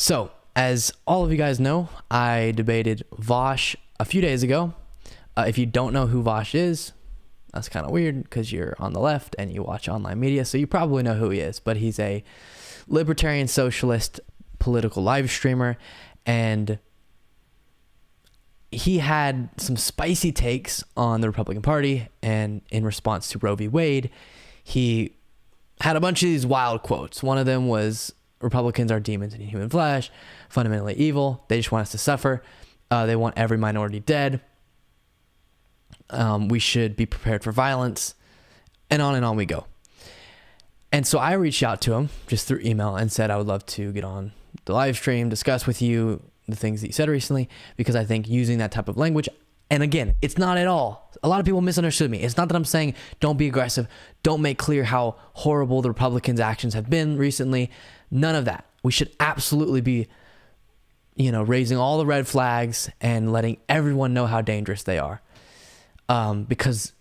So, as all of you guys know, I debated Vaush a few days ago. If you don't know who Vaush is, that's kind of weird because you're on the left and you watch online media, so you probably know who he is. But he's a libertarian socialist political live streamer, and he had some spicy takes on the Republican Party, and in response to Roe v. Wade, he had a bunch of these wild quotes. One of them was, Republicans are demons in human flesh, fundamentally evil. They just want us to suffer. They want every minority dead. We should be prepared for violence, and on we go. And so I reached out to him just through email and said I would love to get on the live stream, discuss with you the things that you said recently, because I think using that type of language, and again, it's not at all, a lot of people misunderstood me. It's not that I'm saying don't be aggressive, don't make clear how horrible the Republicans' actions have been recently. None of that. We should absolutely be, raising all the red flags and letting everyone know how dangerous they are. Because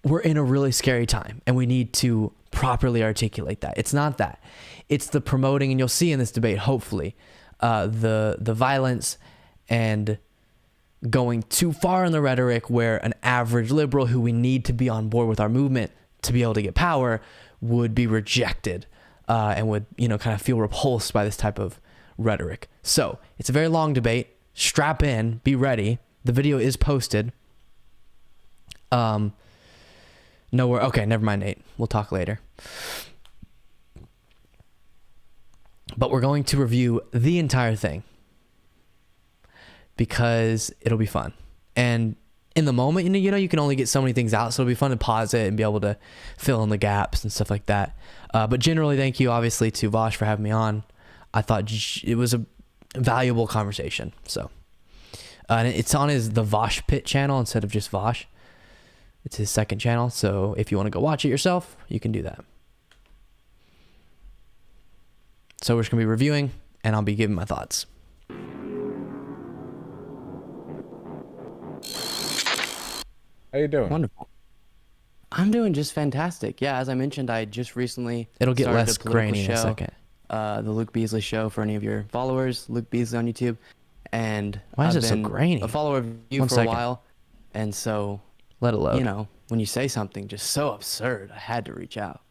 we're in a really scary time and we need to properly articulate that. It's not that. It's the promoting, and you'll see in this debate, hopefully, the violence and going too far in the rhetoric where an average liberal who we need to be on board with our movement to be able to get power would be rejected and would, kind of feel repulsed by this type of rhetoric. So it's a very long debate. Strap in, be ready. The video is posted. Nowhere. Okay, never mind, Nate. We'll talk later. But we're going to review the entire thing because it'll be fun. And in the moment, you can only get so many things out, so it'll be fun to pause it and be able to fill in the gaps and stuff like that. But generally, thank you, obviously, to Vaush for having me on. I thought it was a valuable conversation. So, and it's on the Vaush Pit channel instead of just Vaush. It's his second channel, so if you want to go watch it yourself, you can do that. So we're just going to be reviewing, and I'll be giving my thoughts. How you doing? Wonderful. I'm doing just fantastic. Yeah, as I mentioned, I just recently It'll get started less a political grainy in a show, second. The Luke Beasley Show for any of your followers, Luke Beasley on YouTube. And Why is I've it so been grainy? a follower of you One for second. a while, and so Let it load. when you say something just so absurd, I had to reach out.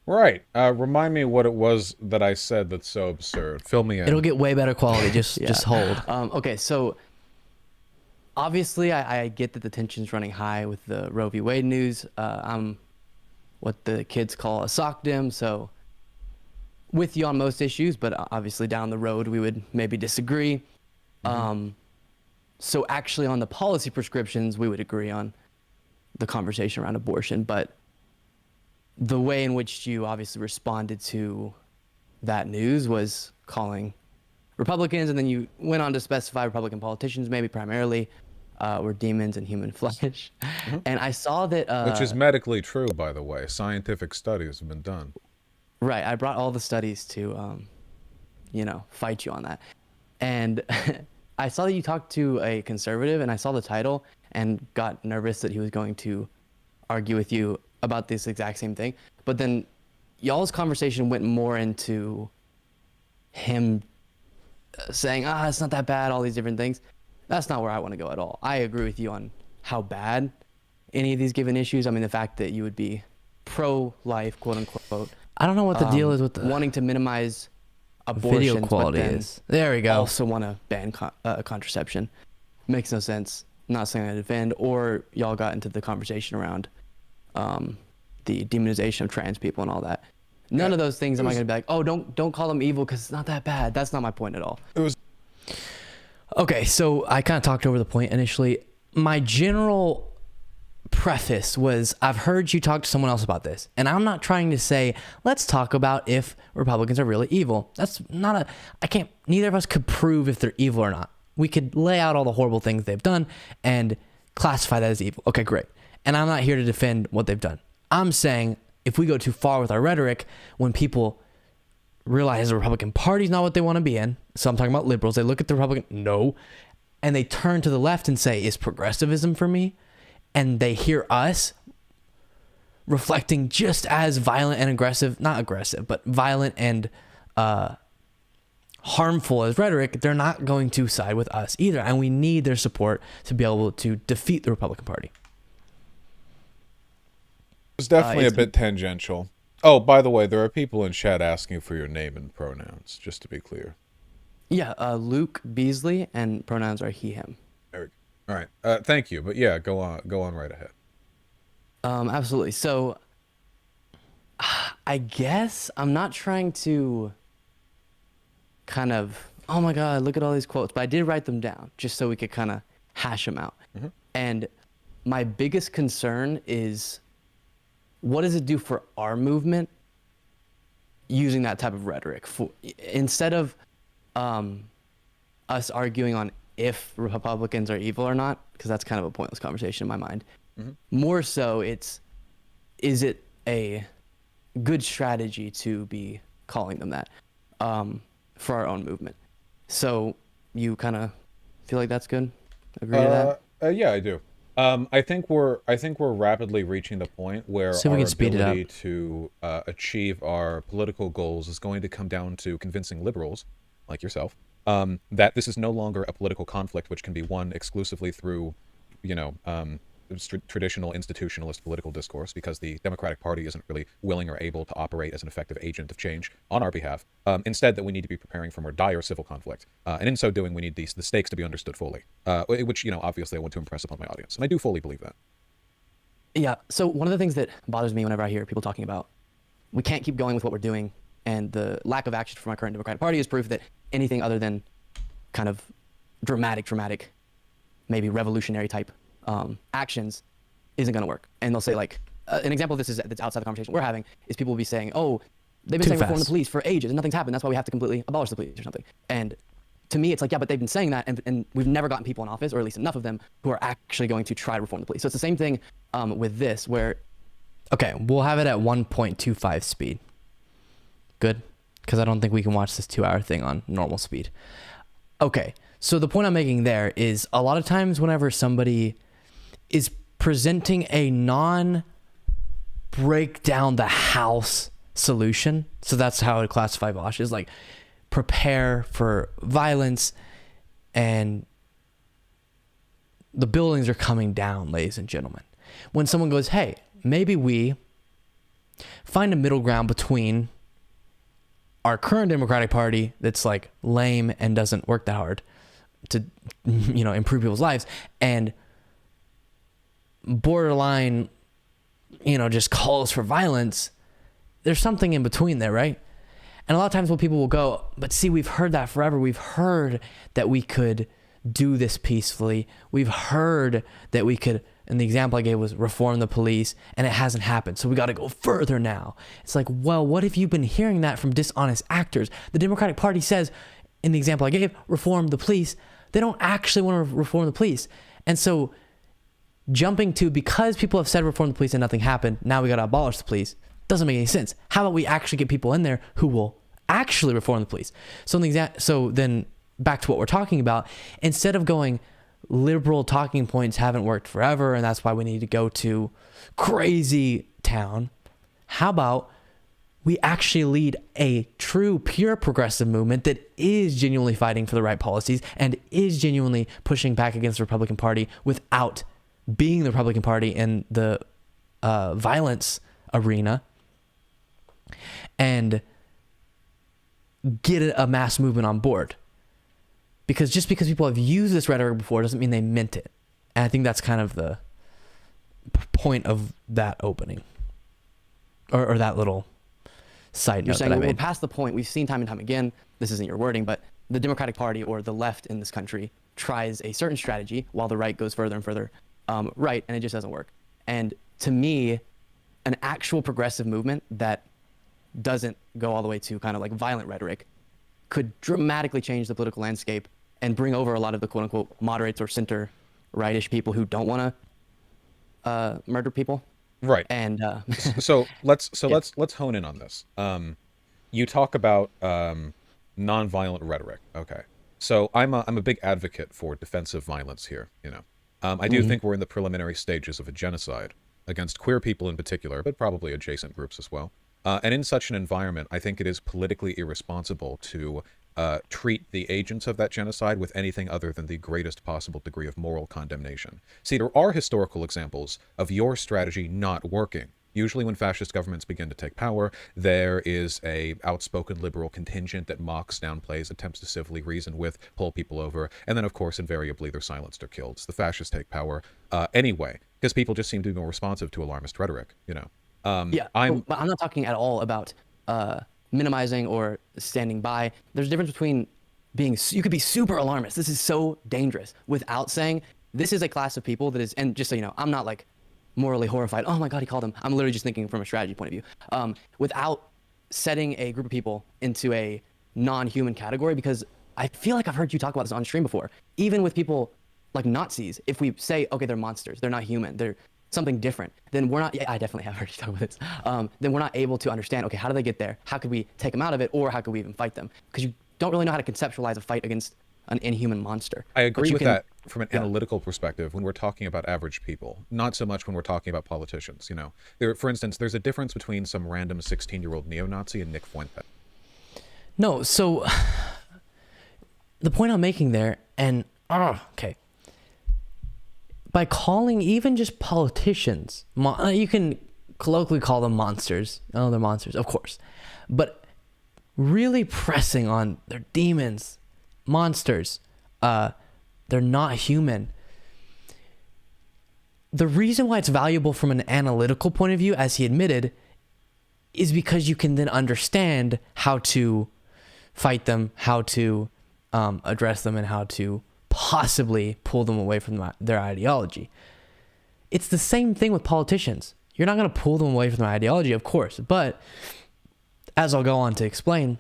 Right. Remind me what it was that I said that's so absurd. Fill me in. It'll get way better quality. Just hold. Okay, so obviously I get that the tension's running high with the Roe v. Wade news. I'm what the kids call a sock dim, so with you on most issues, but obviously down the road we would maybe disagree. So actually on the policy prescriptions, we would agree on the conversation around abortion, but the way in which you obviously responded to that news was calling Republicans, and then you went on to specify Republican politicians, maybe primarily, were demons in human flesh. And I saw that... Which is medically true, by the way. Scientific studies have been done. Right. I brought all the studies to, fight you on that. And I saw that you talked to a conservative, and I saw the title and got nervous that he was going to argue with you about this exact same thing. But then y'all's conversation went more into him saying, it's not that bad, all these different things. That's not where I want to go at all. I agree with you on how bad any of these given issues. I mean, the fact that you would be pro-life, quote unquote. I don't know what the deal is with the wanting to minimize abortion, video quality is. There we go. Also want to ban contraception. Makes no sense. Not saying I defend. Or y'all got into the conversation around the demonization of trans people and all that. None of those things am I going to be like, oh, don't call them evil because it's not that bad. That's not my point at all. It was... Okay, so I kind of talked over the point initially. My general preface was, I've heard you talk to someone else about this, and I'm not trying to say, let's talk about if Republicans are really evil. That's not neither of us could prove if they're evil or not. We could lay out all the horrible things they've done and classify that as evil. Okay, great. And I'm not here to defend what they've done. I'm saying if we go too far with our rhetoric, when people realize the Republican Party's not what they want to be in, so I'm talking about liberals, they look at the Republican, no, and they turn to the left and say, is progressivism for me? And they hear us reflecting just as violent and aggressive, not aggressive, but violent and harmful as rhetoric, they're not going to side with us either. And we need their support to be able to defeat the Republican Party. It's definitely a bit tangential. Oh, by the way, there are people in chat asking for your name and pronouns, just to be clear. Yeah, Luke Beasley, and pronouns are he, him. All right. Thank you. But yeah, go on right ahead. Absolutely. So I guess I'm not trying to kind of, oh my God, look at all these quotes, but I did write them down just so we could kind of hash them out. Mm-hmm. And my biggest concern is, what does it do for our movement using that type of rhetoric? Instead of us arguing on if Republicans are evil or not, because that's kind of a pointless conversation in my mind. Mm-hmm. More so, is it a good strategy to be calling them that for our own movement? So you kind of feel like that's good? Agree to that? Yeah, I do. I think we're rapidly reaching the point where our ability to achieve our political goals is going to come down to convincing liberals like yourself that this is no longer a political conflict which can be won exclusively through, traditional institutionalist political discourse, because the Democratic Party isn't really willing or able to operate as an effective agent of change on our behalf. Instead, that we need to be preparing for more dire civil conflict, and in so doing, we need the stakes to be understood fully, which obviously I want to impress upon my audience, and I do fully believe that. Yeah. So one of the things that bothers me whenever I hear people talking about we can't keep going with what we're doing, and the lack of action from our current Democratic Party is proof that anything other than kind of dramatic, maybe revolutionary type actions isn't going to work. And they'll say, like, an example of this that's outside the conversation we're having is people will be saying, oh, they've been saying reform the police for ages and nothing's happened. That's why we have to completely abolish the police or something. And to me, it's like, yeah, but they've been saying that, and we've never gotten people in office, or at least enough of them, who are actually going to try to reform the police. So it's the same thing with this, where... Okay, we'll have it at 1.25 speed. Good? Because I don't think we can watch this 2-hour thing on normal speed. Okay, so the point I'm making there is a lot of times whenever somebody is presenting a non-break down the house solution, so that's how I would classify Vaush, is like prepare for violence and the buildings are coming down, ladies and gentlemen. When someone goes, hey, maybe we find a middle ground between our current Democratic Party that's like lame and doesn't work that hard to, improve people's lives, and borderline, just calls for violence. There's something in between there, right? And a lot of times when people will go, but see, we've heard that forever. We've heard that we could do this peacefully. We've heard that we could, and the example I gave was reform the police, and it hasn't happened. So we got to go further now. It's like, well, what if you've been hearing that from dishonest actors? The Democratic Party says, in the example I gave, reform the police. They don't actually want to reform the police. And so jumping to, because people have said reform the police and nothing happened, now we got to abolish the police, doesn't make any sense. How about we actually get people in there who will actually reform the police? So then back to what we're talking about, instead of going, liberal talking points haven't worked forever and that's why we need to go to crazy town, how about we actually lead a true pure progressive movement that is genuinely fighting for the right policies and is genuinely pushing back against the Republican Party without being the Republican Party in the violence arena, and get a mass movement on board. Because just because people have used this rhetoric before doesn't mean they meant it. And I think that's kind of the point of that opening, or that little side note that I made. We're past the point. We've seen time and time again, this isn't your wording, but the Democratic Party or the left in this country tries a certain strategy while the right goes further and further right, and it just doesn't work. And to me, an actual progressive movement that doesn't go all the way to kind of like violent rhetoric could dramatically change the political landscape and bring over a lot of the quote unquote moderates or center rightish people who don't want to murder people. Right. And so let's hone in on this. You talk about nonviolent rhetoric. Okay. So I'm a big advocate for defensive violence here. I do think we're in the preliminary stages of a genocide against queer people in particular, but probably adjacent groups as well. And in such an environment, I think it is politically irresponsible to treat the agents of that genocide with anything other than the greatest possible degree of moral condemnation. See, there are historical examples of your strategy not working. Usually when fascist governments begin to take power, there is a outspoken liberal contingent that mocks, downplays, attempts to civilly reason with, pull people over, and then of course invariably they're silenced or killed. So the fascists take power anyway, because people just seem to be more responsive to alarmist rhetoric, you know. Yeah, I'm not talking at all about minimizing or standing by. There's a difference between being, you could be super alarmist. This is so dangerous without saying this is a class of people that is, and just so you know, I'm not like morally horrified. Oh my God, he called him. I'm literally just thinking from a strategy point of view, without setting a group of people into a non-human category, because I feel like I've heard you talk about this on stream before. Even with people like Nazis, if we say, okay, they're monsters, they're not human, they're something different, then we're not, yeah, I definitely have heard you talk about this, then we're not able to understand, okay, how do they get there? How could we take them out of it? Or how could we even fight them? Because you don't really know how to conceptualize a fight against an inhuman monster. I agree with that from an analytical perspective when we're talking about average people, not so much when we're talking about politicians, you know. For instance, there's a difference between some random 16-year-old neo-Nazi and Nick Fuente. No, so the point I'm making there, and, okay, by calling even just politicians, you can colloquially call them monsters. Oh, they're monsters, of course. But really pressing on they're demons, monsters, they're not human. The reason why it's valuable from an analytical point of view, as he admitted, is because you can then understand how to fight them, how to address them, and how to possibly pull them away from their ideology. It's the same thing with politicians. You're not going to pull them away from their ideology, of course, but as I'll go on to explain,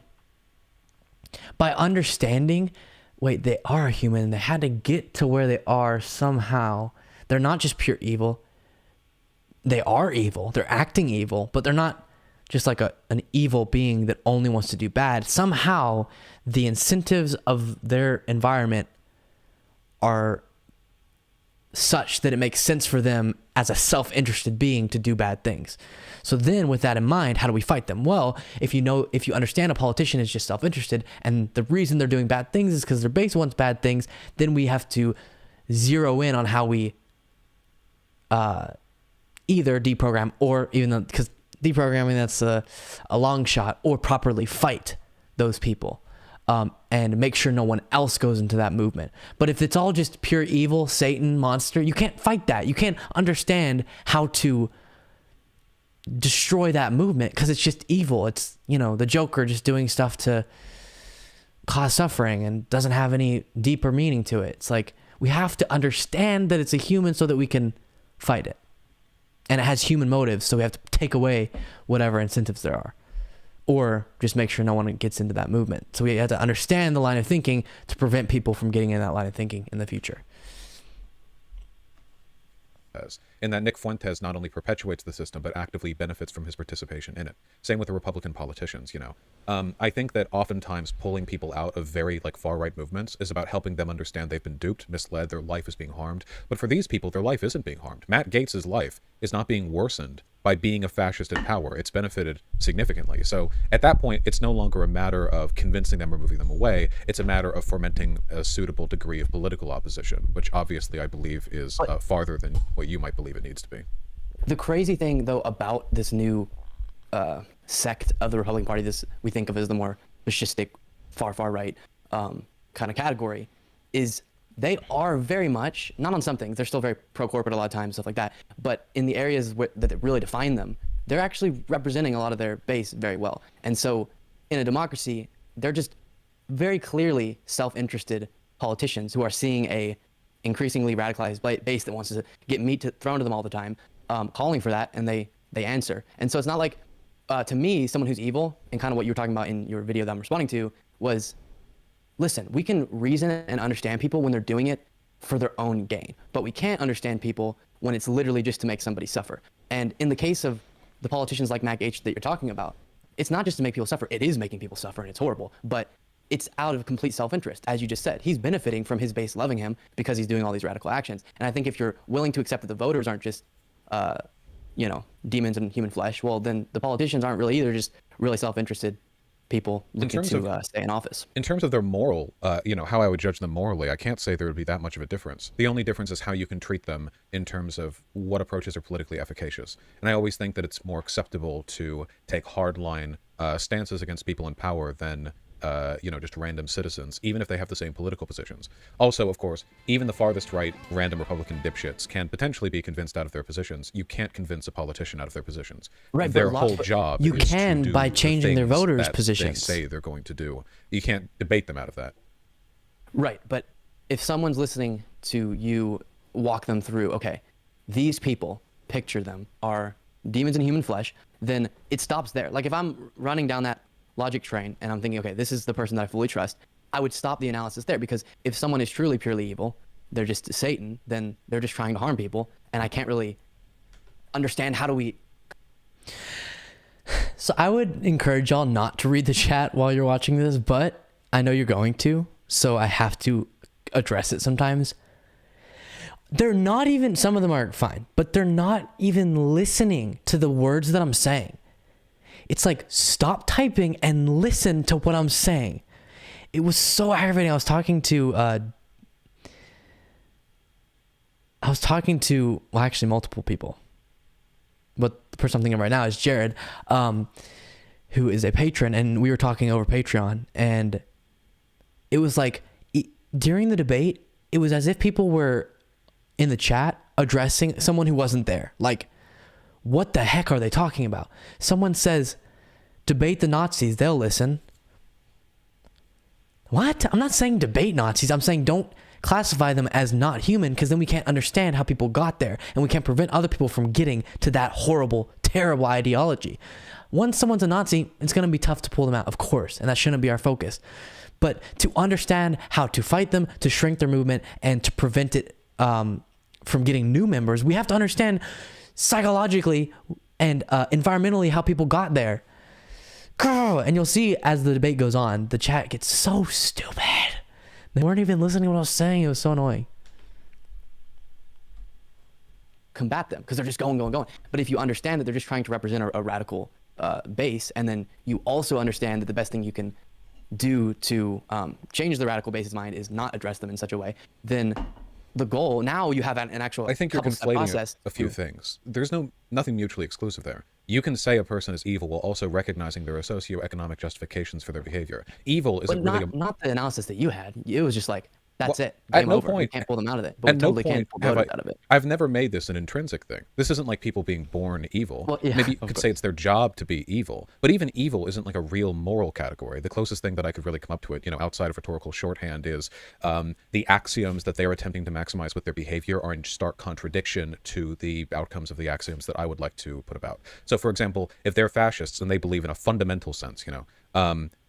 by understanding, wait, they are human, they had to get to where they are somehow. They're not just pure evil. They are evil. They're acting evil, but they're not just like an evil being that only wants to do bad. Somehow, the incentives of their environment are such that it makes sense for them as a self-interested being to do bad things. So then with that in mind, how do we fight them? Well, if you understand a politician is just self-interested and the reason they're doing bad things is because their base wants bad things, then we have to zero in on how we either deprogram, or even though, because deprogramming, that's a long shot, or properly fight those people. And make sure no one else goes into that movement. But if it's all just pure evil, Satan, monster, you can't fight that. You can't understand how to destroy that movement because it's just evil. It's, the Joker just doing stuff to cause suffering and doesn't have any deeper meaning to it. It's like we have to understand that it's a human so that we can fight it. And it has human motives, so we have to take away whatever incentives there are. Or just make sure no one gets into that movement. So we have to understand the line of thinking to prevent people from getting in that line of thinking in the future. And that Nick Fuentes not only perpetuates the system, but actively benefits from his participation in it. Same with the Republican politicians, I think that oftentimes pulling people out of very far-right movements is about helping them understand they've been duped, misled, their life is being harmed. But for these people, their life isn't being harmed. Matt Gaetz's life is not being worsened by being a fascist in power. It's benefited significantly. So at that point, it's no longer a matter of convincing them or moving them away. It's a matter of fomenting a suitable degree of political opposition, which obviously I believe is farther than what you might believe it needs to be. The crazy thing, though, about this new sect of the Republican Party, this we think of as the more fascistic, far right kind of category, is they are very much, not on some things, they're still very pro-corporate a lot of times, stuff like that, but in the areas that really define them, they're actually representing a lot of their base very well. And so in a democracy, they're just very clearly self-interested politicians who are seeing a increasingly radicalized base that wants to get meat thrown to them all the time, calling for that, and they answer. And so it's not like, to me, someone who's evil, and kind of what you were talking about in your video that I'm responding to, was, listen, we can reason and understand people when they're doing it for their own gain, but we can't understand people when it's literally just to make somebody suffer. And in the case of the politicians like Matt Gaetz that you're talking about, it's not just to make people suffer. It is making people suffer, and it's horrible, but it's out of complete self-interest. As you just said, he's benefiting from his base loving him because he's doing all these radical actions. And I think if you're willing to accept that the voters aren't just, demons in human flesh, well, then the politicians aren't really either, just really self-interested people looking to stay in office. In terms of their moral, how I would judge them morally, I can't say there would be that much of a difference. The only difference is how you can treat them in terms of what approaches are politically efficacious. And I always think that it's more acceptable to take hardline stances against people in power than just random citizens, even if they have the same political positions. Also, of course, even the farthest right random Republican dipshits can potentially be convinced out of their positions. You can't convince a politician out of their positions. Right, their whole job you is can to do by the changing their things voters' that positions. they say they're going to do. You can't debate them out of that. Right, but if someone's listening to you walk them through, okay, these people, picture them, are demons in human flesh, then it stops there. Like if I'm running down that logic train and I'm thinking, okay, this is the person that I fully trust, I would stop the analysis there, because if someone is truly purely evil, they're just Satan, then they're just trying to harm people, and I can't really understand how do we... So I would encourage y'all not to read the chat while you're watching this, but I know you're going to, so I have to address it sometimes. They're not even, some of them are fine, but they're not even listening to the words that I'm saying. It's like, stop typing and listen to what I'm saying. It was so aggravating. I was talking to well, actually multiple people. But the person I'm thinking of right now is Jared, who is a patron, and we were talking over Patreon, and it was like, during the debate, it was as if people were in the chat addressing someone who wasn't there. Like, what the heck are they talking about? Someone says, debate the Nazis, they'll listen. What? I'm not saying debate Nazis. I'm saying don't classify them as not human, because then we can't understand how people got there, and we can't prevent other people from getting to that horrible, terrible ideology. Once someone's a Nazi, it's going to be tough to pull them out, of course, and that shouldn't be our focus. But to understand how to fight them, to shrink their movement, and to prevent it from getting new members, we have to understand psychologically and environmentally how people got there. And you'll see as the debate goes on, the chat gets so stupid. They weren't even listening to what I was saying. It was so annoying. Combat them because they're just going. But if you understand that they're just trying to represent a radical base, and then you also understand that the best thing you can do to change the radical base's mind is not address them in such a way, then the goal, now you have an actual I think you're conflating a few things. There's nothing mutually exclusive there. You can say a person is evil while also recognizing there are socioeconomic justifications for their behavior. Evil isn't really not the analysis that you had. It was just like, that's it. At no over. point, you can't pull them out of it. But we totally can pull voters out of it. I've never made this an intrinsic thing. This isn't like people being born evil. Well, yeah, maybe you could say it's their job to be evil. But even evil isn't like a real moral category. The closest thing that I could really come up to it, outside of rhetorical shorthand, is the axioms that they're attempting to maximize with their behavior are in stark contradiction to the outcomes of the axioms that I would like to put about. So, for example, if they're fascists and they believe in a fundamental sense,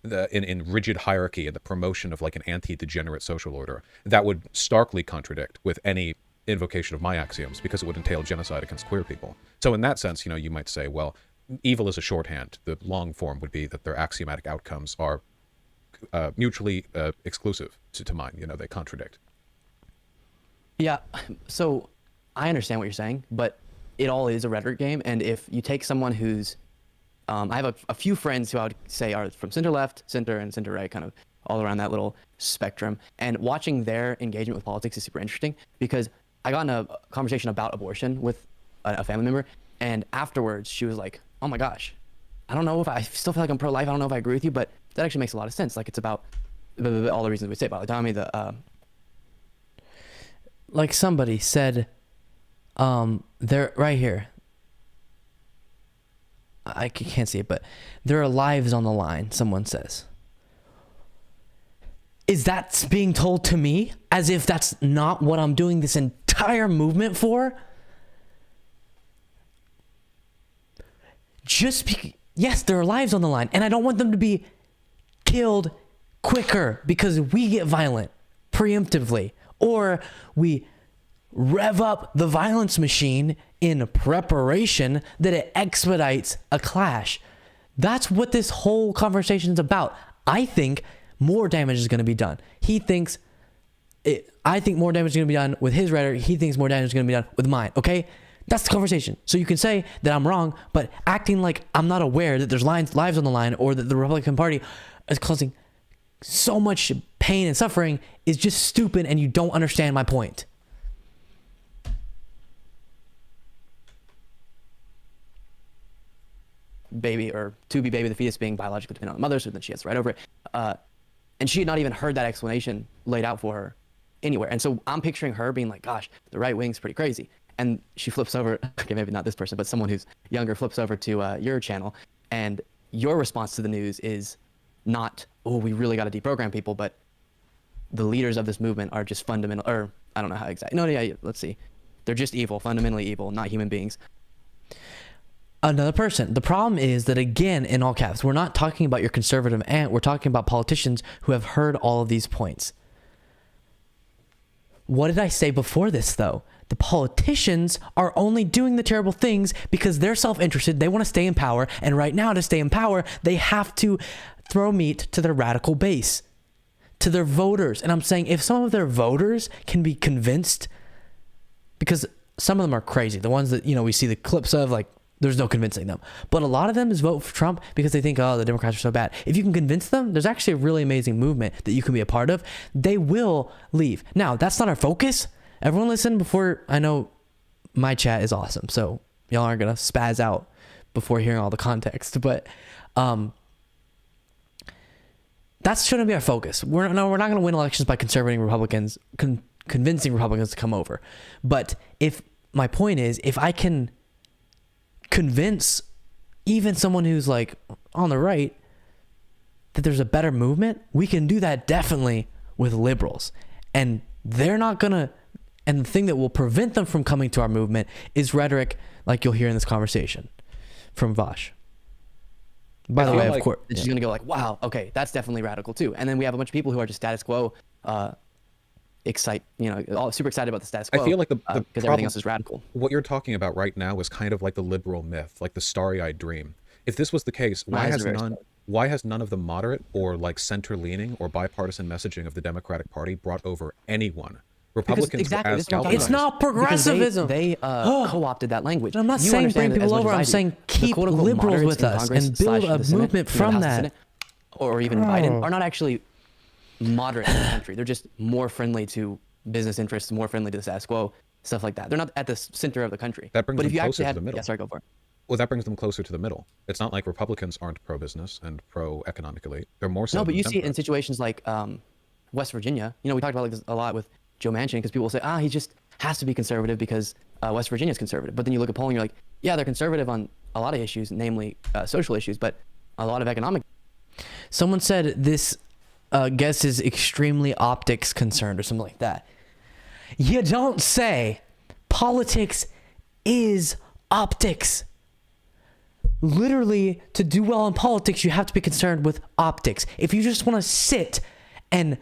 in rigid hierarchy and the promotion of like an anti-degenerate social order, that would starkly contradict with any invocation of my axioms, because it would entail genocide against queer people. So in that sense, you might say, well, evil is a shorthand. The long form would be that their axiomatic outcomes are mutually exclusive to mine. They contradict. Yeah, so I understand what you're saying, but it all is a rhetoric game. And if you take someone who's I have a few friends who I would say are from center left, center, and center right, kind of all around that little spectrum. And watching their engagement with politics is super interesting, because I got in a conversation about abortion with a family member, and afterwards she was like, oh my gosh, I don't know if I still feel like I'm pro-life. I don't know if I agree with you, but that actually makes a lot of sense. Like, it's about all the reasons we say about autonomy, like somebody said, they're right here. I can't see it, but there are lives on the line, someone says. Is that being told to me as if that's not what I'm doing this entire movement for? Yes, there are lives on the line, and I don't want them to be killed quicker because we get violent preemptively, or we rev up the violence machine in preparation that it expedites a clash. That's what this whole conversation is about. I think more damage is going to be done. I think more damage is going to be done with his rhetoric. He thinks more damage is going to be done with mine. Okay? That's the conversation. So you can say that I'm wrong, but acting like I'm not aware that there's lives on the line, or that the Republican Party is causing so much pain and suffering, is just stupid, and you don't understand my point. Baby, or to be baby, the fetus being biologically dependent on the mother, so then she has to right over it. And she had not even heard that explanation laid out for her anywhere. And so I'm picturing her being like, gosh, the right wing's pretty crazy. And she flips over, okay, maybe not this person, but someone who's younger flips over to your channel, and your response to the news is not, oh, we really got to deprogram people, but the leaders of this movement are just fundamental, or I don't know how exactly. No, yeah, let's see. They're just evil, fundamentally evil, not human beings. Another person. The problem is that, again, in all caps, we're not talking about your conservative aunt. We're talking about politicians who have heard all of these points. What did I say before this, though? The politicians are only doing the terrible things because they're self-interested. They want to stay in power. And right now, to stay in power, they have to throw meat to their radical base, to their voters. And I'm saying, if some of their voters can be convinced, because some of them are crazy. The ones that, we see the clips of, like, there's no convincing them. But a lot of them is vote for Trump because they think, oh, the Democrats are so bad. If you can convince them, there's actually a really amazing movement that you can be a part of. They will leave. Now, that's not our focus. Everyone listen before. I know my chat is awesome, so y'all aren't going to spaz out before hearing all the context. But that shouldn't be our focus. We're not going to win elections by convincing Republicans to come over. But my point is, if I can convince even someone who's like on the right that there's a better movement, we can do that definitely with liberals. And they're not gonna, and the thing that will prevent them from coming to our movement is rhetoric, like you'll hear in this conversation from Vaush. By the way, of course, it's just gonna go like, wow, okay, that's definitely radical too. And then we have a bunch of people who are just status quo, all super excited about the status quo. I feel like because everything else is radical. What you're talking about right now is kind of like the liberal myth, like the starry-eyed dream. If this was the case, why has none of the moderate or like center-leaning or bipartisan messaging of the Democratic Party brought over anyone? Republicans were as it's not progressivism. They co-opted that language. I'm not saying bring people over. I'm saying keep liberals with us and build a movement from that. Or even Biden are not actually moderate in the country. They're just more friendly to business interests, more friendly to the status quo, stuff like that. They're not at the center of the country. That brings them closer to the middle. Yeah, sorry, go for it. Well, that brings them closer to the middle. It's not like Republicans aren't pro-business and pro-economic elite. They're more so. No, but you see it in situations like West Virginia. We talked about this a lot with Joe Manchin, because people will say, he just has to be conservative because West Virginia is conservative. But then you look at polling, you're like, yeah, they're conservative on a lot of issues, namely social issues, but a lot of economic. Someone said this guest is extremely optics concerned or something like that. You don't say. Politics is optics. Literally, to do well in politics, you have to be concerned with optics. If you just want to sit and,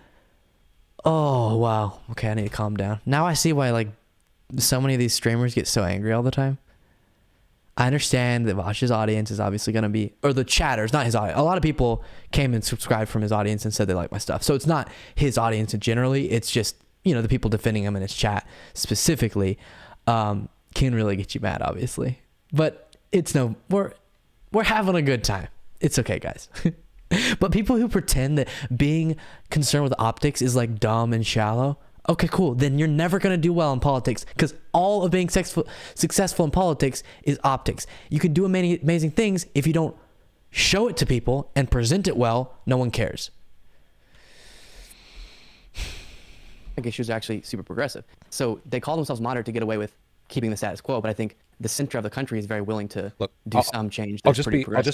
oh, wow. Okay, I need to calm down. Now I see why, so many of these streamers get so angry all the time. I understand that Vaush's audience is obviously going to be, or the chatters, not his audience. A lot of people came and subscribed from his audience and said they like my stuff. So it's not his audience generally. It's just, the people defending him in his chat specifically can really get you mad, obviously. But we're having a good time. It's okay, guys. But people who pretend that being concerned with optics is dumb and shallow, okay, cool. Then you're never going to do well in politics, because all of being successful in politics is optics. You can do amazing things. If you don't show it to people and present it well, no one cares. Issues are actually super progressive. So they call themselves moderate to get away with keeping the status quo, but I think the center of the country is very willing to do some change. I'll just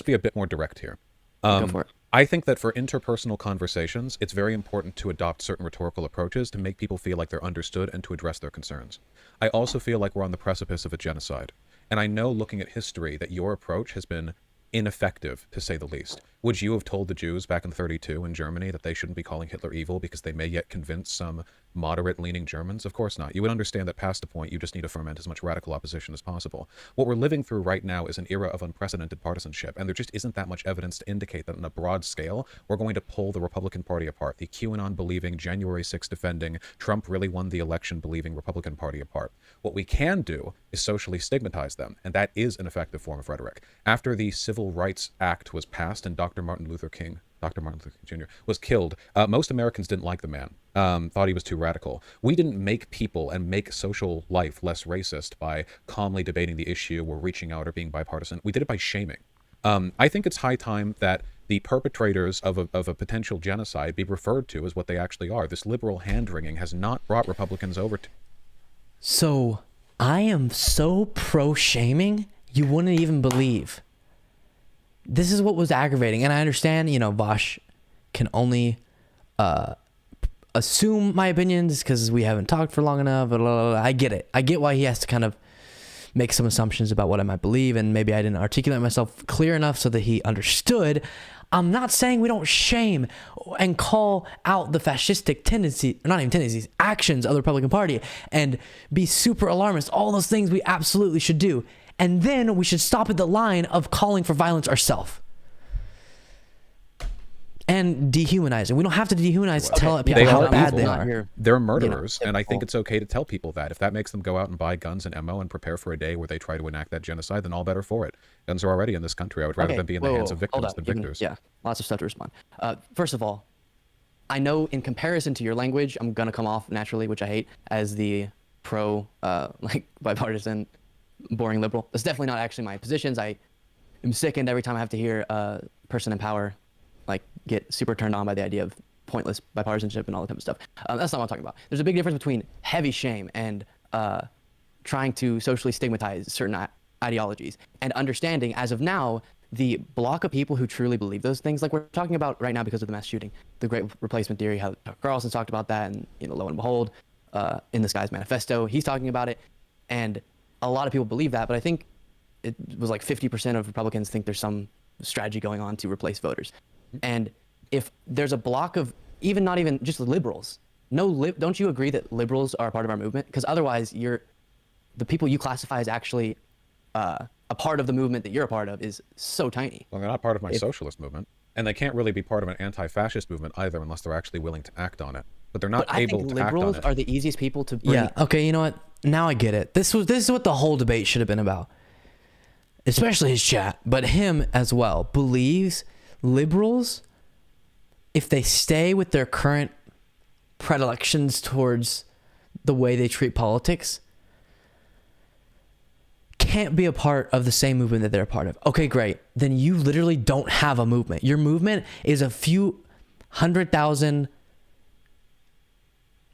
be a bit more direct here. Go for it. I think that for interpersonal conversations, it's very important to adopt certain rhetorical approaches to make people feel like they're understood and to address their concerns. I also feel like we're on the precipice of a genocide. And I know, looking at history, that your approach has been ineffective, to say the least. Would you have told the Jews back in 1932 in Germany that they shouldn't be calling Hitler evil because they may yet convince some moderate-leaning Germans? Of course not. You would understand that past the point, you just need to ferment as much radical opposition as possible. What we're living through right now is an era of unprecedented partisanship, and there just isn't that much evidence to indicate that on a broad scale, we're going to pull the Republican Party apart. The QAnon-believing, January 6th defending, Trump really won the election believing Republican Party apart. What we can do is socially stigmatize them, and that is an effective form of rhetoric. After the Civil Rights Act was passed and Dr. Martin Luther King Jr. was killed, most Americans didn't like the man, thought he was too radical. We didn't make people and make social life less racist by calmly debating the issue or reaching out or being bipartisan. We did it by shaming. I think it's high time that the perpetrators of a potential genocide be referred to as what they actually are. This liberal hand-wringing has not brought Republicans over to... So I am so pro-shaming, you wouldn't even believe. This is what was aggravating. And I understand, Vaush can only assume my opinions because we haven't talked for long enough. Blah, blah, blah. I get it. I get why he has to kind of make some assumptions about what I might believe, and maybe I didn't articulate myself clear enough so that he understood. I'm not saying we don't shame and call out the fascistic tendency, not even tendencies, actions of the Republican Party and be super alarmist. All those things we absolutely should do. And then we should stop at the line of calling for violence ourselves. And dehumanizing. We don't have to dehumanize to tell people how bad they are. They're murderers, and I think it's okay to tell people that. If that makes them go out and buy guns and ammo and prepare for a day where they try to enact that genocide, then all better for it. Guns are already in this country. I would rather them be in the hands of victims than victors. Yeah, lots of stuff to respond. First of all, I know in comparison to your language, I'm going to come off naturally, which I hate, as the bipartisan, boring liberal. That's definitely not actually my positions. I am sickened every time I have to hear a person in power get super turned on by the idea of pointless bipartisanship and all that type of stuff. That's not what I'm talking about. There's a big difference between heavy shame and trying to socially stigmatize certain ideologies and understanding, as of now, the block of people who truly believe those things, like we're talking about right now because of the mass shooting, the Great Replacement Theory, how Tucker Carlson's talked about that, and lo and behold, in this guy's manifesto, he's talking about it, and a lot of people believe that, but I think it was like 50% of Republicans think there's some strategy going on to replace voters. And if there's a block of not even just liberals, don't you agree that liberals are a part of our movement? Because otherwise, the people you classify as actually a part of the movement that you're a part of is so tiny. Well, they're not part of my socialist movement, and they can't really be part of an anti-fascist movement either unless they're actually willing to act on it. But they're not able to act on it. I think liberals are the easiest people to bring. Yeah. Okay. You know what? Now I get it. This is what the whole debate should have been about. Especially his chat, but him as well, believes liberals, if they stay with their current predilections towards the way they treat politics, can't be a part of the same movement that they're a part of. Okay, great. Then you literally don't have a movement. Your movement is a few 100,000,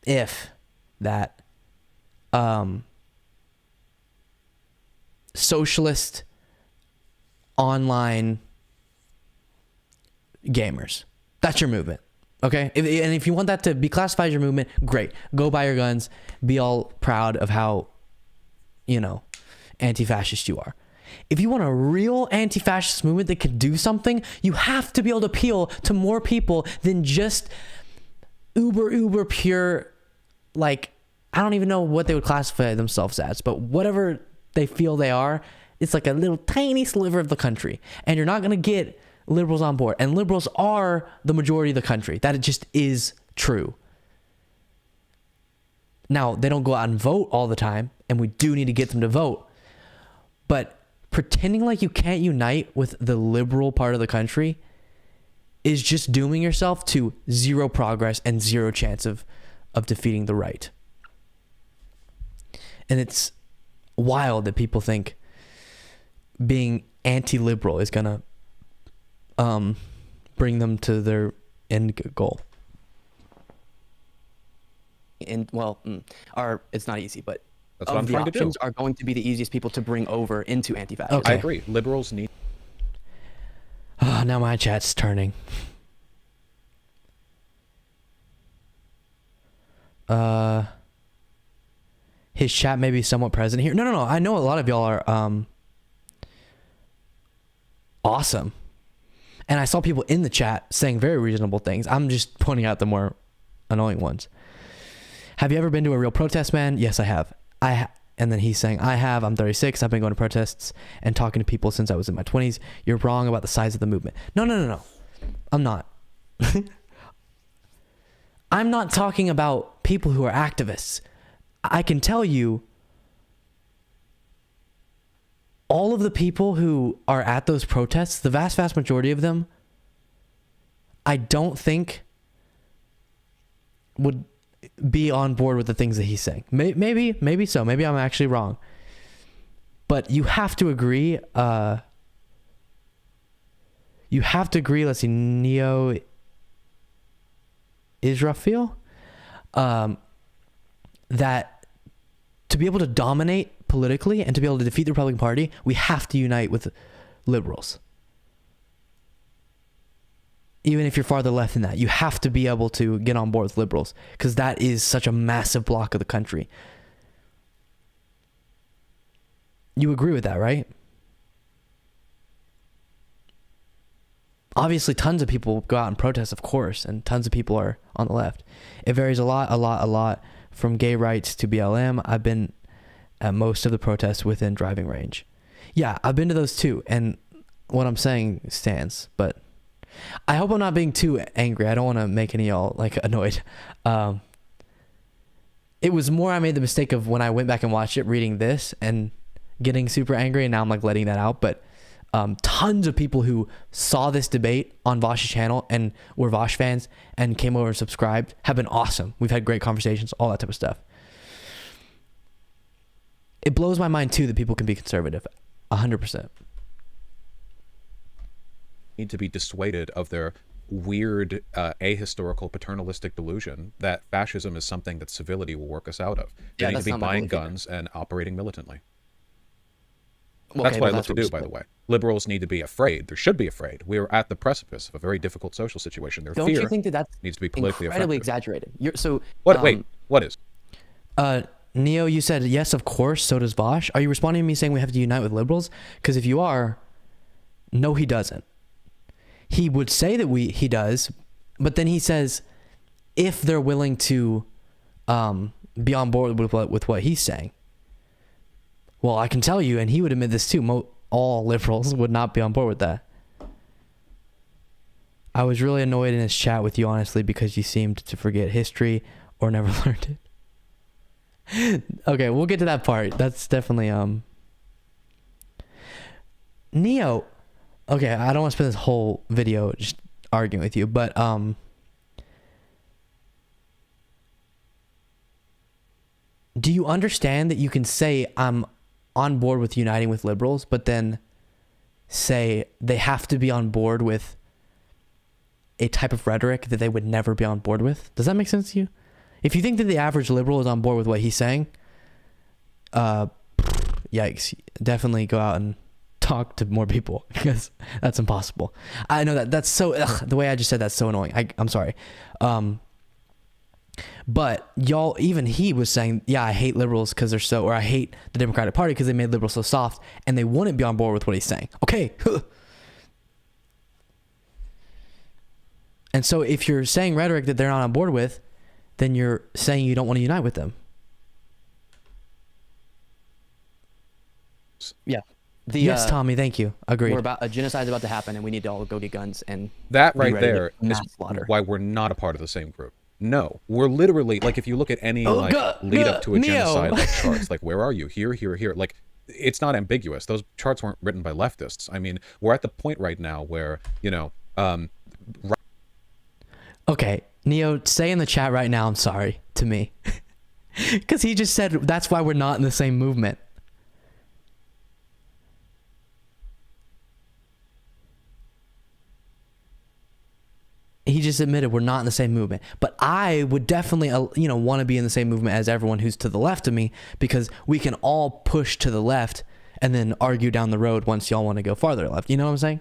if that, socialist online gamers. That's your movement. Okay? And if you want that to be classified as your movement, great. Go buy your guns. Be all proud of how, anti-fascist you are. If you want a real anti-fascist movement that can do something, you have to be able to appeal to more people than just uber pure, I don't even know what they would classify themselves as, but whatever they feel they are, it's like a little tiny sliver of the country. And you're not going to get liberals on board. And liberals are the majority of the country. That just is true. Now, they don't go out and vote all the time, and we do need to get them to vote. But pretending like you can't unite with the liberal part of the country is just dooming yourself to zero progress and zero chance of defeating the right. And it's wild that people think being anti-liberal is going to bring them to their end goal. And it's not easy, but that's what I'm the trying to do. options are going to be the easiest people to bring over into anti-fascism. Okay. I agree. Liberals need. Now my chat's turning. His chat may be somewhat present here. No. I know a lot of y'all are awesome. And I saw people in the chat saying very reasonable things. I'm just pointing out the more annoying ones. Have you ever been to a real protest, man? Yes, I have. And then he's saying, I have. I'm 36. I've been going to protests and talking to people since I was in my 20s. You're wrong about the size of the movement. No. I'm not. I'm not talking about people who are activists. I can tell you, all of the people who are at those protests, the vast majority of them, I don't think would be on board with the things that he's saying. Maybe so. Maybe I'm actually wrong. But you have to agree. Let's see, Neo Israfil, that to be able to dominate politically and to be able to defeat the Republican Party, we have to unite with liberals. Even if you're farther left than that, you have to be able to get on board with liberals, because that is such a massive block of the country. You agree with that, right? Obviously, tons of people go out and protest, of course, and tons of people are on the left. It varies a lot, from gay rights to BLM. I've been at most of the protests within driving range. Yeah, I've been to those too, and what I'm saying stands, but I hope I'm not being too angry. I don't want to make any of y'all like annoyed. It was more I made the mistake of when I went back and watched it, reading this and getting super angry, and now I'm like letting that out. But tons of people who saw this debate on Vaush's channel and were Vaush fans and came over and subscribed have been awesome. We've had great conversations, all that type of stuff. It blows my mind too that people can be conservative, 100%. Need to be dissuaded of their weird ahistorical paternalistic delusion that fascism is something that civility will work us out of. They need to be buying guns and operating militantly. Okay, that's what I look to do, by the way. Liberals need to be afraid. They should be afraid. We are at the precipice of a very difficult social situation. Their fear you think that needs to be politically incredibly exaggerated? Wait, what is? Neo, you said yes, of course. So does Vaush. Are you responding to me saying we have to unite with liberals? Because if you are, no, he doesn't. He would say that he does, but then he says if they're willing to be on board with what he's saying. Well, I can tell you, and he would admit this too, all liberals would not be on board with that. I was really annoyed in his chat with you, honestly, because you seemed to forget history or never learned it. Okay, we'll get to that part. That's definitely Neo. Okay, I don't want to spend this whole video just arguing with you, but do you understand that you can say I'm on board with uniting with liberals, but then say they have to be on board with a type of rhetoric that they would never be on board with? Does that make sense to you? If you think that the average liberal is on board with what he's saying, yikes, definitely go out and talk to more people, because that's impossible. I know that's so, the way I just said that's so annoying. I'm sorry. But y'all, even he was saying, yeah, I hate liberals because they're so, or I hate the Democratic Party because they made liberals so soft, and they wouldn't be on board with what he's saying. Okay. And so if you're saying rhetoric that they're not on board with, then you're saying you don't want to unite with them. Yeah. Yes, Tommy, thank you. Agreed. We're about a genocide's about to happen, and we need to all go get guns. And that right there is why we're not a part of the same group. No, we're literally, like, if you look at any lead up to a genocide like charts, like, where are you? Here. Like, it's not ambiguous. Those charts weren't written by leftists. I mean, we're at the point right now where, Okay, Neo, say in the chat right now, I'm sorry to me. Because he just said that's why we're not in the same movement. He just admitted we're not in the same movement. But I would definitely, want to be in the same movement as everyone who's to the left of me, because we can all push to the left and then argue down the road once y'all want to go farther left. You know what I'm saying?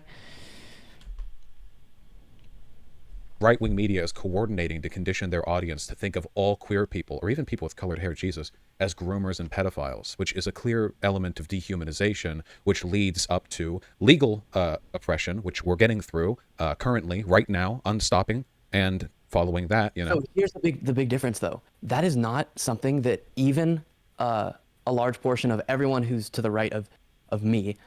Right-wing media is coordinating to condition their audience to think of all queer people, or even people with colored hair, Jesus, as groomers and pedophiles, which is a clear element of dehumanization, which leads up to legal oppression, which we're getting through currently, right now, unstopping, and following that, you know. So here's the big difference, though. That is not something that even a large portion of everyone who's to the right of me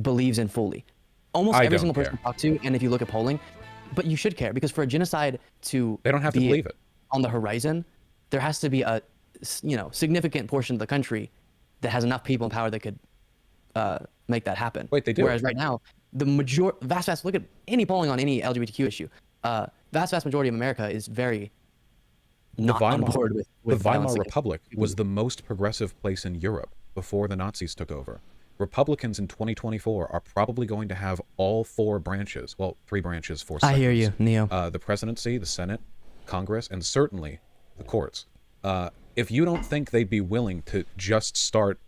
believes in fully. Almost I every don't single person care. I talk to, and if you look at polling, but you should care, because for a genocide to They don't have to be believe it. on the horizon, there has to be a significant portion of the country that has enough people in power that could make that happen. Wait, they do. Whereas right now, the vast look at any polling on any LGBTQ issue, vast majority of America is very not on board with the Weimar violence against Republic people. was the most progressive place in Europe before the Nazis took over. Republicans in 2024 are probably going to have all 4 branches, well, 3 branches, 4 I hear segments. you, Neo. The presidency, the Senate, Congress, and certainly the courts. If you don't think they'd be willing to just start,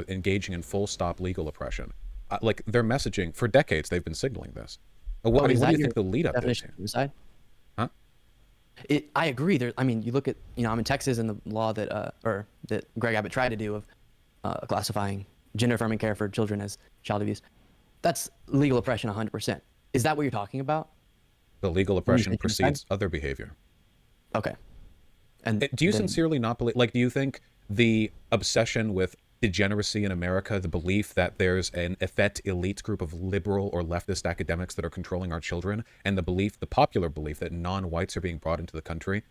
engaging in full stop legal oppression, like their messaging for decades, they've been signaling this. What do you think the lead up is? Definition of genocide? Huh? I agree. You look at, I'm in Texas, and the law that that Greg Abbott tried to do of classifying gender-affirming care for children as child abuse. That's legal oppression 100%. Is that what you're talking about? The legal oppression think precedes genocide? other behavior. Okay. And Do you then- sincerely not believe, like, do you think the obsession with degeneracy in America, the belief that there's an effete elite group of liberal or leftist academics that are controlling our children, and the popular belief that non-whites are being brought into the country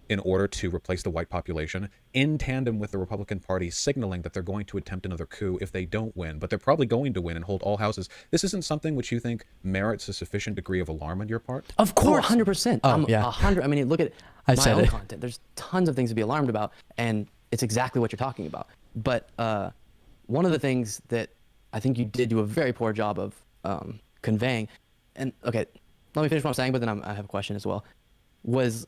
in order to replace the white population, in tandem with the Republican Party signaling that they're going to attempt another coup if they don't win, but they're probably going to win and hold all houses. This isn't something which you think merits a sufficient degree of alarm on your part? Of course. 100%. Oh, I'm yeah. 100. Look at I my said own it. content. There's tons of things to be alarmed about, and it's exactly what you're talking about. But one of the things that I think you did do a very poor job of conveying, and okay, let me finish what I'm saying, but then I have a question as well, was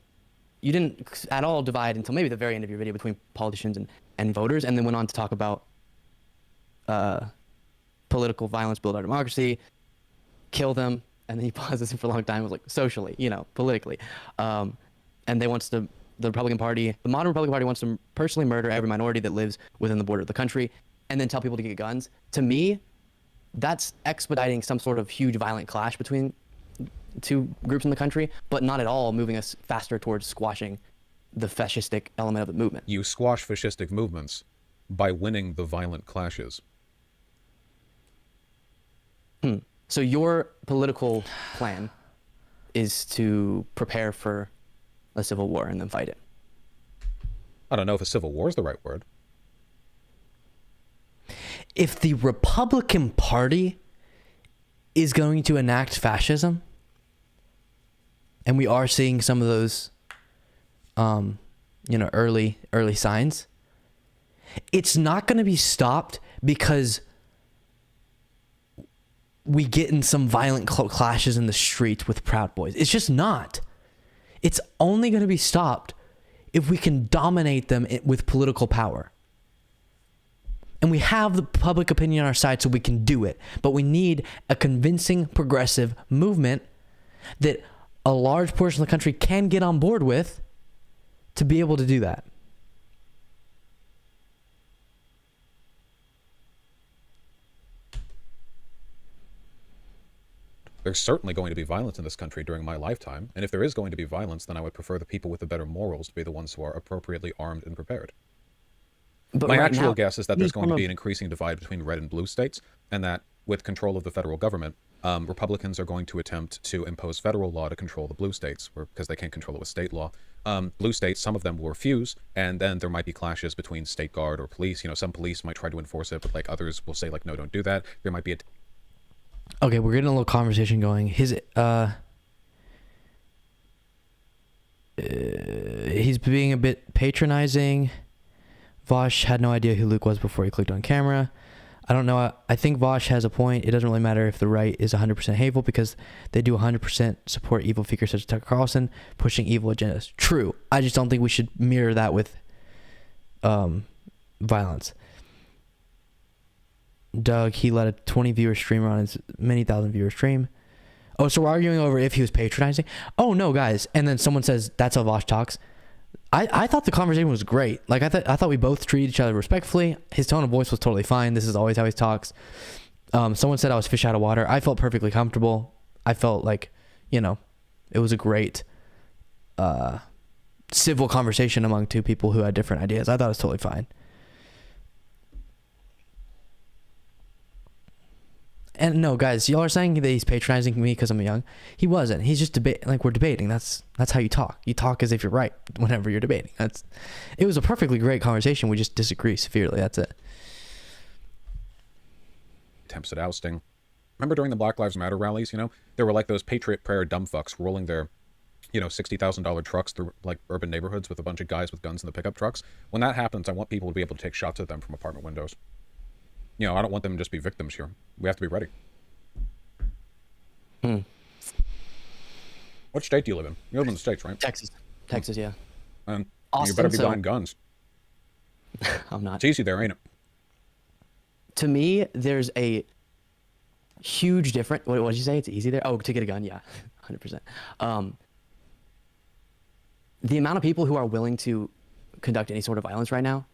you didn't at all divide until maybe the very end of your video between politicians and voters, and then went on to talk about political violence, build our democracy, kill them, and then he paused this for a long time. It was like socially, politically, and they the Republican Party, the modern Republican Party, wants to personally murder every minority that lives within the border of the country, and then tell people to get guns. To me, that's expediting some sort of huge violent clash between 2 groups in the country, but not at all moving us faster towards squashing the fascistic element of the movement. You squash fascistic movements by winning the violent clashes. So your political plan is to prepare for a civil war and then fight it. I don't know if a civil war is the right word. If the Republican Party is going to enact fascism, and we are seeing some of those, early signs, it's not going to be stopped because we get in some violent clashes in the streets with Proud Boys. It's just not. It's only going to be stopped if we can dominate them with political power. And we have the public opinion on our side, so we can do it. But we need a convincing progressive movement that a large portion of the country can get on board with to be able to do that. There's certainly going to be violence in this country during my lifetime, and if there is going to be violence, then I would prefer the people with the better morals to be the ones who are appropriately armed and prepared. But My right actual now, guess is that any there's going to form be of- an increasing divide between red and blue states, and that with control of the federal government, Republicans are going to attempt to impose federal law to control the blue states, because they can't control it with state law. Blue states, some of them will refuse, and then there might be clashes between state guard or police. Some police might try to enforce it, but others will say no, don't do that. There might be Okay, we're getting a little conversation going. He's being a bit patronizing. Vaush had no idea who Luke was before he clicked on camera. I don't know. I think Vaush has a point. It doesn't really matter if the right is 100% hateful, because they do 100% support evil figures such as Tucker Carlson pushing evil agendas. True. I just don't think we should mirror that with violence. Doug, he let a 20 viewer streamer on his many thousand viewer stream. Oh, so we're arguing over if he was patronizing? Oh, no, guys. And then someone says, that's how Vaush talks. I thought the conversation was great. I thought we both treated each other respectfully. His tone of voice was totally fine. This is always how he talks. Someone said I was fish out of water. I felt perfectly comfortable. I felt like, It was a great civil conversation among two people who had different ideas. I thought it was totally fine. And no, guys, y'all are saying that he's patronizing me because I'm young. He wasn't. He's just we're debating. That's how you talk. You talk as if you're right whenever you're debating. It was a perfectly great conversation. We just disagree severely. That's it. Attempts at ousting. Remember during the Black Lives Matter rallies, there were like those Patriot Prayer dumb fucks rolling their, $60,000 trucks through like urban neighborhoods with a bunch of guys with guns in the pickup trucks. When that happens, I want people to be able to take shots at them from apartment windows. I don't want them to just be victims here. We have to be ready. What state do you live in? You live in the States, right? Texas, yeah. And Austin, you better be buying guns. I'm not. It's easy there, ain't it? To me, there's a huge difference. What did you say? It's easy there? Oh, to get a gun, yeah, 100%. The amount of people who are willing to conduct any sort of violence right now,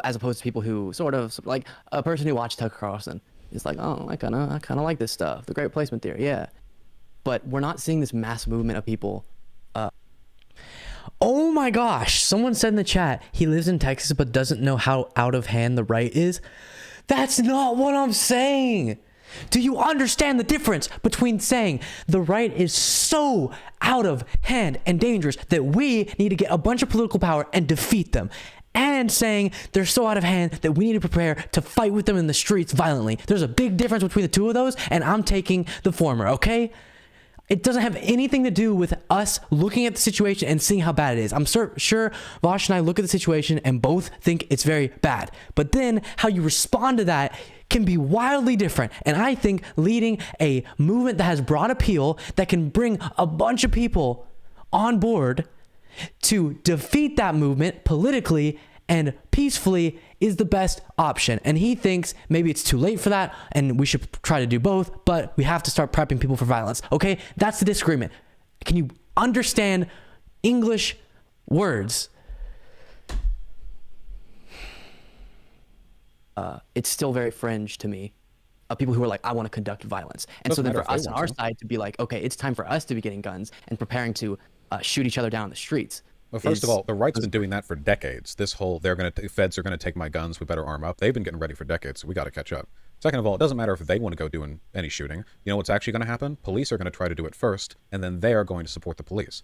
as opposed to people who sort of like a person who watched Tucker Carlson is like, oh, I kind of like this stuff, the great placement theory, yeah. But we're not seeing this mass movement of people. Oh my gosh! Someone said in the chat he lives in Texas but doesn't know how out of hand the right is. That's not what I'm saying. Do you understand the difference between saying the right is so out of hand and dangerous that we need to get a bunch of political power and defeat them, and saying they're so out of hand that we need to prepare to fight with them in the streets violently? There's a big difference between the two of those, and I'm taking the former, okay? It doesn't have anything to do with us looking at the situation and seeing how bad it is. I'm sure Vaush and I look at the situation and both think it's very bad. But then how you respond to that can be wildly different. And I think leading a movement that has broad appeal, that can bring a bunch of people on board to defeat that movement politically and peacefully is the best option. And he thinks maybe it's too late for that and we should try to do both, but we have to start prepping people for violence. Okay, that's the disagreement. Can you understand English words? It's still very fringe to me. People who are like, I want to conduct violence. And so then for us on our side to be like, okay, it's time for us to be getting guns and preparing to shoot each other down in the streets. Well, first of all, the right's been doing that for decades. This whole, feds are going to take my guns, we better arm up. They've been getting ready for decades, so we got to catch up. Second of all, it doesn't matter if they want to go doing any shooting. You know what's actually going to happen? Police are going to try to do it first, and then they are going to support the police.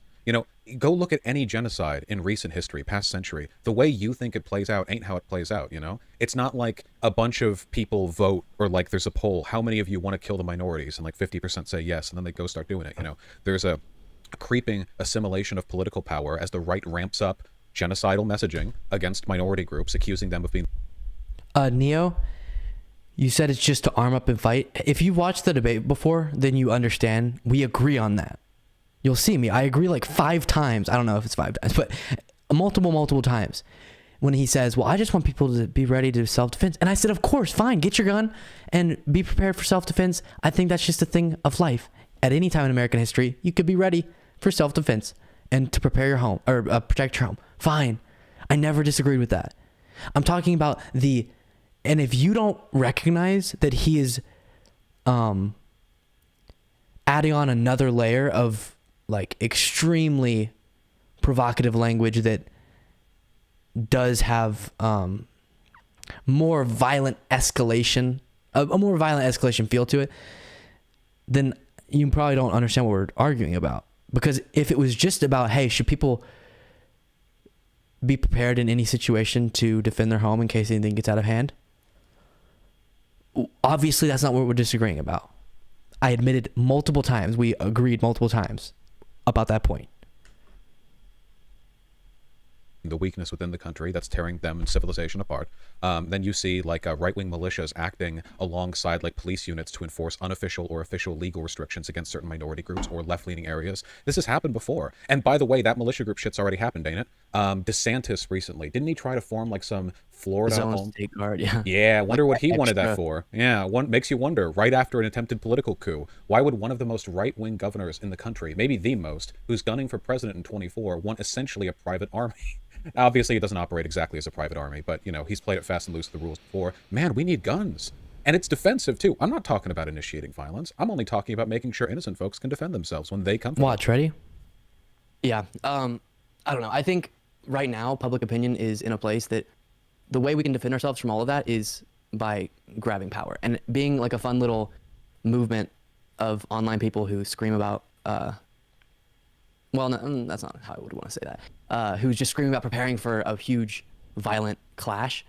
Go look at any genocide in recent history, past century. The way you think it plays out ain't how it plays out, It's not like a bunch of people vote, or like there's a poll, how many of you want to kill the minorities? And like 50% say yes, and then they go start doing it, There's a creeping assimilation of political power as the right ramps up genocidal messaging against minority groups, accusing them of being... Neo, you said it's just to arm up and fight. If you watched the debate before, then you understand. We agree on that. You'll see me. I agree like 5 times. I don't know if it's 5 times, but multiple times. When he says, well, I just want people to be ready to self-defense. And I said, of course, fine. Get your gun and be prepared for self-defense. I think that's just a thing of life. At any time in American history, you could be ready for self-defense and to prepare your home or protect your home. Fine. I never disagreed with that. I'm talking about and if you don't recognize that he is adding on another layer of like extremely provocative language that does have more violent escalation, a more violent escalation feel to it, then you probably don't understand what we're arguing about. Because if it was just about, hey, should people be prepared in any situation to defend their home in case anything gets out of hand? Obviously, that's not what we're disagreeing about. I admitted multiple times, we agreed multiple times about that point. The weakness within the country that's tearing them and civilization apart. Then you see like right-wing militias acting alongside like police units to enforce unofficial or official legal restrictions against certain minority groups or left-leaning areas. This has happened before. And by the way, that militia group shit's already happened, ain't it? DeSantis recently, didn't he try to form like some Florida home state guard? Yeah. Yeah, I wonder what he wanted that for. Yeah, one makes you wonder, right after an attempted political coup, why would one of the most right-wing governors in the country, maybe the most, who's gunning for president in 24, want essentially a private army? Obviously, it doesn't operate exactly as a private army, but, he's played it fast and loose with the rules before. Man, we need guns. And it's defensive, too. I'm not talking about initiating violence. I'm only talking about making sure innocent folks can defend themselves when they come. Watch, ready? Yeah. I don't know. I think right now public opinion is in a place that the way we can defend ourselves from all of that is by grabbing power and being like a fun little movement of online people who scream about well, no, that's not how I would want to say that. Who's just screaming about preparing for a huge violent clash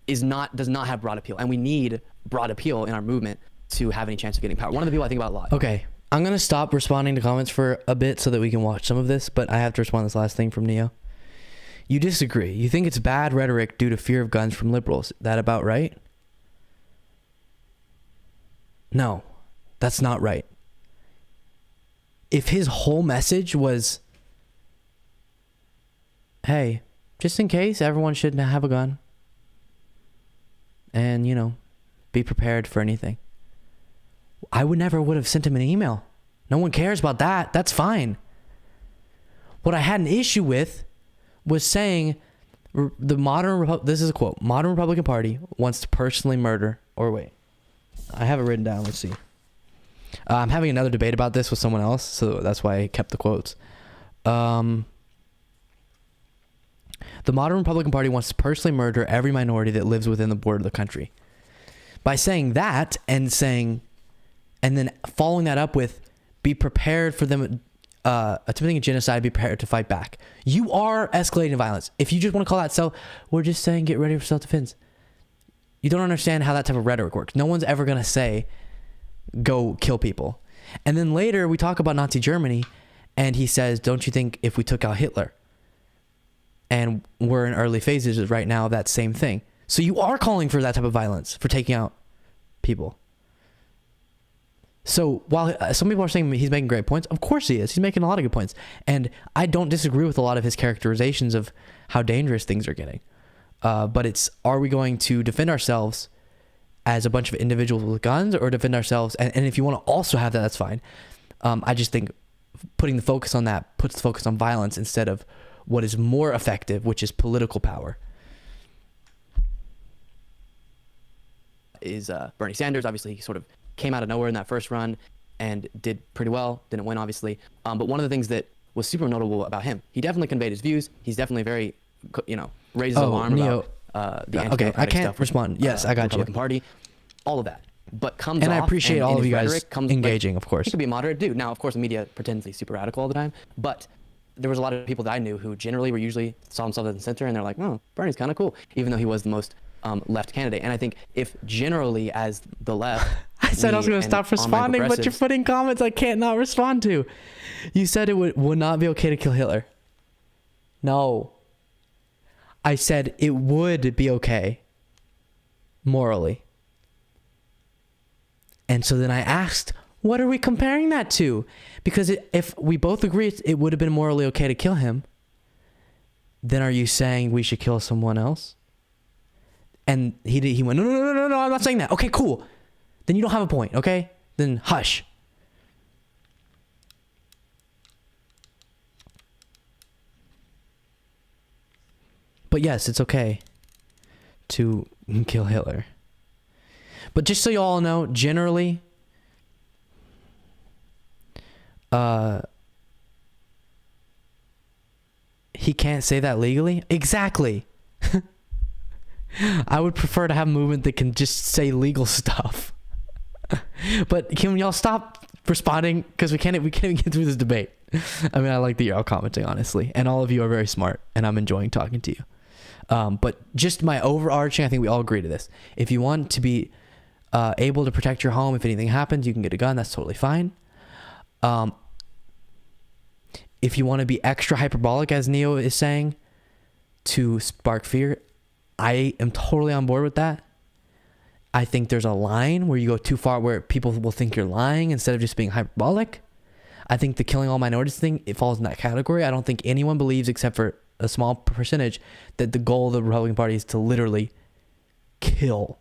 does not have broad appeal, and we need broad appeal in our movement to have any chance of getting power. One of the people I think about a lot. Okay, I'm gonna stop responding to comments for a bit so that we can watch some of this, but I have to respond to this last thing from Neo. You disagree. You think it's bad rhetoric due to fear of guns from liberals. That about right? No, that's not right. If his whole message was, hey, just in case, everyone should have a gun. And, you know, be prepared for anything. I would have sent him an email. No one cares about that. That's fine. What I had an issue with was saying this is a quote, modern Republican Party wants to personally murder, or wait, I have it written down. Let's see. I'm having another debate about this with someone else, so that's why I kept the quotes. The modern Republican Party wants to personally murder every minority that lives within the border of the country. By saying that and then following that up with, be prepared for them attempting a genocide, be prepared to fight back. You are escalating violence. If you just want to call that we're just saying get ready for self-defense. You don't understand how that type of rhetoric works. No one's ever going to say, go kill people. And then later we talk about Nazi Germany and he says, don't you think if we took out Hitler? And we're in early phases right now of that same thing. So you are calling for that type of violence, for taking out people. So while some people are saying he's making great points, of course he is. He's making a lot of good points. And I don't disagree with a lot of his characterizations of how dangerous things are getting. But are we going to defend ourselves as a bunch of individuals with guns, or defend ourselves? And if you want to also have that, that's fine. I just think putting the focus on that puts the focus on violence instead of what is more effective, which is political power. Is Bernie Sanders. Obviously, he sort of came out of nowhere in that first run and did pretty well. Didn't win, obviously. But one of the things that was super notable about him, he definitely conveyed his views. He's definitely very, raises alarm Neo. about the Okay, I can't stuff respond. Yes, I got you. Republican Party, all of that. But comes and off, I appreciate all of you guys engaging, like, of course. He could be a moderate dude. Now, of course, the media pretends he's super radical all the time, but there was a lot of people that I knew who generally were usually saw themselves in the center, and they're like, oh, Bernie's kind of cool, even though he was the most left candidate. And I think if generally as the left, I said I was going to stop responding, but you're putting comments I can't not respond to. You said it would not be okay to kill Hitler. No. I said it would be okay morally. And so then I asked, what are we comparing that to? Because if we both agree it would have been morally okay to kill him, then are you saying we should kill someone else? And he went, no, I'm not saying that. Okay, cool. Then you don't have a point, okay? Then hush. But yes, it's okay to kill Hitler. But just so you all know, generally, he can't say that legally. Exactly. I would prefer to have a movement that can just say legal stuff. But can y'all stop responding? Because we can't even get through this debate. I mean, I like that you're all commenting, honestly. And all of you are very smart, and I'm enjoying talking to you. But just my overarching, I think we all agree to this. If you want to be able to protect your home, if anything happens, you can get a gun. That's totally fine. If you want to be extra hyperbolic, as Neo is saying, to spark fear, I am totally on board with that. I think there's a line where you go too far where people will think you're lying instead of just being hyperbolic. I think the killing all minorities thing, it falls in that category. I don't think anyone believes, except for a small percentage, that the goal of the Republican Party is to literally kill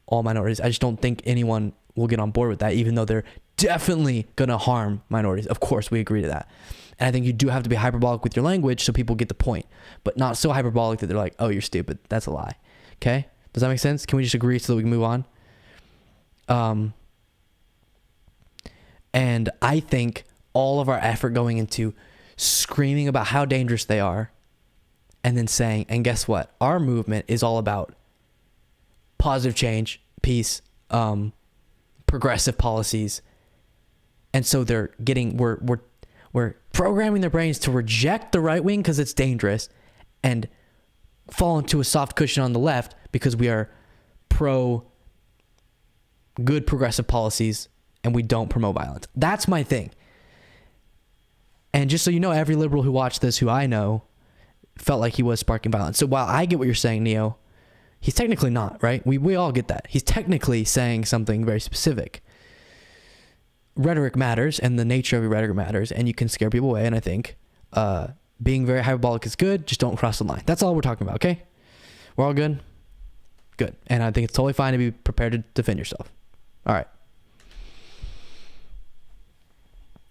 all minorities. I just don't think anyone will get on board with that, even though they're definitely going to harm minorities. Of course, we agree to that. And I think you do have to be hyperbolic with your language so people get the point, but not so hyperbolic that they're like, oh, you're stupid. That's a lie. Okay? Does that make sense? Can we just agree so that we can move on? And I think all of our effort going into screaming about how dangerous they are, and then saying, and guess what? Our movement is all about positive change, peace, progressive policies. And so they're getting, we're programming their brains to reject the right wing because it's dangerous and fall into a soft cushion on the left because we are pro good progressive policies and we don't promote violence. That's my thing. And just so you know, every liberal who watched this, who I know, felt like he was sparking violence. So while I get what you're saying, Neo, he's technically not, right? We all get that. He's technically saying something very specific. Rhetoric matters, and the nature of your rhetoric matters, and you can scare people away. And I think being very hyperbolic is good. Just don't cross the line. That's all we're talking about, okay? We're all good? Good. And I think it's totally fine to be prepared to defend yourself. All right.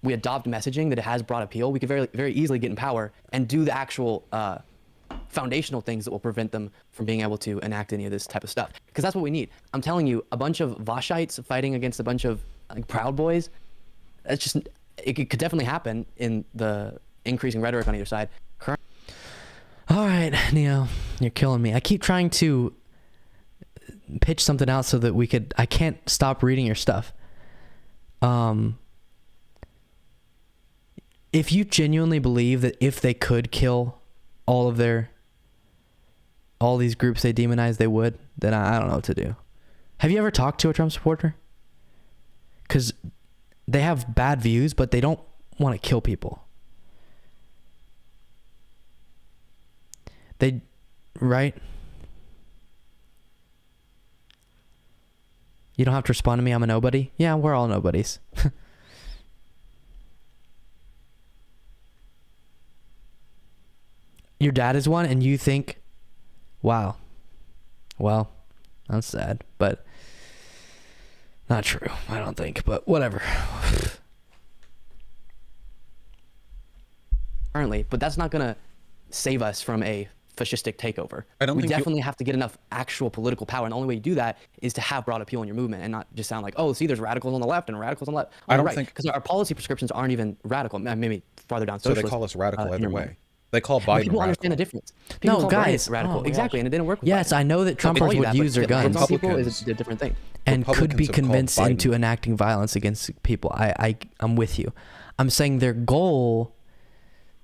We adopt messaging that has broad appeal. We could very, very easily get in power and do the actual foundational things that will prevent them from being able to enact any of this type of stuff. Because that's what we need. I'm telling you, a bunch of Vaushites fighting against a bunch of Proud Boys, that's just, it could definitely happen in the increasing rhetoric on either side. All right, Neo, you're killing me. I keep trying to pitch something out so that I can't stop reading your stuff. If you genuinely believe that if they could kill all these groups they demonize, they would, then I don't know what to do. Have you ever talked to a Trump supporter? Because they have bad views, but they don't want to kill people. Right? You don't have to respond to me, I'm a nobody. Yeah, we're all nobodies. Your dad is one, and you think, wow, well, that's sad, but not true, I don't think, but whatever. Currently, but that's not going to save us from a fascistic takeover. We definitely have to get enough actual political power, and the only way you do that is to have broad appeal in your movement and not just sound like, oh, see, there's radicals on the left and radicals on the left. I don't think, because our policy prescriptions aren't even radical. Maybe farther down socialist. So they call us radical either way. They call Biden people radical. Understand the difference. People no, guys, radical. Exactly, and it didn't work with yes, Biden. I know that Trumpers would use their guns. People is a different thing. And could be convinced into enacting violence against people. I'm with you. I'm saying their goal,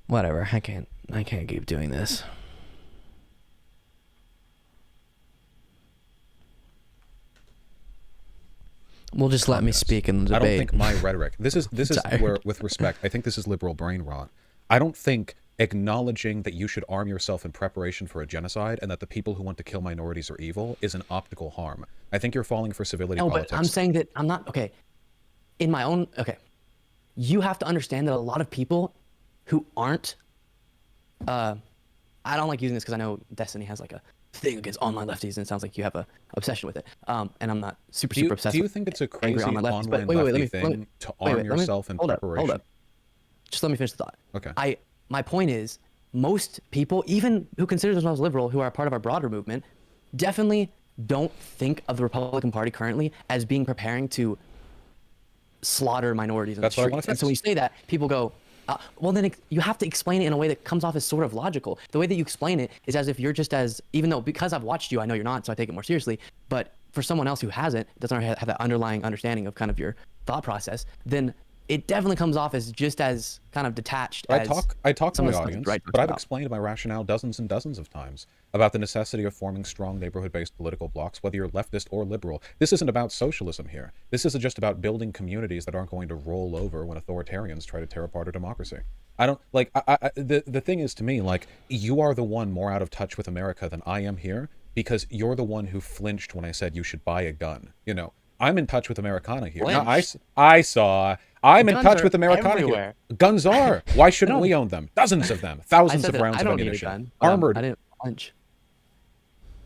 whatever, I can't keep doing this. Well, just let me speak in the debate. I don't think my rhetoric. This is where, with respect, I think this is liberal brain rot. I don't think acknowledging that you should arm yourself in preparation for a genocide and that the people who want to kill minorities are evil is an optical harm. I think you're falling for civility politics. But I'm saying that I'm not, okay, in my own, okay, you have to understand that a lot of people who aren't, I don't like using this because I know Destiny has like a thing against online lefties, and it sounds like you have a obsession with it. And I'm not super obsessed. Do you think it's a crazy online lefty thing to arm yourself in preparation? Hold up. Just let me finish the thought. Okay. My point is, most people, even who consider themselves liberal, who are a part of our broader movement, definitely don't think of the Republican Party currently as being preparing to slaughter minorities in the streets. And so when you say that, people go, well, then you have to explain it in a way that comes off as sort of logical. The way that you explain it is as if you're just as, even though, because I've watched you, I know you're not, so I take it more seriously, but for someone else who hasn't, doesn't have that underlying understanding of kind of your thought process, then it definitely comes off as just as kind of detached. I talk to my audience, but I've explained my rationale dozens and dozens of times about the necessity of forming strong neighborhood-based political blocs, whether you're leftist or liberal. This isn't about socialism here. This isn't just about building communities that aren't going to roll over when authoritarians try to tear apart our democracy. I don't, like, the thing is, to me, like, you are the one more out of touch with America than I am here, because you're the one who flinched when I said you should buy a gun. You know, I'm in touch with Americana here. Now, I'm in touch with Americana here. Guns are. Why shouldn't we own them? Dozens of them. Thousands of rounds of ammunition. Armored. I didn't punch.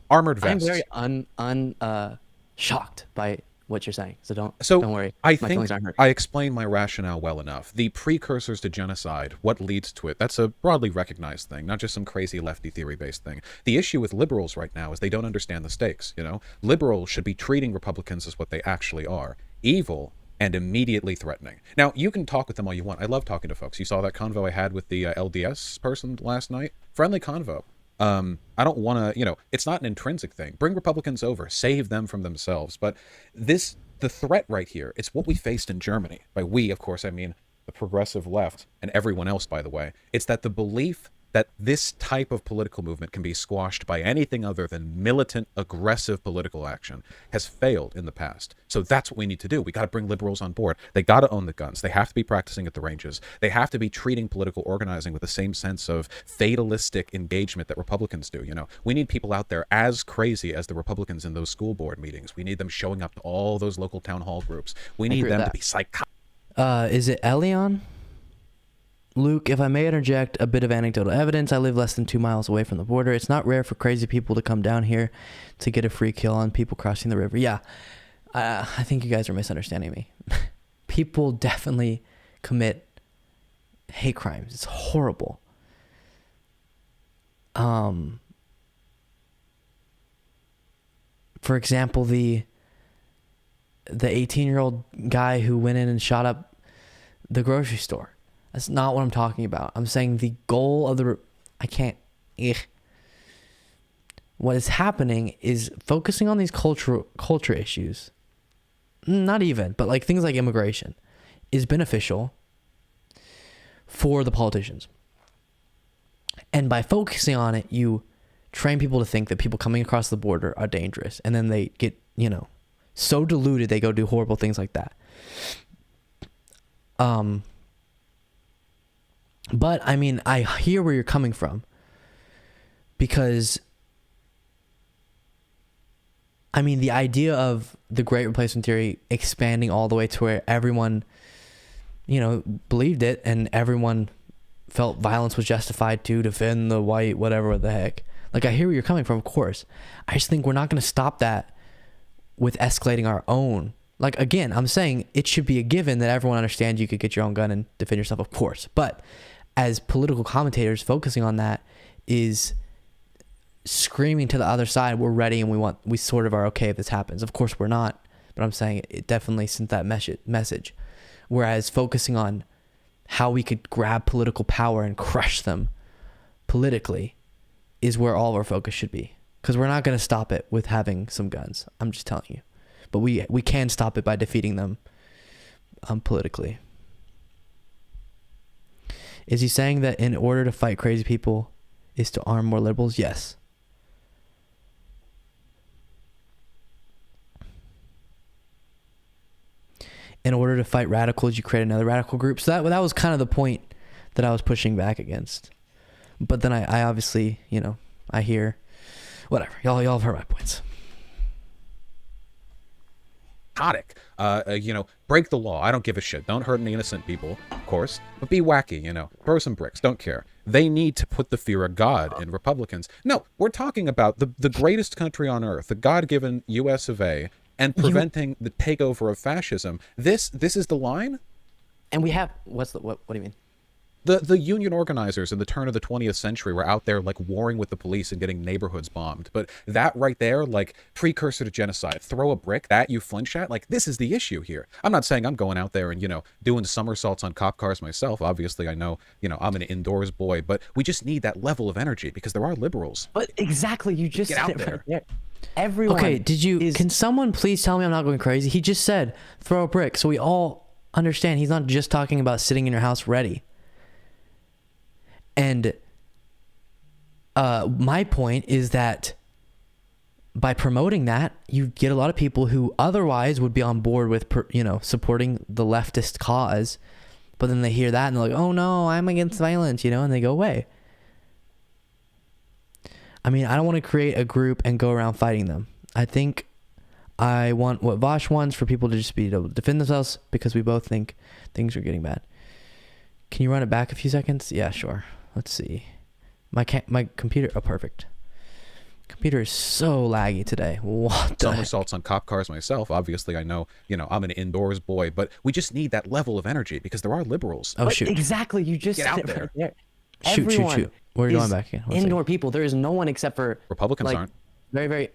Armored vests. I'm very shocked by what you're saying. So don't worry. I think I explained my rationale well enough. The precursors to genocide, what leads to it, that's a broadly recognized thing, not just some crazy lefty theory-based thing. The issue with liberals right now is they don't understand the stakes, you know? Liberals should be treating Republicans as what they actually are. Evil and immediately threatening. Now, you can talk with them all you want. I love talking to folks. You saw that convo I had with the LDS person last night. Friendly convo. I don't want to, it's not an intrinsic thing. Bring Republicans over, save them from themselves. But the threat right here, it's what we faced in Germany. By we, of course, I mean the progressive left and everyone else, by the way. It's that the belief that this type of political movement can be squashed by anything other than militant, aggressive political action has failed in the past. So that's what we need to do. We got to bring liberals on board. They got to own the guns. They have to be practicing at the ranges. They have to be treating political organizing with the same sense of fatalistic engagement that Republicans do. We need people out there as crazy as the Republicans in those school board meetings. We need them showing up to all those local town hall groups. We need them to be psychotic. Is it Elion? Luke, if I may interject a bit of anecdotal evidence, I live less than 2 miles away from the border. It's not rare for crazy people to come down here to get a free kill on people crossing the river. Yeah, I think you guys are misunderstanding me. People definitely commit hate crimes. It's horrible. For example, the 18-year-old guy who went in and shot up the grocery store. That's not what I'm talking about. I'm saying the goal of what is happening is focusing on these culture issues. Not even, but like things like immigration is beneficial for the politicians. And by focusing on it, you train people to think that people coming across the border are dangerous. And then they get, so deluded they go do horrible things like that. But I mean, I hear where you're coming from, because I mean, the idea of the Great Replacement Theory expanding all the way to where everyone, believed it and everyone felt violence was justified to defend the white, whatever the heck. Like, I hear where you're coming from, of course. I just think we're not going to stop that with escalating our own. Like, again, I'm saying it should be a given that everyone understands you could get your own gun and defend yourself, of course. But as political commentators, focusing on that is screaming to the other side, we're ready and we sort of are okay if this happens. Of course we're not, but I'm saying it definitely sent that message. Whereas focusing on how we could grab political power and crush them politically is where all of our focus should be. Because we're not going to stop it with having some guns. I'm just telling you. But we can stop it by defeating them politically. Is he saying that in order to fight crazy people is to arm more liberals? Yes. In order to fight radicals, you create another radical group. So that was kind of the point that I was pushing back against. But then I obviously, I hear, whatever. Y'all have heard my points. Break the law. I don't give a shit. Don't hurt any innocent people, of course, but be wacky, throw some bricks. Don't care. They need to put the fear of God in Republicans. No, we're talking about the greatest country on earth, the God-given US of A, and preventing the takeover of fascism. This is the line? And we have, what do you mean? The union organizers in the turn of the 20th century were out there like warring with the police and getting neighborhoods bombed. But that right there, like precursor to genocide, throw a brick, that you flinch at, like this is the issue here. I'm not saying I'm going out there and, doing somersaults on cop cars myself. Obviously, I know, I'm an indoors boy, but we just need that level of energy because there are liberals. But exactly, you just get out there. Right there. Everyone. Okay, can someone please tell me I'm not going crazy? He just said throw a brick, so we all understand he's not just talking about sitting in your house ready. And my point is that by promoting that, you get a lot of people who otherwise would be on board with, supporting the leftist cause. But then they hear that and they're like, oh no, I'm against violence, and they go away. I mean, I don't want to create a group and go around fighting them. I think I want what Vaush wants, for people to just be able to defend themselves, because we both think things are getting bad. Can you run it back a few seconds? Yeah, sure. Let's see. My computer. Oh, perfect. Computer is so laggy today. What the somersaults on cop cars myself. Obviously, I know, I'm an indoors boy, but we just need that level of energy because there are liberals. Oh, shoot. Exactly. You just get out there. Right there. Shoot. Where are you going back again? Indoor people. There is no one except for Republicans aren't. Very, very.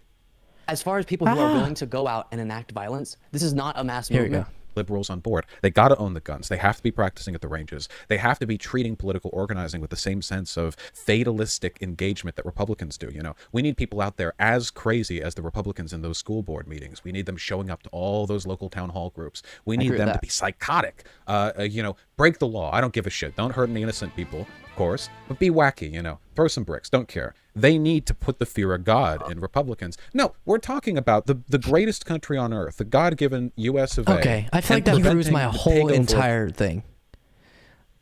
As far as people who are willing to go out and enact violence, this is not a mass movement. liberals on board. They got to own the guns. They have to be practicing at the ranges. They have to be treating political organizing with the same sense of fatalistic engagement that Republicans do. You know, we need people out there as crazy as the Republicans in those school board meetings. We need them showing up to all those local town hall groups. We need them to be psychotic. You know, break the law. I don't give a shit. Don't hurt any innocent people, of course, but be wacky, you know, throw some bricks. Don't care. They need to put the fear of God in Republicans. No, we're talking about the greatest country on earth, the God-given U.S. of A. Okay, I feel like that proves my whole entire thing.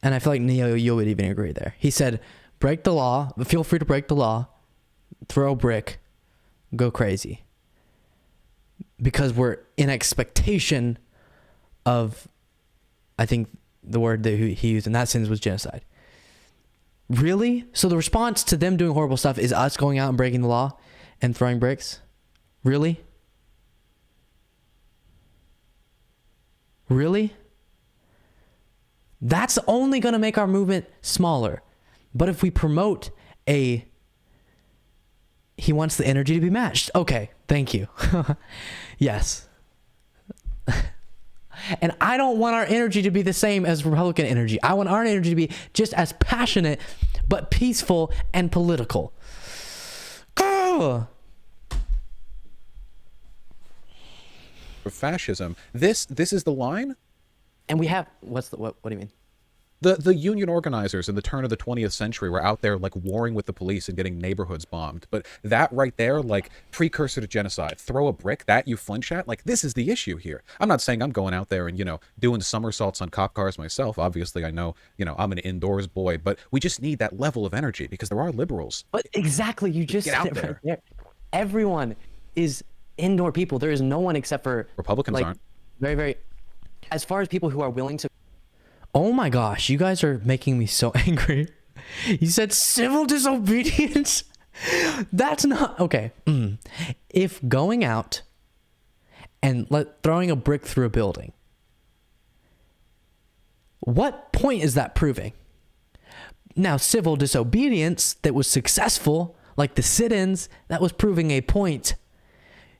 And I feel like Neo, you would even agree there. He said, break the law, feel free to break the law, throw a brick, go crazy. Because we're in expectation of, I think the word that he used in that sentence was genocide. Really? So the response to them doing horrible stuff is us going out and breaking the law and throwing bricks? Really? Really? That's only going to make our movement smaller. But if we promote he wants the energy to be matched. Okay, thank you. Yes. And I don't want our energy to be the same as Republican energy. I want our energy to be just as passionate, but peaceful and political. For fascism, this is the line. And we have what do you mean? The union organizers in the turn of the 20th century were out there like warring with the police and getting neighborhoods bombed. But that right there, like precursor to genocide, throw a brick, that you flinch at, like this is the issue here. I'm not saying I'm going out there and, you know, doing somersaults on cop cars myself. Obviously, I know, you know, I'm an indoors boy, but we just need that level of energy because there are liberals. But exactly, you just get out said it there. right there. Everyone is indoor people. There is no one except for Republicans like, aren't. Very, very, as far as people who are willing to. Oh my gosh, you guys are making me so angry. You said civil disobedience? That's not okay. If going out and throwing a brick through a building, what point is that proving? Now, civil disobedience that was successful, like the sit-ins, that was proving a point.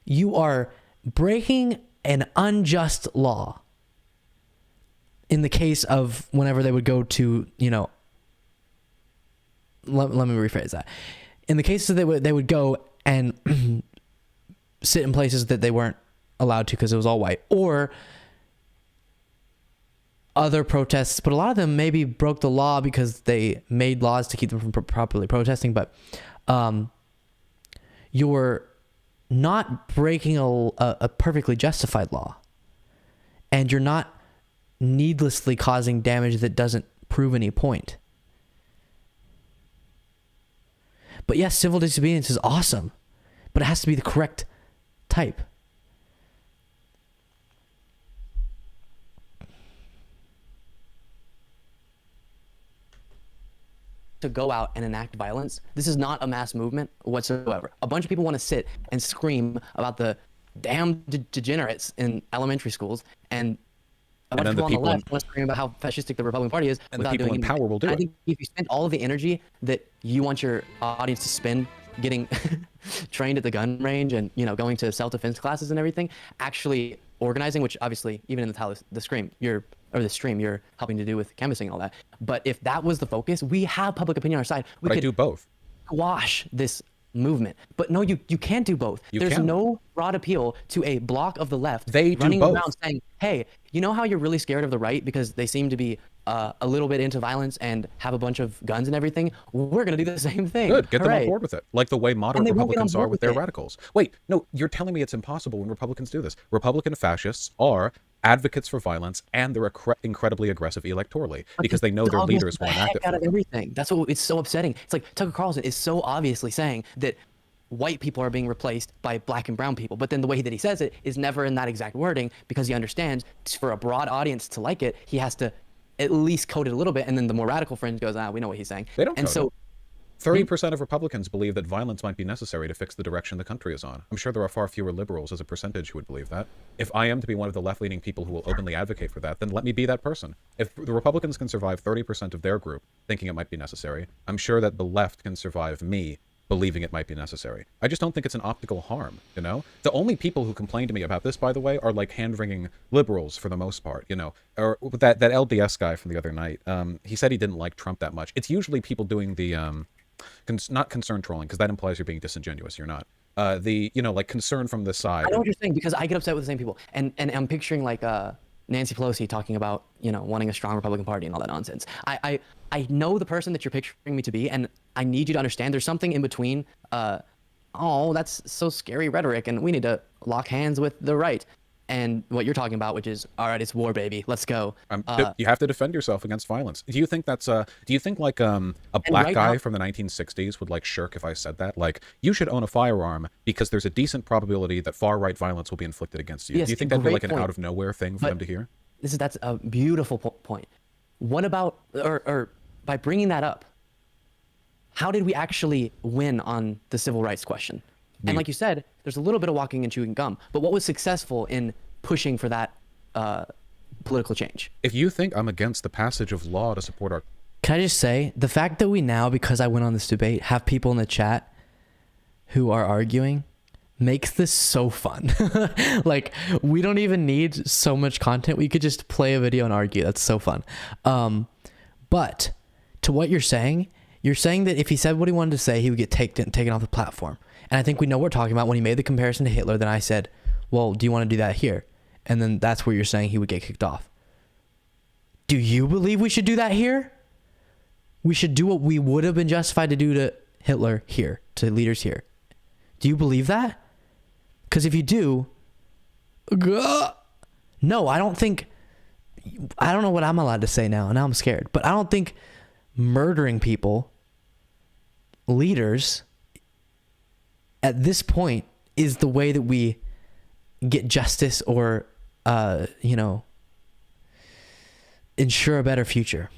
You are breaking an unjust law. In the case of whenever they would go to, you know, let me rephrase that. In the case that they would go and sit in places that they weren't allowed to because it was all white, or other protests, but a lot of them maybe broke the law because they made laws to keep them from properly protesting, but you're not breaking a perfectly justified law, and you're not needlessly causing damage that doesn't prove any point. But yes, civil disobedience is awesome, but it has to be the correct type. To go out and enact violence. This is not a mass movement whatsoever. A bunch of people want to sit and scream about the damn degenerates in elementary schools, and a bunch of people on the left want to scream about how fascistic the Republican Party is. And the people in power will do it. I think if you spend all of the energy that you want your audience to spend getting trained at the gun range and, you know, going to self-defense classes and everything, actually organizing, which obviously even in the stream you're helping to do with canvassing and all that. But if that was the focus, we have public opinion on our side. We could do both. Squash this movement. But no, you can't do both. There's no broad appeal to a block of the left running around saying, hey, you know how you're really scared of the right because they seem to be a little bit into violence and have a bunch of guns and everything? We're going to do the same thing. Good. Get them on board with it. Like the way moderate Republicans are with their radicals. Wait, no, you're telling me it's impossible when Republicans do this. Republican fascists are advocates for violence, and they're incredibly aggressive electorally because they know their leaders will enact it. Out of everything. That's what it's so upsetting. It's like Tucker Carlson is so obviously saying that white people are being replaced by black and brown people, but then the way that he says it is never in that exact wording because he understands for a broad audience to like it, he has to at least code it a little bit, and then the more radical fringe goes, we know what he's saying. They don't. And so 30% of Republicans believe that violence might be necessary to fix the direction the country is on. I'm sure there are far fewer liberals as a percentage who would believe that. If I am to be one of the left-leaning people who will openly advocate for that, then let me be that person. If the Republicans can survive 30% of their group thinking it might be necessary, I'm sure that the left can survive me believing it might be necessary. I just don't think it's an optical harm, you know? The only people who complain to me about this, by the way, are like hand-wringing liberals for the most part, you know? Or that LDS guy from the other night, he said he didn't like Trump that much. It's usually people doing the, not concern trolling, because that implies you're being disingenuous. You're not. The, you know, like concern from the side. I know what you're saying, because I get upset with the same people. And I'm picturing like Nancy Pelosi talking about, you know, wanting a strong Republican Party and all that nonsense. I know the person that you're picturing me to be, and I need you to understand there's something in between. Oh, that's so scary rhetoric, and we need to lock hands with the right. And what you're talking about, which is, all right, it's war, baby, let's go. You have to defend yourself against violence. Do you think that's do you think like a black guy from the 1960s would like shirk if I said that? Like, you should own a firearm because there's a decent probability that far-right violence will be inflicted against you. Yes, do you think that'd be like an point. out of nowhere thing for them to hear? That's a beautiful point. What about, or by bringing that up, how did we actually win on the civil rights question? And like you said, there's a little bit of walking and chewing gum, but what was successful in pushing for that political change? If you think I'm against the passage of law to support our... Can I just say, the fact that we now, because I went on this debate, have people in the chat who are arguing makes this so fun. Like, we don't even need so much content. We could just play a video and argue. That's so fun. But to what you're saying that if he said what he wanted to say, he would get taken off the platform. And I think we know what we're talking about. When he made the comparison to Hitler, then I said, well, do you want to do that here? And then that's where you're saying he would get kicked off. Do you believe we should do that here? We should do what we would have been justified to do to Hitler here, to leaders here. Do you believe that? Because if you do, no, I don't know what I'm allowed to say now. Now I'm scared. But I don't think murdering people, leaders, at this point is the way that we get justice or, you know, ensure a better future.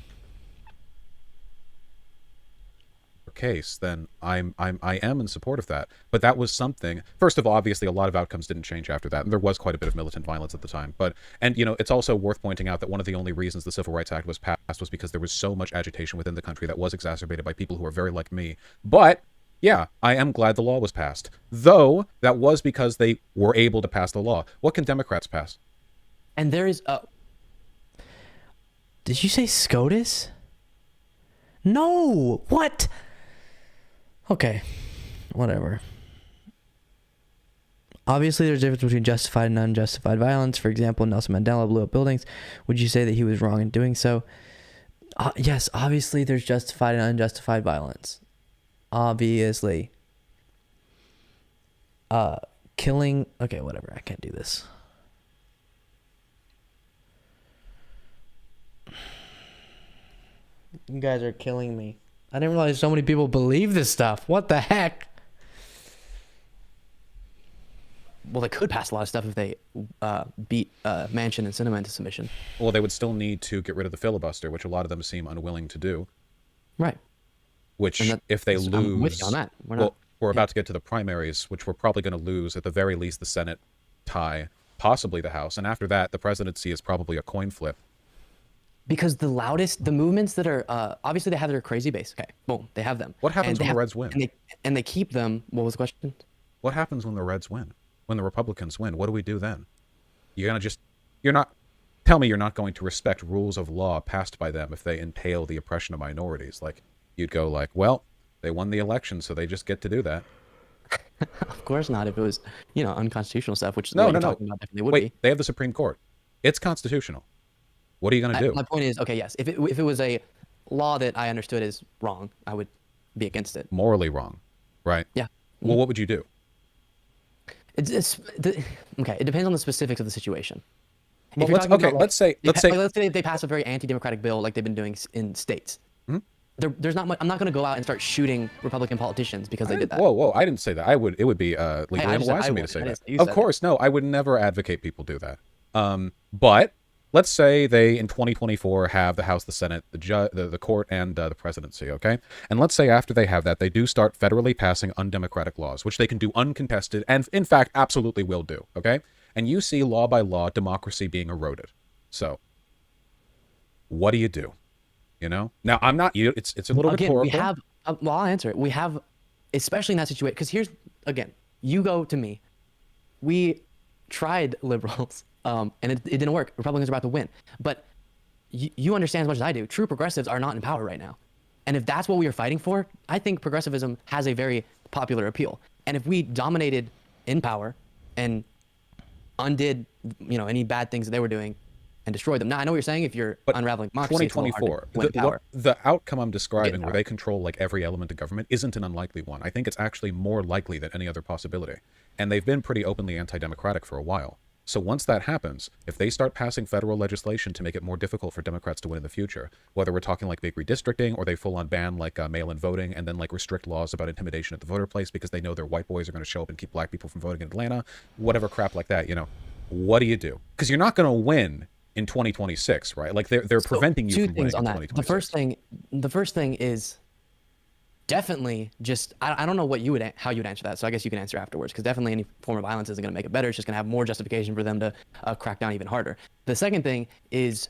Case, then I am in support of that. But that was something, first of all, obviously a lot of outcomes didn't change after that, and there was quite a bit of militant violence at the time. And you know, it's also worth pointing out that one of the only reasons the Civil Rights Act was passed was because there was so much agitation within the country that was exacerbated by people who are very like me. But yeah, I am glad the law was passed, though that was because they were able to pass the law. What can Democrats pass? And there is Did you say SCOTUS? No, what? Okay, whatever. Obviously, there's a difference between justified and unjustified violence. For example, Nelson Mandela blew up buildings. Would you say that he was wrong in doing so? Yes, obviously, there's justified and unjustified violence. Obviously. Killing... Okay, whatever. I can't do this. You guys are killing me. I didn't realize so many people believe this stuff. What the heck? Well, they could pass a lot of stuff if they beat Manchin and Sinema into submission. Well, they would still need to get rid of the filibuster, which a lot of them seem unwilling to do. Right. Which, if they lose... I'm with you on that. We're about to get to the primaries, which we're probably going to lose, at the very least, the Senate tie, possibly the House. And after that, the presidency is probably a coin flip. Because the movements that are, obviously they have their crazy base. Okay, boom, they have them. What happens when the Reds win? And they keep them. What was the question? What happens when the Reds win? When the Republicans win? What do we do then? Tell me you're not going to respect rules of law passed by them if they entail the oppression of minorities. Like, you'd go like, well, they won the election, so they just get to do that. Of course not. If it was, you know, unconstitutional stuff, which no. Talking about definitely would Wait, be. They have the Supreme Court. It's constitutional. What are you going to do? My point is, okay, yes. If it was a law that I understood as wrong, I would be against it. Morally wrong, right? Yeah. Well, what would you do? Okay. It depends on the specifics of the situation. Well, let's say they pass a very anti-democratic bill like they've been doing in states. Mm-hmm. There's not much. I'm not going to go out and start shooting Republican politicians because they did that. Whoa! I didn't say that. It would be legally unwise for me to say that. Of course, no. I would never advocate people do that. But let's say they, in 2024, have the House, the Senate, the court, and the presidency, okay? And let's say after they have that, they do start federally passing undemocratic laws, which they can do uncontested, and in fact, absolutely will do, okay? And you see, law by law, democracy being eroded. So, what do? You know? Now, I'm not... It's a little rhetorical. I'll answer it. We have especially in that situation. Because here's, again, you go to me. We tried liberals, and it didn't work. Republicans are about to win. But you understand as much as I do, true progressives are not in power right now. And if that's what we are fighting for, I think progressivism has a very popular appeal. And if we dominated in power and undid, any bad things that they were doing and destroyed them. Now, I know what you're saying. If you're unraveling democracy, 2024, the outcome I'm describing, where they control like every element of government, isn't an unlikely one. I think it's actually more likely than any other possibility. And they've been pretty openly anti-democratic for a while. So once that happens, if they start passing federal legislation to make it more difficult for Democrats to win in the future, whether we're talking like big redistricting or they full on ban like mail-in voting and then like restrict laws about intimidation at the voter place because they know their white boys are going to show up and keep black people from voting in Atlanta, whatever crap like that, what do you do? Because you're not going to win in 2026, right? Like they're preventing you from winning in 2026. The first thing is definitely just, I don't know how you would answer that. So I guess you can answer afterwards, because definitely any form of violence isn't going to make it better. It's just going to have more justification for them to crack down even harder. The second thing is,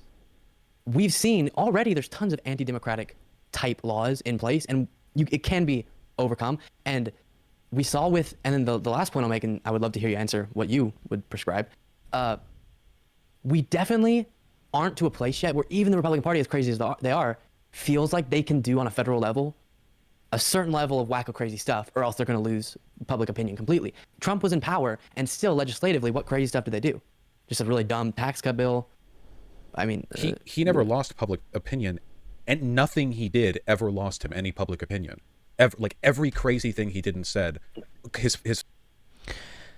we've seen already there's tons of anti-democratic type laws in place, and it can be overcome. And we saw and then the last point I'll make, and I would love to hear you answer what you would prescribe. We definitely aren't to a place yet where even the Republican Party, as crazy as they are, feels like they can do on a federal level a certain level of wacko crazy stuff, or else they're going to lose public opinion completely. Trump was in power, and still legislatively, what crazy stuff did they do? Just a really dumb tax cut bill. I mean, he never lost public opinion, and nothing he did ever lost him any public opinion. Like every crazy thing he did and said, his.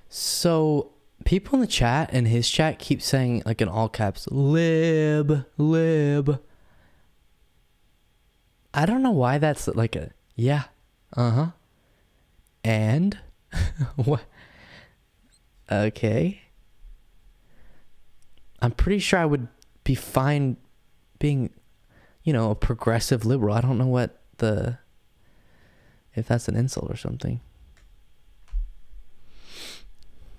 So people in the chat and his chat keep saying, like in all caps, lib. I don't know why that's like a yeah, and what? Okay, I'm pretty sure I would be fine being, a progressive liberal. I don't know if that's an insult or something.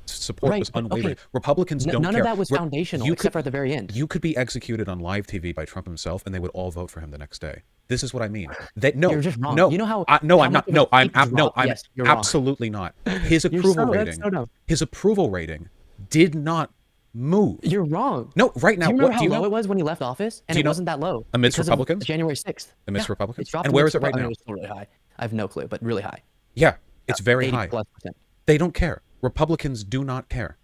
Support was unwavering. Okay. Republicans don't care. None of that was foundational, except for at the very end. You could be executed on live TV by Trump himself, and they would all vote for him the next day. This is what I mean. You're just wrong. No, you know how? I'm not. No, I'm yes, absolutely not. His approval rating did not move. You're wrong. No, right now. Do you remember how low it was when he left office? And it wasn't that low. Amidst Republicans? January 6th. Amidst Republicans? And where is it right now? It's still really high. I have no clue, but really high. Yeah, it's very high. 80+%. They don't care. Republicans do not care.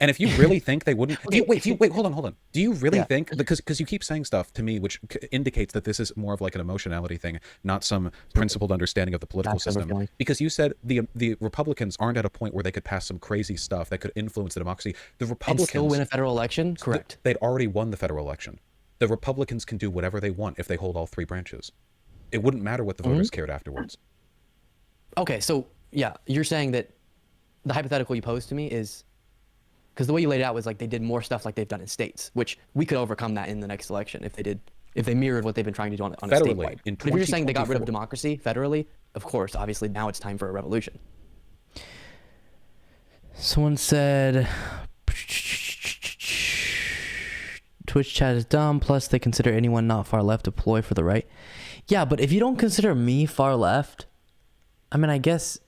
And if you really think they wouldn't, wait, hold on. Do you really think, because you keep saying stuff to me which indicates that this is more of like an emotionality thing, not some principled understanding of the political system? Because you said the Republicans aren't at a point where they could pass some crazy stuff that could influence the democracy. The Republicans and still win a federal election? Correct. They'd already won the federal election. The Republicans can do whatever they want if they hold all three branches. It wouldn't matter what the voters cared afterwards. Okay, so yeah, you're saying that the hypothetical you posed to me is, because the way you laid it out was like they did more stuff like they've done in states, which we could overcome that in the next election if they mirrored what they've been trying to do on a statewide. But if you're saying they got rid of democracy federally, of course, obviously now it's time for a revolution. Someone said Twitch chat is dumb, plus they consider anyone not far left a ploy for the right. Yeah, but if you don't consider me far left, I mean, I guess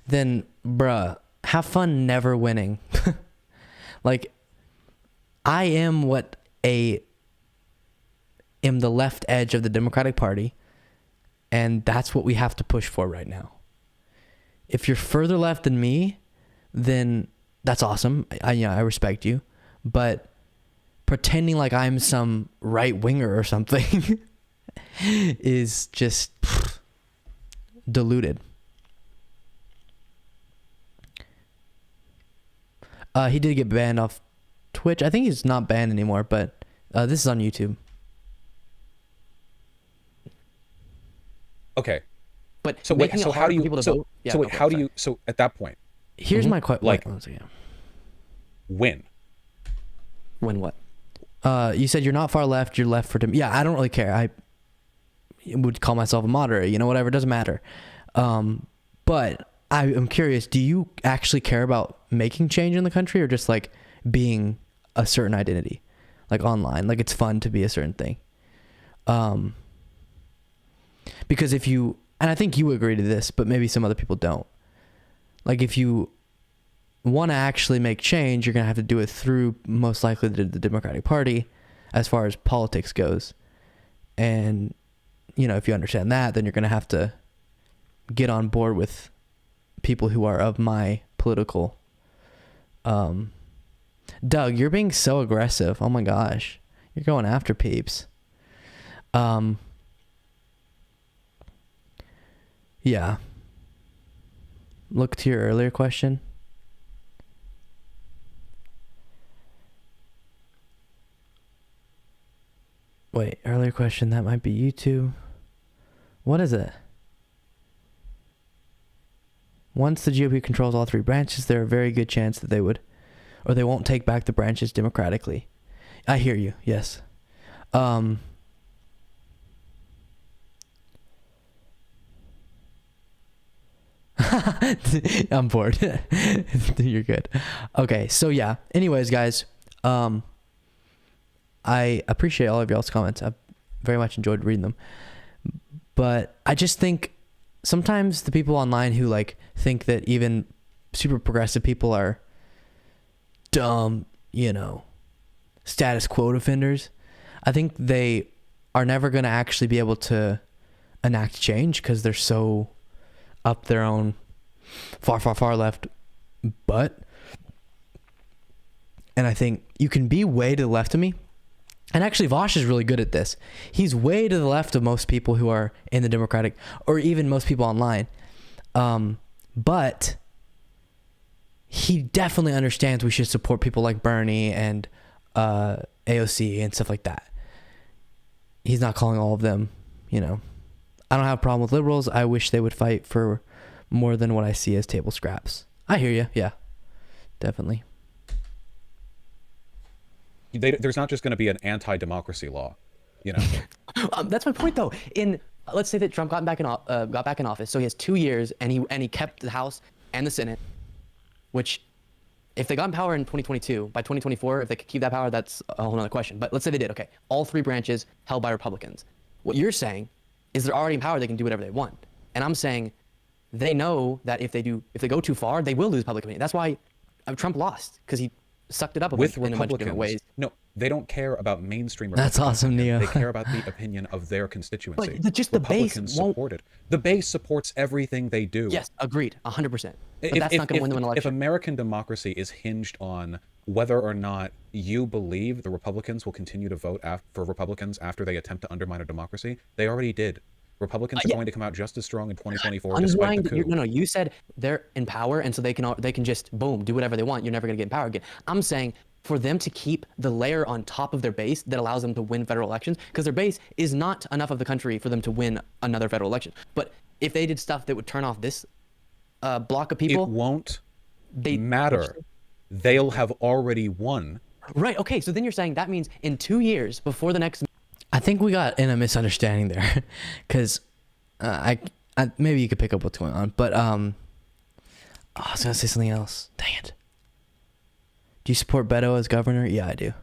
then, bruh, have fun never winning. Like, I am am the left edge of the Democratic Party, and that's what we have to push for right now. If you're further left than me, then that's awesome. I respect you, but pretending like I'm some right winger or something is just diluted. He did get banned off Twitch. I think he's not banned anymore, but this is on YouTube. Okay. But so wait, so how do you so at that point? Here's my question. Like, win what? You said you're not far left, you're left for yeah, I don't really care. I would call myself a moderate, whatever, it doesn't matter. But I am curious, do you actually care about making change in the country, or just like being a certain identity, like online, like it's fun to be a certain thing? Because if you and I think you agree to this, but maybe some other people don't. Like, if you want to actually make change, you're going to have to do it through most likely the Democratic Party as far as politics goes. And, you know, if you understand that, then you're going to have to get on board with people who are of my political. Doug, you're being so aggressive. Oh my gosh. You're going after peeps. Yeah. Look to your earlier question. Wait, earlier question, that might be you two. What is it? Once the GOP controls all three branches, there are a very good chance that they would, or they won't take back the branches democratically. I hear you, yes. I'm bored. You're good. Okay, so yeah. Anyways, guys, I appreciate all of y'all's comments. I've very much enjoyed reading them. But I just think sometimes the people online who like think that even super progressive people are dumb, you know, status quo defenders, I think they are never going to actually be able to enact change because they're so up their own far left butt. And I think you can be way to the left of me. And actually, Vaush is really good at this. He's way to the left of most people who are in the Democratic, or even most people online. But he definitely understands we should support people like Bernie and AOC and stuff like that. He's not calling all of them, you know. I don't have a problem with liberals. I wish they would fight for more than what I see as table scraps. I hear you. Yeah, definitely. There's not just going to be an anti-democracy law, you know. That's my point, though. Let's say that Trump got back in office, so he has 2 years, and he kept the House and the Senate, which, if they got in power in 2022, by 2024, if they could keep that power, that's a whole other question. But let's say they did. Okay, all three branches held by Republicans. What you're saying is they're already in power; they can do whatever they want. And I'm saying they know that if they go too far, they will lose public opinion. That's why Trump lost, because he sucked it up in a bunch of different ways. No, they don't care about mainstream Republicans. That's awesome, Neo. They care about the opinion of their constituency. But just the base support it. The base supports everything they do. Yes, agreed, 100%. But that's not going to win them an election. If American democracy is hinged on whether or not you believe the Republicans will continue to vote for Republicans after they attempt to undermine a democracy, they already did. Republicans are going to come out just as strong in 2024 despite the coup. No, you said they're in power, and so they can just, boom, do whatever they want. You're never going to get in power again. I'm saying for them to keep the layer on top of their base that allows them to win federal elections, because their base is not enough of the country for them to win another federal election. But if they did stuff that would turn off this block of people... It won't matter. They'll have already won. Right, okay, so then you're saying that means in 2 years before the next... I think we got in a misunderstanding there, because I maybe you could pick up what's going on, but I was gonna say something else. Dang it! Do you support Beto as governor? Yeah, I do.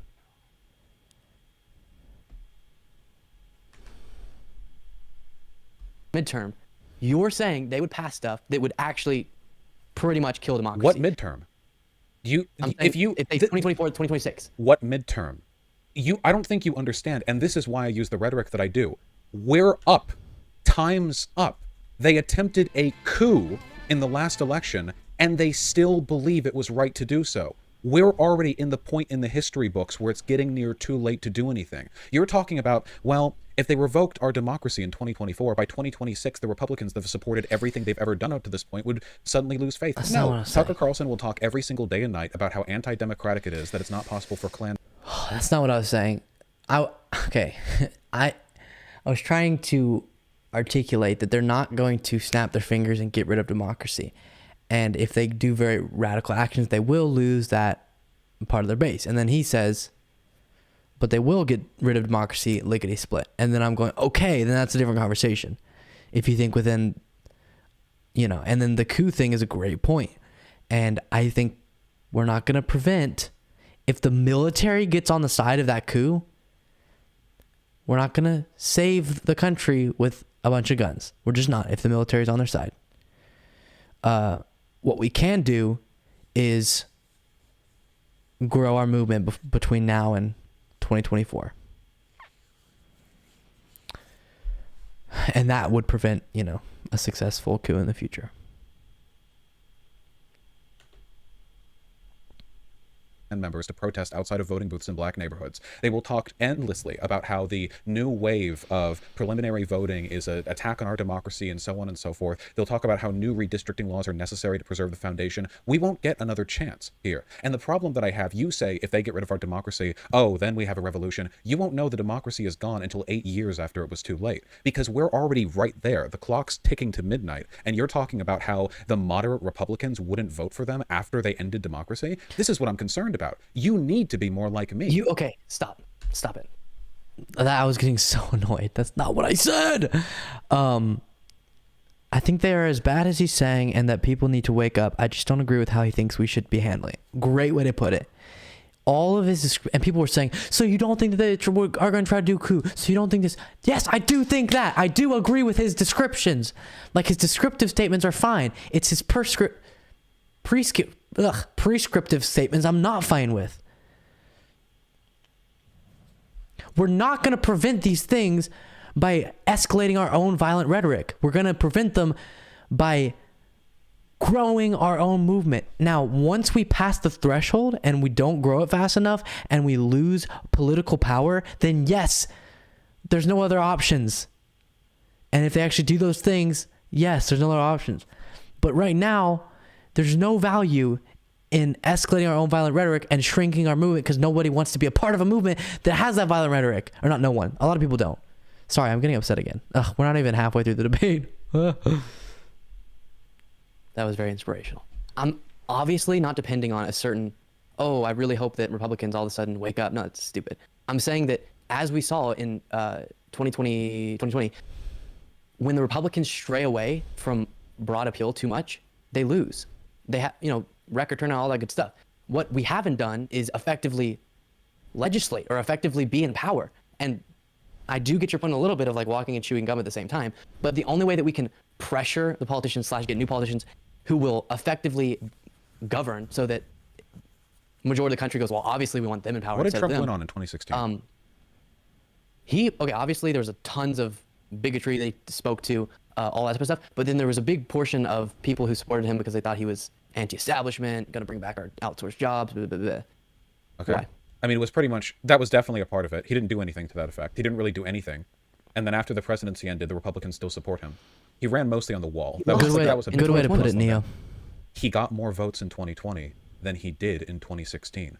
Midterm, you're saying they would pass stuff that would actually pretty much kill democracy. What midterm? If 2024, 2026. What midterm? I don't think you understand, and this is why I use the rhetoric that I do. We're up. Time's up. They attempted a coup in the last election, and they still believe it was right to do so. We're already in the point in the history books where it's getting near too late to do anything. You're talking about, well, if they revoked our democracy in 2024, by 2026, the Republicans that have supported everything they've ever done up to this point would suddenly lose faith. No, Tucker Carlson will talk every single day and night about how anti-democratic it is, that it's not possible for Klan... That's not what I was saying. I was trying to articulate that they're not going to snap their fingers and get rid of democracy. And if they do very radical actions, they will lose that part of their base. And then he says, but they will get rid of democracy lickety split. And then I'm going, okay, then that's a different conversation. If you think within, you know, and then the coup thing is a great point. And I think we're not going to prevent... If the military gets on the side of that coup, we're not going to save the country with a bunch of guns. We're just not, if the military's on their side. What we can do is grow our movement between now and 2024. And that would prevent, a successful coup in the future. Members to protest outside of voting booths in black neighborhoods. They will talk endlessly about how the new wave of preliminary voting is an attack on our democracy and so on and so forth. They'll talk about how new redistricting laws are necessary to preserve the foundation. We won't get another chance here. And the problem that I have, you say if they get rid of our democracy, oh, then we have a revolution. You won't know the democracy is gone until 8 years after it was too late, because we're already right there. The clock's ticking to midnight, and you're talking about how the moderate Republicans wouldn't vote for them after they ended democracy. This is what I'm concerned about. You need to be more like me. Okay, stop it. I was getting so annoyed. That's not what I said. I think they are as bad as he's saying, and that people need to wake up. I just don't agree with how he thinks we should be handling it. Great way to put it. All of his, and people were saying, so you don't think that they are going to try to do a coup? So you don't think this? Yes, I do think that. I do agree with his descriptions. Like, his descriptive statements are fine. It's his prescriptive statements I'm not fine with. We're not going to prevent these things by escalating our own violent rhetoric. We're going to prevent them by growing our own movement. Now, once we pass the threshold and we don't grow it fast enough and we lose political power, then yes, there's no other options. And if they actually do those things, yes, there's no other options. But right now, there's no value in escalating our own violent rhetoric and shrinking our movement, because nobody wants to be a part of a movement that has that violent rhetoric. Or not no one. A lot of people don't. Sorry, I'm getting upset again. We're not even halfway through the debate. That was very inspirational. I'm obviously not depending on a certain, I really hope that Republicans all of a sudden wake up. No, it's stupid. I'm saying that as we saw in 2020, when the Republicans stray away from broad appeal too much, they lose. They have, record turnout, all that good stuff. What we haven't done is effectively legislate or effectively be in power. And I do get your point a little bit of like walking and chewing gum at the same time, but the only way that we can pressure the politicians / get new politicians who will effectively govern so that majority of the country goes, well, obviously we want them in power. What did Trump win on in 2016? Obviously there was tons of bigotry they spoke to, all that type of stuff, but then there was a big portion of people who supported him because they thought he was anti-establishment, going to bring back our outsourced jobs, blah, blah, blah. Okay. Why? I mean, it was pretty much, that was definitely a part of it. He didn't do anything to that effect. He didn't really do anything. And then after the presidency ended, the Republicans still support him. He ran mostly on the wall. Good way to put it, Neo. He got more votes in 2020 than he did in 2016.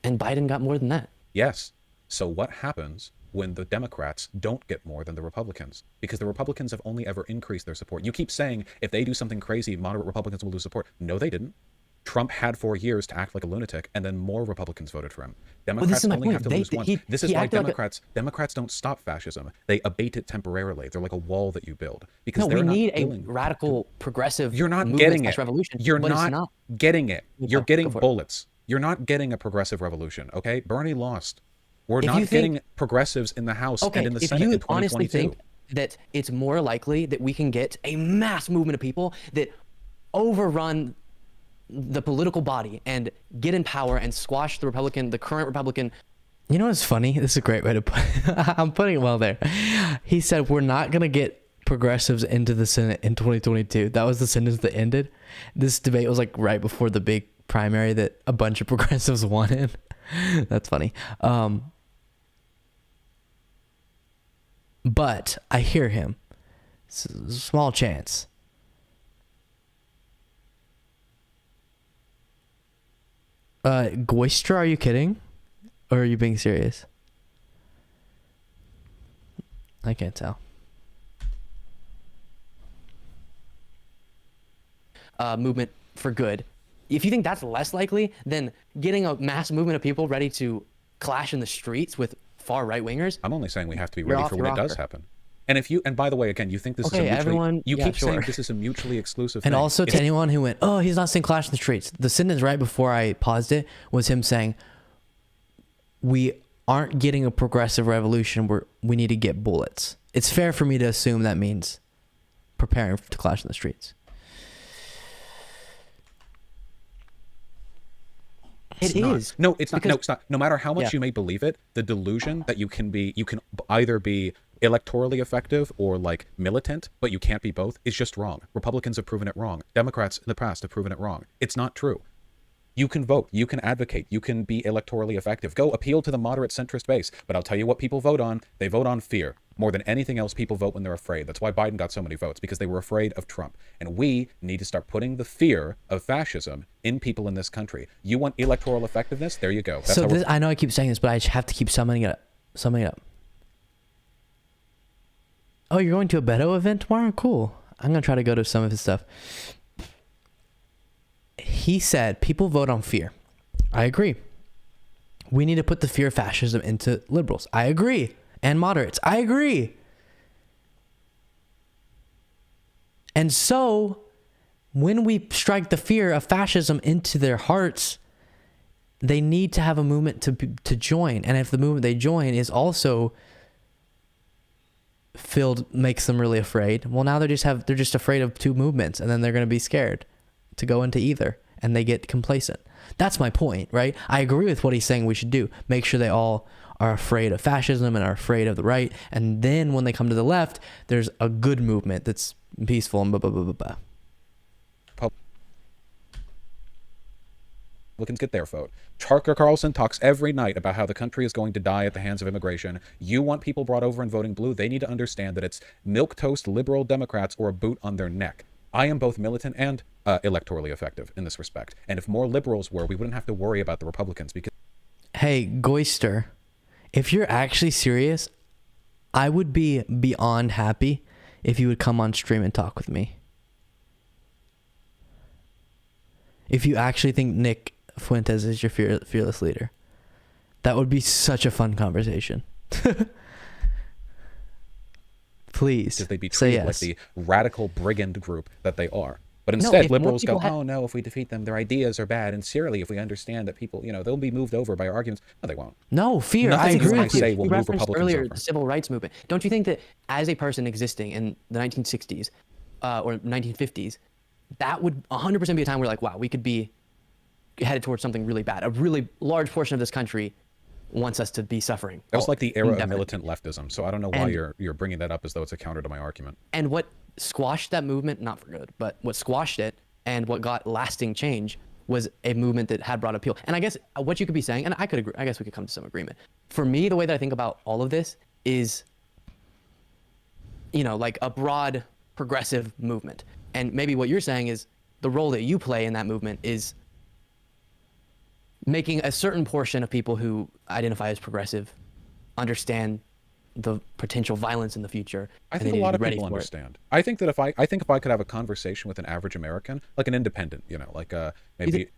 And Biden got more than that. Yes. So what happens when the Democrats don't get more than the Republicans? Because the Republicans have only ever increased their support. You keep saying if they do something crazy, moderate Republicans will lose support. No, they didn't. Trump had 4 years to act like a lunatic, and then more Republicans voted for him. Democrats only have to lose one. This is why Democrats don't stop fascism. They abate it temporarily. They're like a wall that you build. Because we need a radical, progressive. You're not getting it. Revolution. You're not getting it. You're getting bullets. You're not getting a progressive revolution. Okay, Bernie lost. We're not getting progressives in the House and in the Senate in 2022. Honestly think that it's more likely that we can get a mass movement of people that overrun the political body and get in power and squash the current Republican. You know what's funny? This is a great way to put it. I'm putting it well there. He said, we're not going to get progressives into the Senate in 2022. That was the sentence that ended. This debate was like right before the big primary that a bunch of progressives won in. That's funny. But I hear him. It's a small chance. Goistra, are you kidding? Or are you being serious? I can't tell. Movement for good. If you think that's less likely than getting a mass movement of people ready to clash in the streets with far right wingers, I'm only saying we have to be ready for when it does happen. And by the way, again, you think this is a mutually, saying this is a mutually exclusive thing. And also to anyone who went, oh, he's not saying clash in the streets. The sentence right before I paused it was him saying, we aren't getting a progressive revolution. We need to get bullets. it's fair for me to assume that means preparing to clash in the streets. It is. No, it's not. Because- No, it's not. No matter how much Yeah. you may believe it, the delusion that you can either be electorally effective or like militant, but you can't be both, is just wrong. Republicans have proven it wrong. Democrats in the past have proven it wrong. It's not true. You can vote, you can advocate, you can be electorally effective. Go appeal to the moderate centrist base. But I'll tell you what people vote on. They vote on fear. More than anything else, people vote when they're afraid. That's why Biden got so many votes, because they were afraid of Trump. And we need to start putting the fear of fascism in people in this country. You want electoral effectiveness? There you go. That's So how this, I know I keep saying this, but I have to keep summing it up. Oh, you're going to a Beto event tomorrow? Cool. I'm going to try to go to some of his stuff. He said people vote on fear. I agree. We need to put the fear of fascism into liberals. I agree. And moderates. I agree. And so when we strike the fear of fascism into their hearts, they need to have a movement to join. And if the movement they join is also makes them really afraid, well, now they're just afraid of two movements, and then they're going to be scared to go into either, and they get complacent. That's my point, right? I agree with what he's saying we should do. Make sure they all are afraid of fascism and are afraid of the right, and then when they come to the left, there's a good movement that's peaceful and blah, blah, blah, blah, blah. Republicans get their vote. Tucker Carlson talks every night about how the country is going to die at the hands of immigration. You want people brought over and voting blue, they need to understand that it's milquetoast liberal Democrats or a boot on their neck. I am both militant and electorally effective in this respect. And if more liberals were, we wouldn't have to worry about the Republicans. Because Hey, Goister, if you're actually serious, I would be beyond happy if you would come on stream and talk with me. If you actually think Nick Fuentes is your fearless leader, that would be such a fun conversation. Please they'd be say treated yes. like the radical brigand group that they are. But No, instead, if more liberals go, people oh no, if we defeat them, their ideas are bad. And sincerely, if we understand that people, they'll be moved over by our arguments. No, they won't. No, fear. Nothing I you agree might with you. say will You move referenced Republicans earlier over. the civil rights movement. Don't you think that as a person existing in the 1960s or 1950s, that would 100% be a time where like, wow, we could be headed towards something really bad. A really large portion of this country wants us to be suffering. That was like the era of indefinitely. militant leftism. So I don't know why you're bringing that up as though it's a counter to my argument. And what squashed that movement, not for good, but what squashed it and what got lasting change was a movement that had broad appeal. And I guess what you could be saying, and I could agree, I guess we could come to some agreement. For me, the way that I think about all of this is, like a broad progressive movement. And maybe what you're saying is the role that you play in that movement is making a certain portion of people who identify as progressive understand the potential violence in the future. I and think they a need lot to of be ready people for it. understand. I think that if I could have a conversation with an average American, like an independent, like maybe,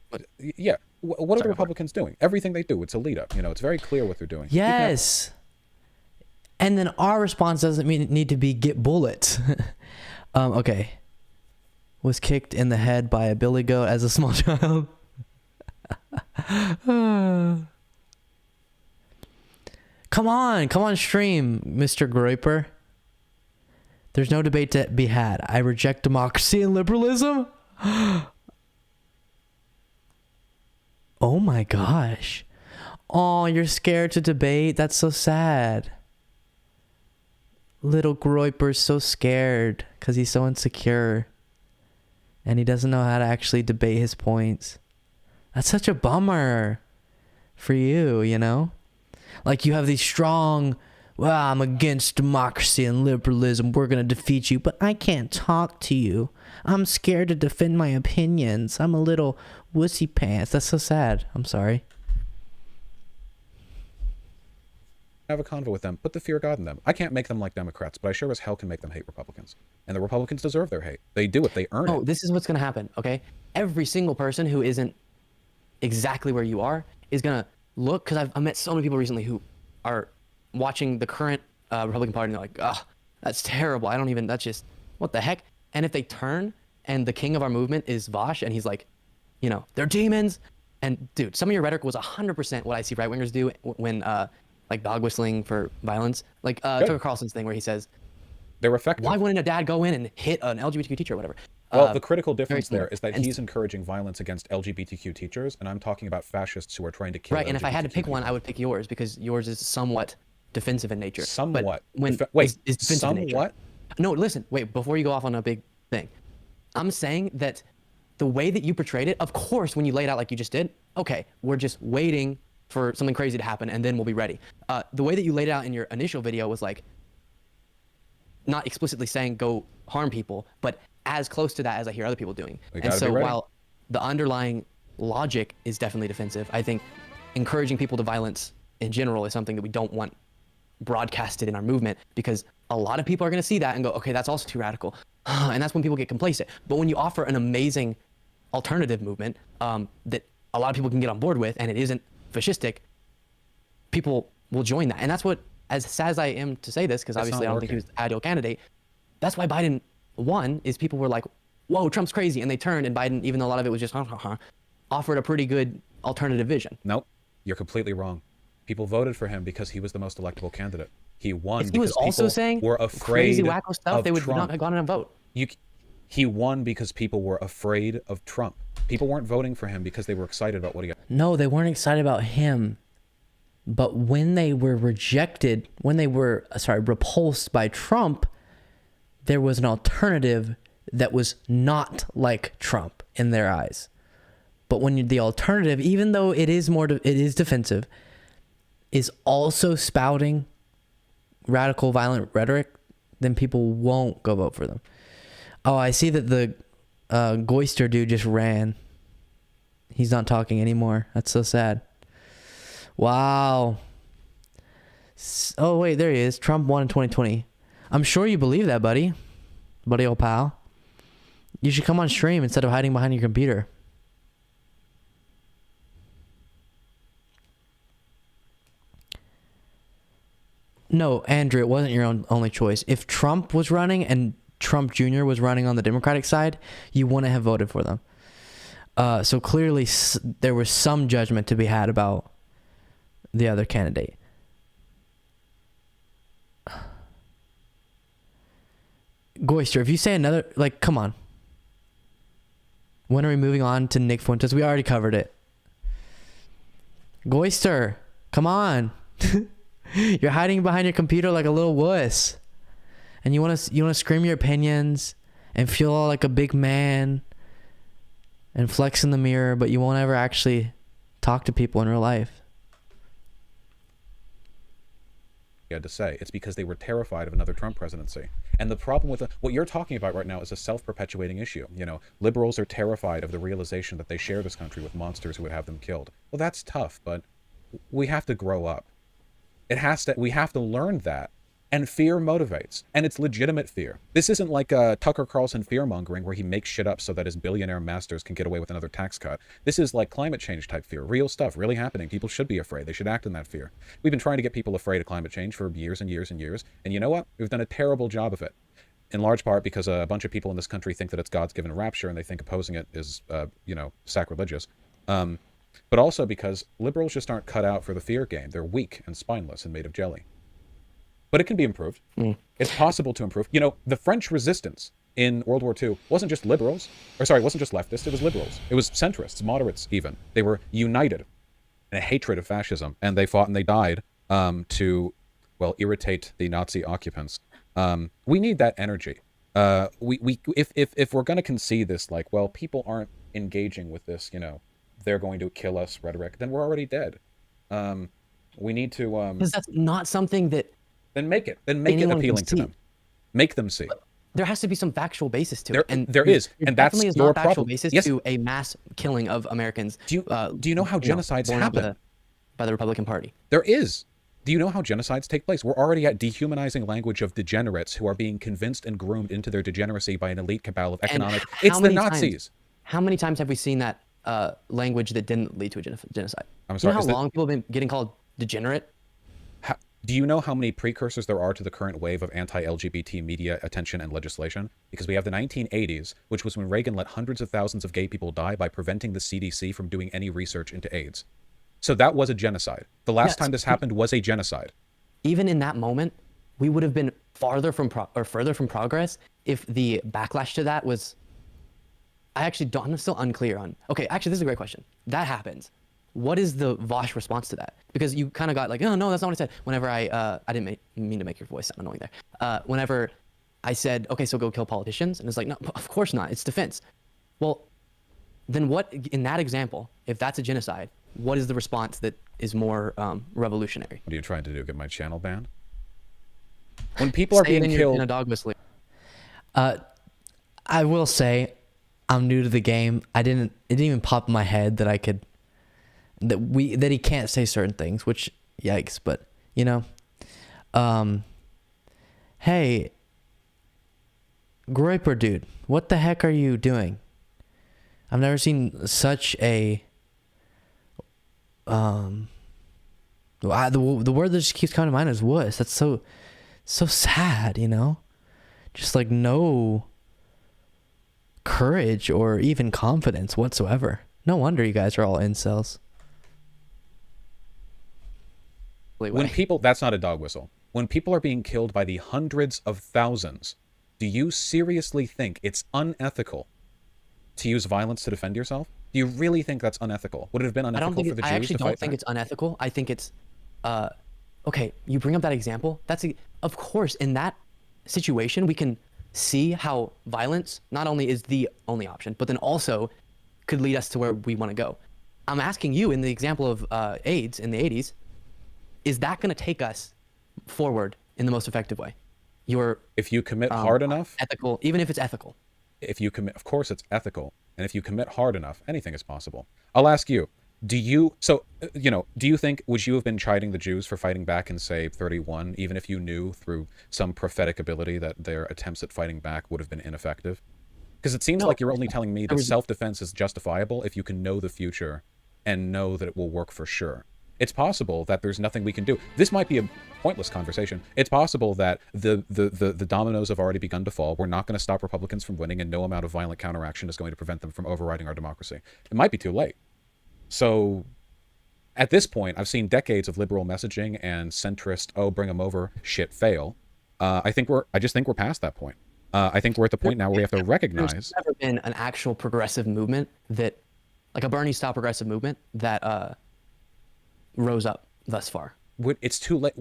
yeah. What are the Republicans doing? Everything they do, it's a lead up. It's very clear what they're doing. Yes. And then our response doesn't need to be get bullets. Okay. Was kicked in the head by a billy goat as a small child. Come on stream, Mr. Groiper. There's no debate to be had. I reject democracy and liberalism. Oh my gosh. Oh, you're scared to debate? That's so sad. Little Groiper's so scared because he's so insecure. And he doesn't know how to actually debate his points. That's such a bummer for you, Like you have these strong, well, I'm against democracy and liberalism. We're going to defeat you. But I can't talk to you. I'm scared to defend my opinions. I'm a little wussy pants. That's so sad. I'm sorry. Have a convo with them. Put the fear of God in them. I can't make them like Democrats, but I sure as hell can make them hate Republicans. And the Republicans deserve their hate. They do it. They earn it. Oh, this is what's going to happen, okay? Every single person who isn't exactly where you are is going to look, because I've met so many people recently who are watching the current Republican Party and they're like, oh, that's terrible. That's just, what the heck? And if they turn and the king of our movement is Vaush and he's like, they're demons. And dude, some of your rhetoric was 100% what I see right-wingers do when like dog whistling for violence. Like Tucker Carlson's thing where he says, They're effective. Why wouldn't a dad go in and hit an LGBTQ teacher or whatever? Well, the critical difference there is that And- he's encouraging violence against LGBTQ teachers, and I'm talking about fascists who are trying to kill Right, and if I had to pick LGBTQ one, I would pick yours because yours is somewhat defensive in nature. Somewhat. But when Wait, is defensive in nature. somewhat? No, listen, wait, before you go off on a big thing. I'm saying that the way that you portrayed it, of course, when you laid out like you just did, okay, we're just waiting for something crazy to happen and then we'll be ready. The way that you laid it out in your initial video was like, not explicitly saying go harm people, but as close to that as I hear other people doing. And so while the underlying logic is definitely defensive, I think encouraging people to violence in general is something that we don't want broadcasted in our movement, because a lot of people are going to see that and go, okay, that's also too radical. And that's when people get complacent. But when you offer an amazing alternative movement that a lot of people can get on board with, and it isn't fascistic, people will join that. And that's what, as sad as I am to say this, because obviously I don't think he was the ideal candidate, that's why Biden won, is people were like, whoa, Trump's crazy. And they turned, and Biden, even though a lot of it was just offered a pretty good alternative vision. Nope, you're completely wrong. People voted for him because he was the most electable candidate. He won If he was because also people saying were afraid crazy wacko stuff, of they would Trump. not have gone in and vote. He won because people were afraid of Trump. People weren't voting for him because they were excited about what he got. No, they weren't excited about him. But when they were rejected, when they were, repulsed by Trump, there was an alternative that was not like Trump in their eyes. But when the alternative, even though it is defensive, is also spouting radical, violent rhetoric, then people won't go vote for them. Oh, I see that the Goister dude just ran. He's not talking anymore. That's so sad. Wow. Oh, wait, there he is. Trump won in 2020. I'm sure you believe that, buddy. Buddy old pal. You should come on stream instead of hiding behind your computer. No, Andrew, it wasn't your only choice. If Trump was running and Trump Jr. was running on the Democratic side, you wouldn't have voted for them. So clearly there was some judgment to be had about the other candidate. Goister, if you say another, like, come on. When are we moving on to Nick Fuentes? We already covered it. Goister, come on. You're hiding behind your computer like a little wuss. And you want to scream your opinions and feel all like a big man and flex in the mirror, but you won't ever actually talk to people in real life. Had to say it's because they were terrified of another Trump presidency. And the problem with what you're talking about right now is a self-perpetuating issue. You know, liberals are terrified of the realization that they share this country with monsters who would have them killed. Well, that's tough, but we have to grow up. We have to learn that. And fear motivates, and it's legitimate fear. This isn't like Tucker Carlson fear-mongering where he makes shit up so that his billionaire masters can get away with another tax cut. This is like climate change type fear, real stuff, really happening. People should be afraid. They should act in that fear. We've been trying to get people afraid of climate change for years and years and years, and you know what? We've done a terrible job of it, in large part because a bunch of people in this country think that it's God's given rapture, and they think opposing it is, sacrilegious. But also because liberals just aren't cut out for the fear game. They're weak and spineless and made of jelly. But it can be improved. It's possible to improve. You know, the French resistance in World War II wasn't just liberals, it wasn't just leftists, it was liberals. It was centrists, moderates even. They were united in a hatred of fascism, and they fought and they died to, irritate the Nazi occupants. We need that energy. If we're going to concede this, people aren't engaging with this, they're going to kill us rhetoric, then we're already dead. We need to... Because that's not something that... Then make it appealing to them. Make them see. There has to be some factual basis to it. And there is, and that's definitely is your not factual problem. basis Yes. to a mass killing of Americans. Do you know how genocides happen? By the Republican Party. There is. Do you know how genocides take place? We're already at dehumanizing language of degenerates who are being convinced and groomed into their degeneracy by an elite cabal of economic... It's the Nazis. How many times have we seen that language that didn't lead to a genocide? I'm sorry. You know how long people have been getting called degenerate? Do you know how many precursors there are to the current wave of anti-LGBT media attention and legislation? Because we have the 1980s, which was when Reagan let hundreds of thousands of gay people die by preventing the CDC from doing any research into AIDS. So that was a genocide. The last time this happened was a genocide. Even in that moment, we would have been further from progress if the backlash to that was, I'm still unclear on. Okay, actually, this is a great question. That happens. What is the Vaush response to that? Because you kind of got like, oh no, that's not what I said. Whenever I didn't mean to make your voice sound annoying there. Whenever I said, okay, so go kill politicians, and it's like, no, of course not. It's defense. Well, then what in that example, if that's a genocide, what is the response that is more revolutionary? What are you trying to do? Get my channel banned? When people are being killed in a dog whistling. I will say, I'm new to the game. It didn't even pop in my head that that he can't say certain things, which yikes, but you know. Hey, Groiper dude, what the heck are you doing? I've never seen such a the word that just keeps coming to mind is wuss. That's so sad, you know? Just like no courage or even confidence whatsoever. No wonder you guys are all incels. When people, that's not a dog whistle. When people are being killed by the hundreds of thousands, do you seriously think it's unethical to use violence to defend yourself? Do you really think that's unethical? Would it have been unethical for the Jews to fight back? I actually don't think it's unethical. I think it's, okay, you bring up that example. Of course, in that situation, we can see how violence not only is the only option, but then also could lead us to where we want to go. I'm asking you in the example of AIDS in the 80s, is that going to take us forward in the most effective way? If you commit hard enough, ethical, even if it's ethical. If you commit, of course it's ethical, and if you commit hard enough, anything is possible. I'll ask you, do you think, would you have been chiding the Jews for fighting back in, say, 31, even if you knew through some prophetic ability that their attempts at fighting back would have been ineffective? Because it seems like you're only telling me that self-defense is justifiable if you can know the future and know that it will work for sure. It's possible that there's nothing we can do. This might be a pointless conversation. It's possible that the dominoes have already begun to fall. We're not going to stop Republicans from winning, and no amount of violent counteraction is going to prevent them from overriding our democracy. It might be too late. So at this point, I've seen decades of liberal messaging and centrist, oh, bring them over, shit fail. I just think we're past that point. I think we're at the point now where we have to recognize. There's never been an actual progressive movement that, like a Bernie-style progressive movement that rose up thus far. It's too late.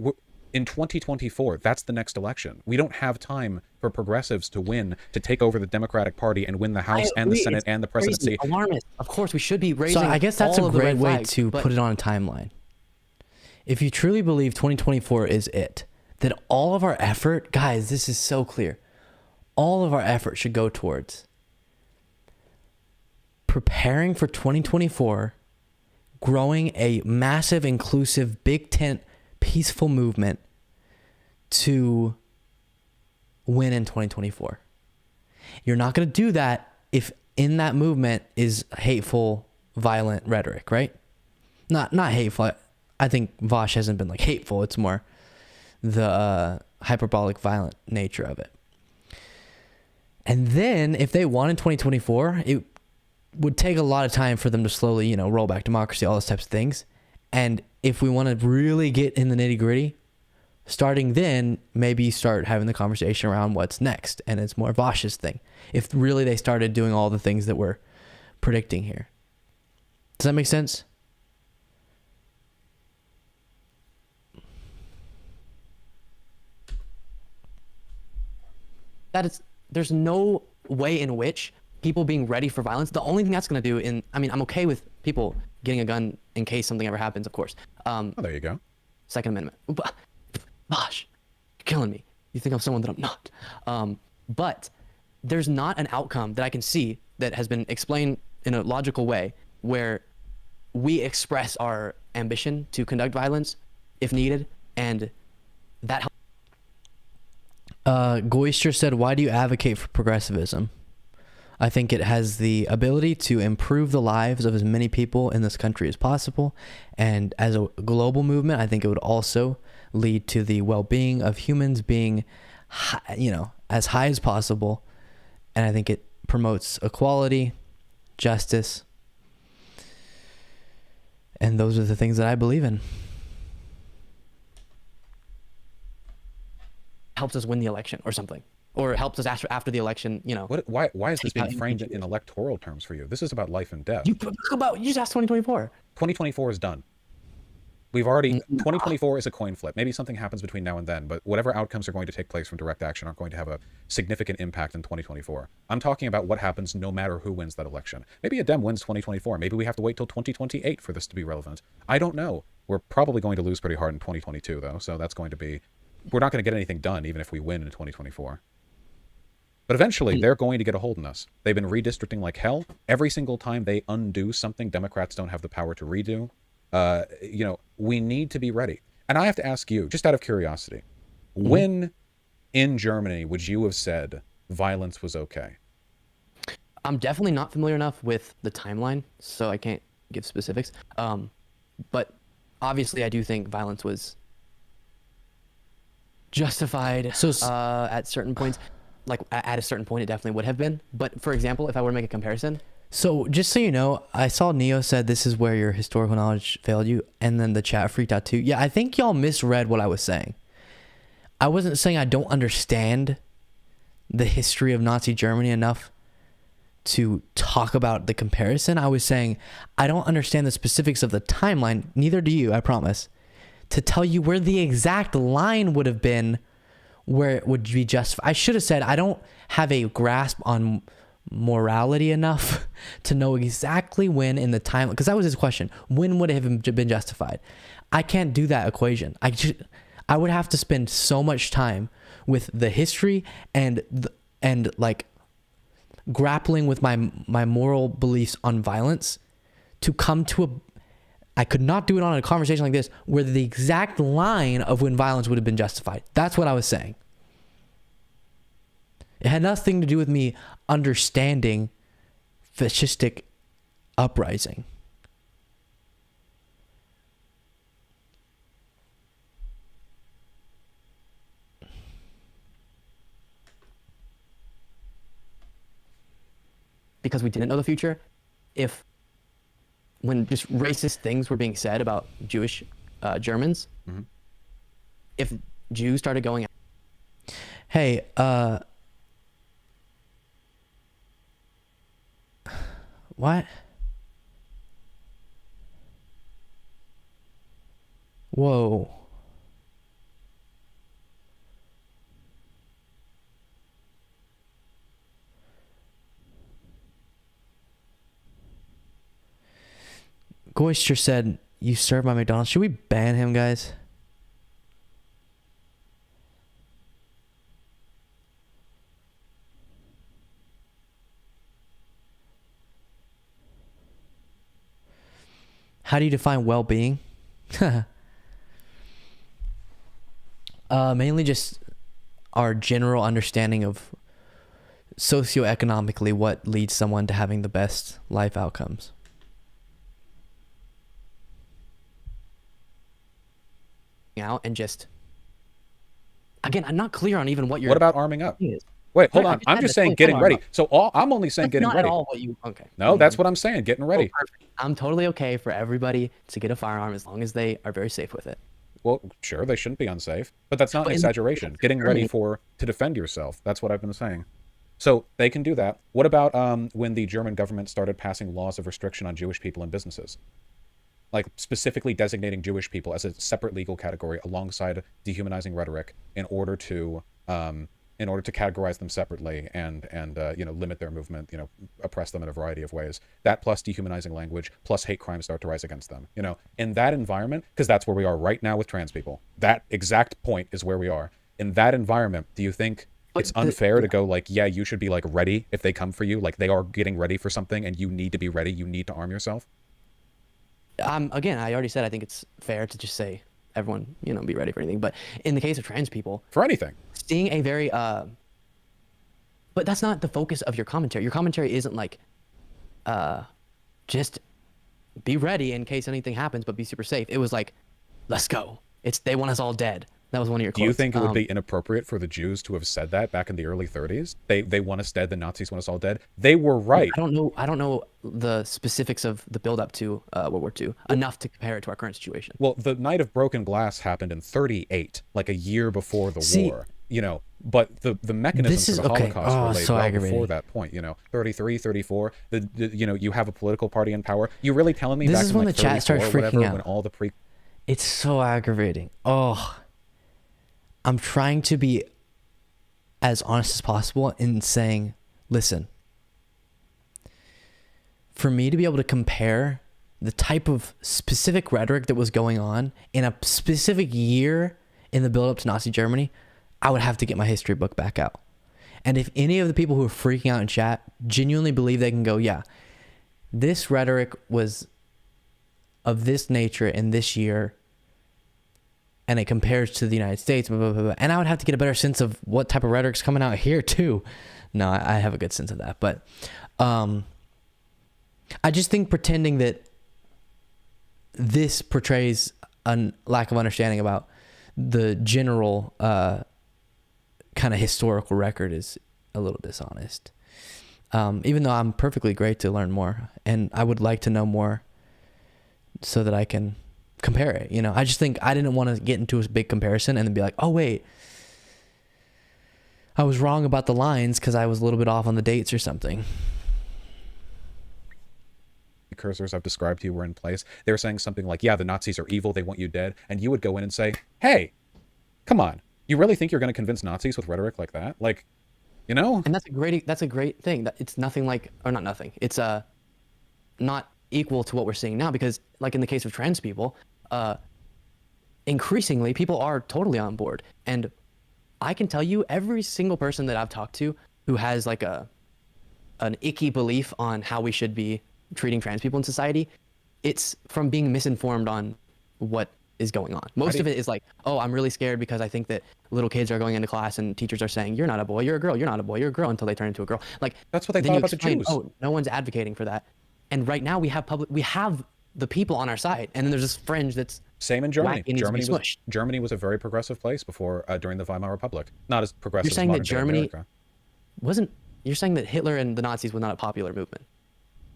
In 2024, that's the next election. We don't have time for progressives to win, to take over the Democratic Party and win the House and the Senate and the presidency. Alarmist. Of course, we should be raising. So I guess that's a great way flags, to put it on a timeline. If you truly believe 2024 is it, then all of our effort, guys, this is so clear. All of our effort should go towards preparing for 2024, growing a massive, inclusive, big tent, peaceful movement to win in 2024. You're not going to do that if in that movement is hateful, violent rhetoric, right? Not hateful. I think Vaush hasn't been like hateful. It's more the hyperbolic, violent nature of it. And then if they won in 2024, it would take a lot of time for them to slowly, roll back democracy, all those types of things. And if we want to really get in the nitty gritty, starting then, maybe start having the conversation around what's next. And it's more Vaush's thing. If really they started doing all the things that we're predicting here. Does that make sense? There's no way in which people being ready for violence, the only thing that's going to do I'm okay with people getting a gun in case something ever happens, of course. There you go. Second Amendment. Gosh, you're killing me. You think I'm someone that I'm not. But there's not an outcome that I can see that has been explained in a logical way where we express our ambition to conduct violence if needed, and that helps. Goister said, why do you advocate for progressivism? I think it has the ability to improve the lives of as many people in this country as possible. And as a global movement, I think it would also lead to the well-being of humans being, as high as possible. And I think it promotes equality, justice. And those are the things that I believe in. helps us win the election or something, or helps us after the election, you know. Why is this take out being framed impeachment. in electoral terms for you? This is about life and death. You just asked 2024. 2024 is done. We've already, 2024 is a coin flip. Maybe something happens between now and then, but whatever outcomes are going to take place from direct action aren't going to have a significant impact in 2024. I'm talking about what happens no matter who wins that election. Maybe a Dem wins 2024. Maybe we have to wait till 2028 for this to be relevant. I don't know. We're probably going to lose pretty hard in 2022, though, so that's going to be... We're not going to get anything done, even if we win in 2024. But eventually, they're going to get a hold on us. They've been redistricting like hell. Every single time they undo something, Democrats don't have the power to redo. You know, we need to be ready. And I have to ask you, just out of curiosity, when in Germany would you have said violence was okay? I'm definitely not familiar enough with the timeline, so I can't give specifics. But obviously, I do think violence was justified at certain points. Like at a certain point, it definitely would have been. But for example, if I were to make a comparison, So just so you know, I saw Neo said this is where your historical knowledge failed you, and then the chat freaked out too. Yeah, I think y'all misread what I was saying. I wasn't saying I don't understand the history of Nazi Germany enough to talk about the comparison. I was saying I don't understand the specifics of the timeline, neither do you, I promise, to tell you where the exact line would have been where it would be justified. I should have said I don't have a grasp on morality enough to know exactly when in the time, because that was his question, when would it have been justified? I can't do that equation. I would have to spend so much time with the history and like grappling with my moral beliefs on violence to come to I could not do it on a conversation like this where the exact line of when violence would have been justified. That's what I was saying. It had nothing to do with me understanding fascistic uprising. Because we didn't know the future, when just racist things were being said about Jewish Germans, if Jews started going out. Hey, what? Whoa. Goister said, you serve my McDonald's. Should we ban him, guys? How do you define well-being? Mainly just our general understanding of socioeconomically what leads someone to having the best life outcomes. Out and just, again, I'm not clear on even what What about arming up? is. Wait, hold on. I'm just saying getting ready. So I'm only saying That's getting not ready. at all what you, okay. No, that's what I'm saying, getting ready. Perfect. I'm totally okay for everybody to get a firearm as long as they are very safe with it. Well, sure, they shouldn't be unsafe, but that's not an exaggeration. Getting ready to defend yourself. That's what I've been saying. So they can do that. What about when the German government started passing laws of restriction on Jewish people and businesses? Like specifically designating Jewish people as a separate legal category alongside dehumanizing rhetoric in order to categorize them separately and limit their movement, oppress them in a variety of ways. That plus dehumanizing language plus hate crimes start to rise against them. In that environment, because that's where we are right now with trans people. That exact point is where we are. In that environment, do you think it's unfair to go like, yeah, you should be like ready if they come for you, like they are getting ready for something and you need to be ready, you need to arm yourself? Again, I already said I think it's fair to just say everyone, be ready for anything. But in the case of trans people, for anything, seeing a very, but that's not the focus of your commentary. Your commentary isn't like, just be ready in case anything happens, but be super safe. It was like, let's go. They want us all dead. That was one of your quotes. Do you think it would be inappropriate for the Jews to have said that back in the early 30s? They want us dead, the Nazis want us all dead. They were right. I don't know the specifics of the build up to World War II enough to compare it to our current situation. Well, the Night of Broken Glass happened in 38, like a year before the war. but the mechanisms for the Holocaust were laid so well aggravating. before that point. 33, 34. You have a political party in power. You really telling me This back is in when like the chat starts 34 or freaking whatever, out. when all the It's so aggravating. Oh, I'm trying to be as honest as possible in saying, listen, for me to be able to compare the type of specific rhetoric that was going on in a specific year in the build-up to Nazi Germany, I would have to get my history book back out. And if any of the people who are freaking out in chat genuinely believe they can go, yeah, this rhetoric was of this nature in this year, and it compares to the United States, blah, blah, blah, blah. And I would have to get a better sense of what type of rhetoric's coming out here too. No, I have a good sense of that. But I just think pretending that this portrays a lack of understanding about the general kind of historical record is a little dishonest. Even though I'm perfectly great to learn more, and I would like to know more so that I can compare it. I just think I didn't want to get into a big comparison and then be like, oh wait, I was wrong about the lines because I was a little bit off on the dates or something. Cursors I've described to you were in place. They were saying something like, yeah, the Nazis are evil, they want you dead. And you would go in and say, hey, come on. You really think you're going to convince Nazis with rhetoric like that? Like, And that's a great thing. That it's nothing like, or not nothing. It's not equal to what we're seeing now, because like in the case of trans people, increasingly people are totally on board. And I can tell you, every single person that I've talked to who has like an icky belief on how we should be treating trans people in society, it's from being misinformed on what is going on. Most of it is like, oh, I'm really scared because I think that little kids are going into class and teachers are saying, you're not a boy, you're a girl, you're not a boy, you're a girl, until they turn into a girl. Like, that's what they thought about the Jews. Oh, no one's advocating for that. And right now we have the people on our side, and then there's this fringe that's same in Germany. Whack, Germany was a very progressive place before during the Weimar Republic. Not as progressive. You're saying as that Germany America. You're saying that Hitler and the Nazis was not a popular movement.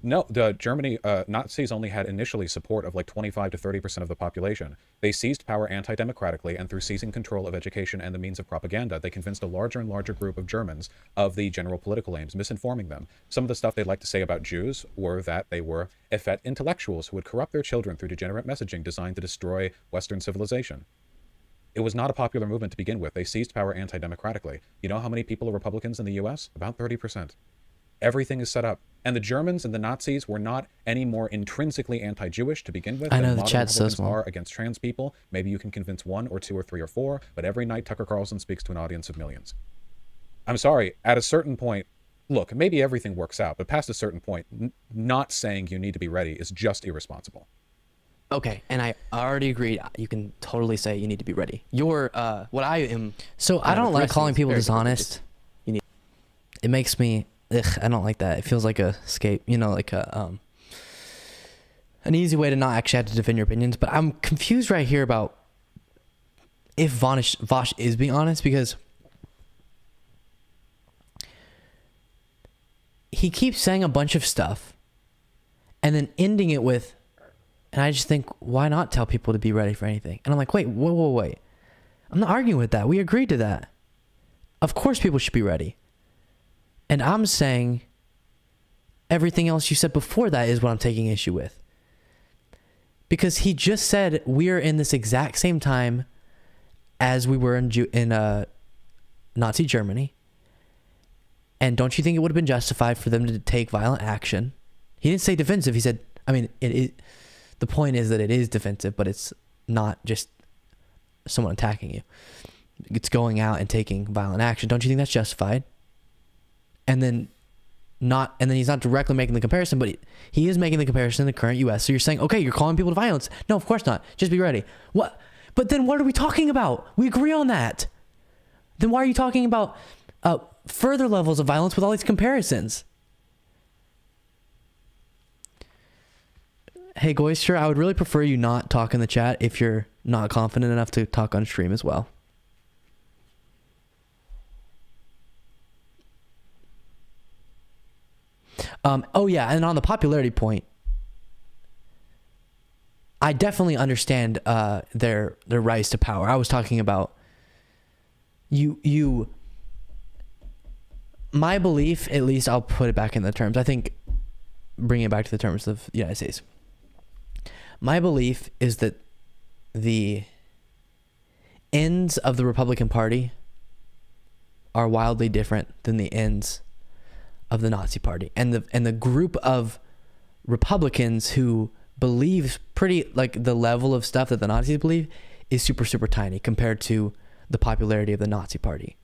No, the Germany Nazis only had initially support of like 25 to 30% of the population. They seized power anti-democratically, and through seizing control of education and the means of propaganda, they convinced a larger and larger group of Germans of the general political aims, misinforming them. Some of the stuff they'd like to say about Jews were that they were effete intellectuals who would corrupt their children through degenerate messaging designed to destroy Western civilization. It was not a popular movement to begin with. They seized power anti-democratically. You know how many people are Republicans in the US? About 30%. Everything is set up. And the Germans and the Nazis were not any more intrinsically anti-Jewish to begin with. I know the chat's so small. Are against trans people. Maybe you can convince 1 or 2 or 3 or 4, but every night Tucker Carlson speaks to an audience of millions. I'm sorry, at a certain point, look, maybe everything works out, but past a certain point, not saying you need to be ready is just irresponsible. Okay, and I already agreed. You can totally say you need to be ready. What I am. So I don't like calling people dishonest. It makes me. I don't like that. It feels like a escape, like an easy way to not actually have to defend your opinions. But I'm confused right here about if Vaush is being honest, because he keeps saying a bunch of stuff and then ending it with, and I just think, why not tell people to be ready for anything? And I'm like, wait. I'm not arguing with that. We agreed to that. Of course people should be ready. And I'm saying everything else you said before that is what I'm taking issue with. Because he just said we're in this exact same time as we were in Nazi Germany. And don't you think it would have been justified for them to take violent action? He didn't say defensive. He said, the point is that it is defensive, but it's not just someone attacking you. It's going out and taking violent action. Don't you think that's justified? And then he's not directly making the comparison, but he is making the comparison in the current U.S. So you're saying, okay, you're calling people to violence. No, of course not. Just be ready. What? But then what are we talking about? We agree on that. Then why are you talking about further levels of violence with all these comparisons? Hey, Goyster, I would really prefer you not talk in the chat if you're not confident enough to talk on stream as well. And on the popularity point, I definitely understand their rise to power. I was talking about, my belief, at least I'll put it back in the terms. I think bringing it back to the terms of the United States. My belief is that the ends of the Republican Party are wildly different than the ends of the Nazi Party, and the group of Republicans who believes pretty like the level of stuff that the Nazis believe is super, super tiny compared to the popularity of the Nazi Party.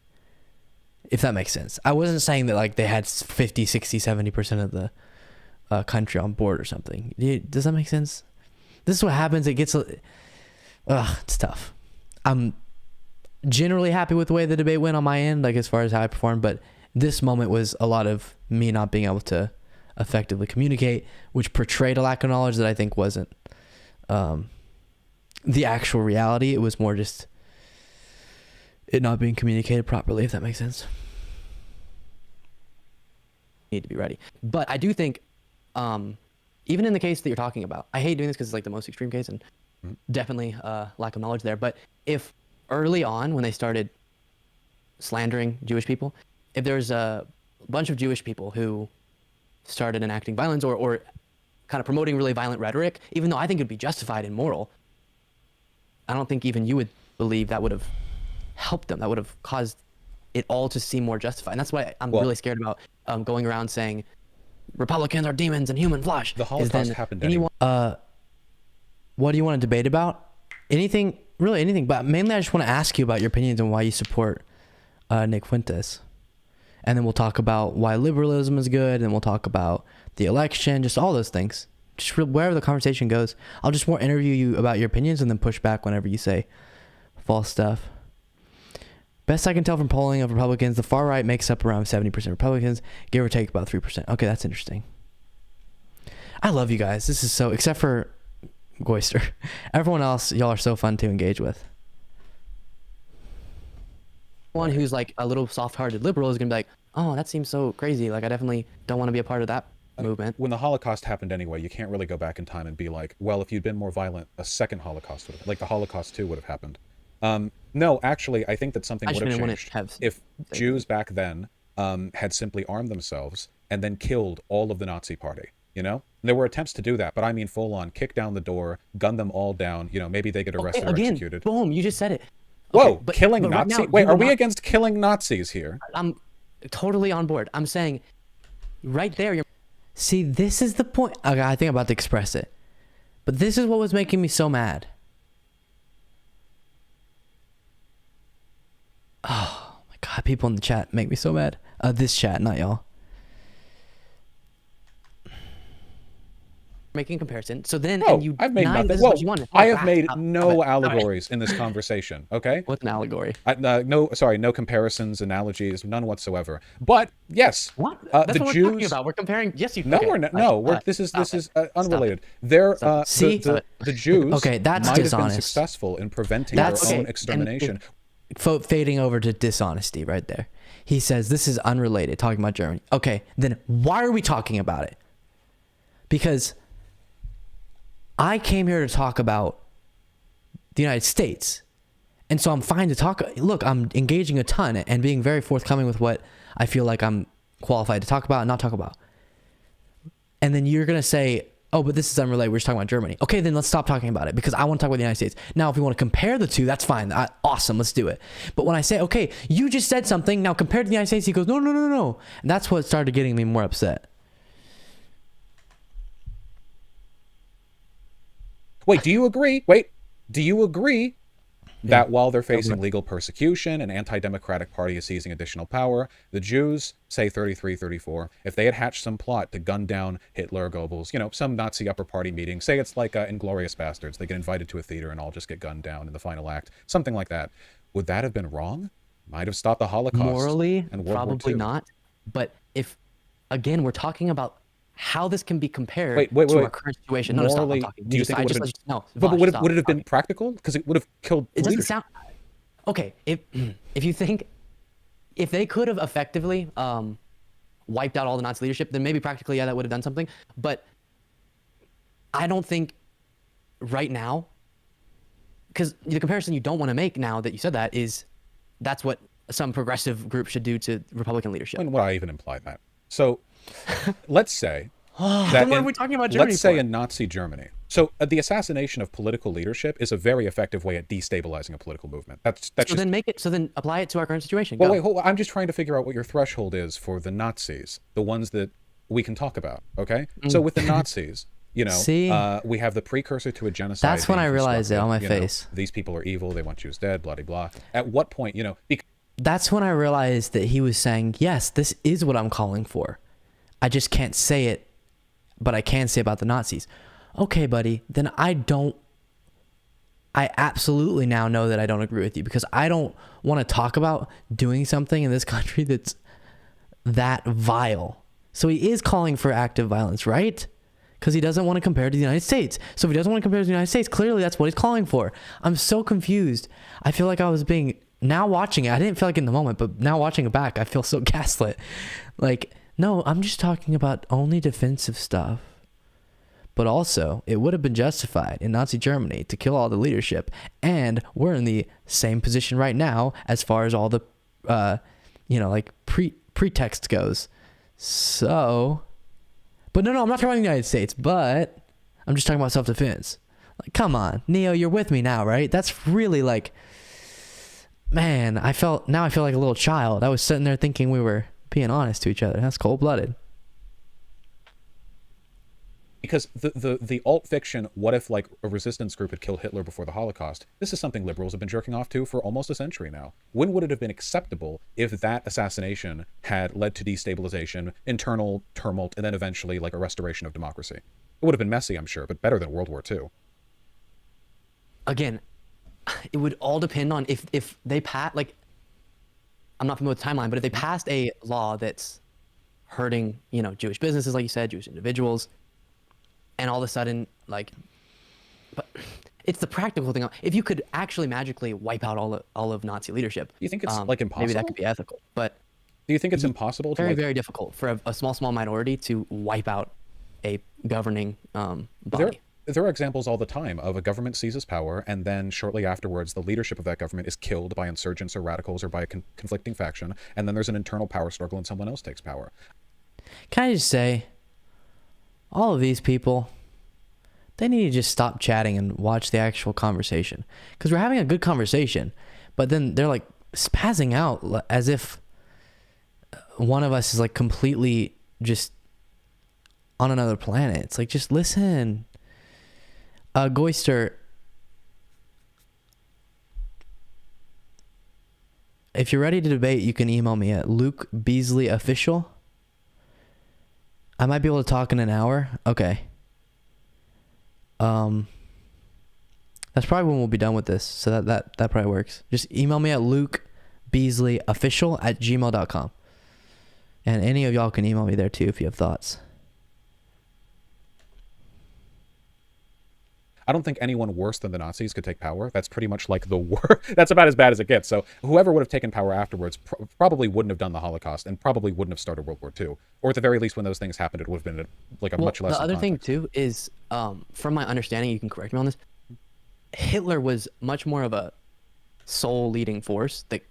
If that makes sense. I wasn't saying that like they had 50, 60, 70% of the country on board or something. Does that make sense? This is what happens. It gets, it's tough. I'm generally happy with the way the debate went on my end, like as far as how I performed, but this moment was a lot of me not being able to effectively communicate, which portrayed a lack of knowledge that I think wasn't the actual reality. It was more just it not being communicated properly, if that makes sense. Need to be ready. But I do think, even in the case that you're talking about, I hate doing this because it's like the most extreme case and definitely lack of knowledge there. But if early on, when they started slandering Jewish people, if there's a bunch of Jewish people who started enacting violence or kind of promoting really violent rhetoric, even though I think it'd be justified and moral, I don't think even you would believe that would have helped them. That would have caused it all to seem more justified. And that's why I'm really scared about going around saying Republicans are demons and human flesh. The Holocaust happened anyway. What do you want to debate about? Anything, really anything. But mainly I just want to ask you about your opinions on why you support Nick Fuentes. And then we'll talk about why liberalism is good, and we'll talk about the election, just all those things. Just wherever the conversation goes. I'll just more interview you about your opinions and then push back whenever you say false stuff. Best I can tell from polling of Republicans, the far right makes up around 70% Republicans, give or take about 3%. Okay, that's interesting. I love you guys. This is so, except for Goister. Everyone else, y'all are so fun to engage with. One who's like a little soft-hearted liberal is gonna be like, oh, that seems so crazy. Like, I definitely don't want to be a part of that movement. When the Holocaust happened anyway, you can't really go back in time and be like, well, if you'd been more violent, a second Holocaust would have, like the Holocaust 2 would have happened. No, actually, I think that something would have changed if Jews back then had simply armed themselves and then killed all of the Nazi party, you know? There were attempts to do that, but I mean full on, kick down the door, gun them all down, you know, maybe they get arrested or executed. Boom, you just said it. Whoa, okay, killing Nazis? Right now, wait, are we against killing Nazis here? I'm totally on board. I'm saying right there, you're... See, this is the point. Okay, I think I'm about to express it. But this is what was making me so mad. Oh my God, people in the chat make me so mad. This chat, not y'all. Making comparison. So then, no, and you I've made nothing. Well, I have made no allegories in this conversation. Okay. What's an allegory? No comparisons, analogies, none whatsoever. But yes, what? That's the what Jews. We're talking about. We're comparing. Yes, you. No, okay. we're not. No, this is unrelated. They're the Jews. Okay, that's might dishonest. have been successful in preventing their own extermination. Fading over to dishonesty right there. He says this is unrelated. Talking about Germany. Okay, then why are we talking about it? Because I came here to talk about the United States. And so I'm fine to talk. Look, I'm engaging a ton and being very forthcoming with what I feel like I'm qualified to talk about and not talk about. And then you're going to say, oh, but this is unrelated. We're just talking about Germany. Okay, then let's stop talking about it because I want to talk about the United States. Now, if we want to compare the two, that's fine. Awesome, let's do it. But when I say, okay, you just said something, now compared to the United States, he goes, no. And that's what started getting me more upset. Wait, do you agree that while they're facing legal persecution, an anti-democratic party is seizing additional power, the Jews, say 33, 34, if they had hatched some plot to gun down Hitler, Goebbels, you know, some Nazi upper party meeting, say it's like Inglourious Bastards, they get invited to a theater and all just get gunned down in the final act, something like that, would that have been wrong? Might have stopped the Holocaust. Morally, and World probably War II. not. But if, again, we're talking about how this can be compared to our current situation. No, morally, stop. do you think it would have been... No, but would it have been practical? Because it would have killed It doesn't leadership. sound... Okay, if you think... If they could have effectively wiped out all the Nazi leadership, then maybe practically, yeah, that would have done something. But I don't think right now... Because the comparison you don't want to make now that you said that is... That's what some progressive group should do to Republican leadership. When would I even imply that? So let's say that Then what are we talking about Germany let's say for? in Nazi Germany. So the assassination of political leadership is a very effective way at destabilizing a political movement. That's So just then make it. So then apply it to our current situation. well, Go. wait, hold on. I'm just trying to figure out what your threshold is for the Nazis, the ones that we can talk about. Okay, so with the Nazis, you know, See? we have the precursor to a genocide. That's when being I realized it on my constructed, you know, face. these people are evil. They want Jews dead. Blah blah blah. At what point, you know? That's when I realized that he was saying, yes, this is what I'm calling for. I just can't say it, but I can say about the Nazis. Okay, buddy, then I absolutely now know that I don't agree with you, because I don't want to talk about doing something in this country that's that vile. So he is calling for active violence, right? Because he doesn't want to compare to the United States. So if he doesn't want to compare to the United States, clearly that's what he's calling for. I'm so confused. I feel like I was being, now watching it, I didn't feel like in the moment, but now watching it back, I feel so gaslit. Like, no, I'm just talking about only defensive stuff. But also, it would have been justified in Nazi Germany to kill all the leadership. And we're in the same position right now as far as all the, like pretext goes. So, but no, I'm not talking about the United States, but I'm just talking about self-defense. Like, come on, Neo, you're with me now, right? That's really like, man, I feel like a little child. I was sitting there thinking we were being honest to each other. That's cold-blooded. Because the alt fiction, what if like a resistance group had killed Hitler before the Holocaust? This is something liberals have been jerking off to for almost a century now. When would it have been acceptable if that assassination had led to destabilization, internal tumult, and then eventually like a restoration of democracy? It would have been messy, I'm sure, but better than World War II. Again, it would all depend on if they like, I'm not familiar with the timeline, but if they passed a law that's hurting, Jewish businesses, like you said, Jewish individuals, and all of a sudden, like, but it's the practical thing. If you could actually magically wipe out all of Nazi leadership, You think it's like impossible? maybe that could be ethical. But Do you think it's impossible to very, like, very difficult for a small minority to wipe out a governing body. There are examples all the time of a government seizes power, and then shortly afterwards, the leadership of that government is killed by insurgents or radicals or by a conflicting faction, and then there's an internal power struggle and someone else takes power. Can I just say, all of these people, they need to just stop chatting and watch the actual conversation. Because we're having a good conversation, but then they're like spazzing out as if one of us is like completely just on another planet. It's like, just listen. Goister, if you're ready to debate, you can email me at Luke Beasley Official. I might be able to talk in an hour. Okay. That's probably when we'll be done with this. So that probably works. Just email me at Luke Beasley Official at gmail.com. And any of y'all can email me there too if you have thoughts. I don't think anyone worse than the Nazis could take power. That's pretty much like the war. That's about as bad as it gets. So whoever would have taken power afterwards probably wouldn't have done the Holocaust and probably wouldn't have started World War II. Or at the very least, when those things happened, it would have been like a much less. The other thing too is, from my understanding, you can correct me on this, Hitler was much more of a soul leading force that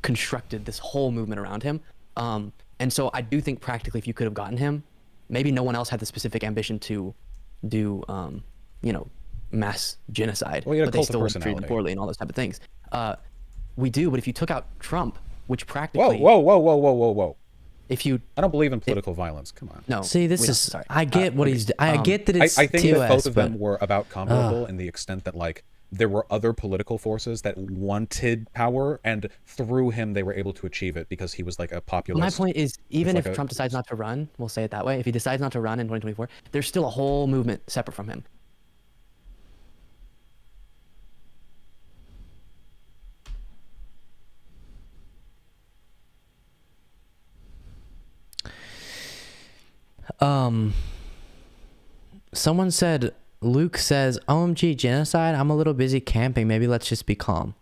constructed this whole movement around him. And so I do think practically if you could have gotten him, maybe no one else had the specific ambition to do, mass genocide, well, but they still would treat them poorly and all those type of things. We do, but if you took out Trump, which practically... Whoa. If you... I don't believe in political violence. Come on. No. See, this is... Sorry. I get what he's... I get that it's I think TOS, that both of but... them were about comparable in the extent that, like, there were other political forces that wanted power, and through him they were able to achieve it because he was like a populist. My point is, even if Trump decides not to run, we'll say it that way, if he decides not to run in 2024, there's still a whole movement separate from him. Someone said, Luke says, OMG, genocide? I'm a little busy camping. Maybe let's just be calm.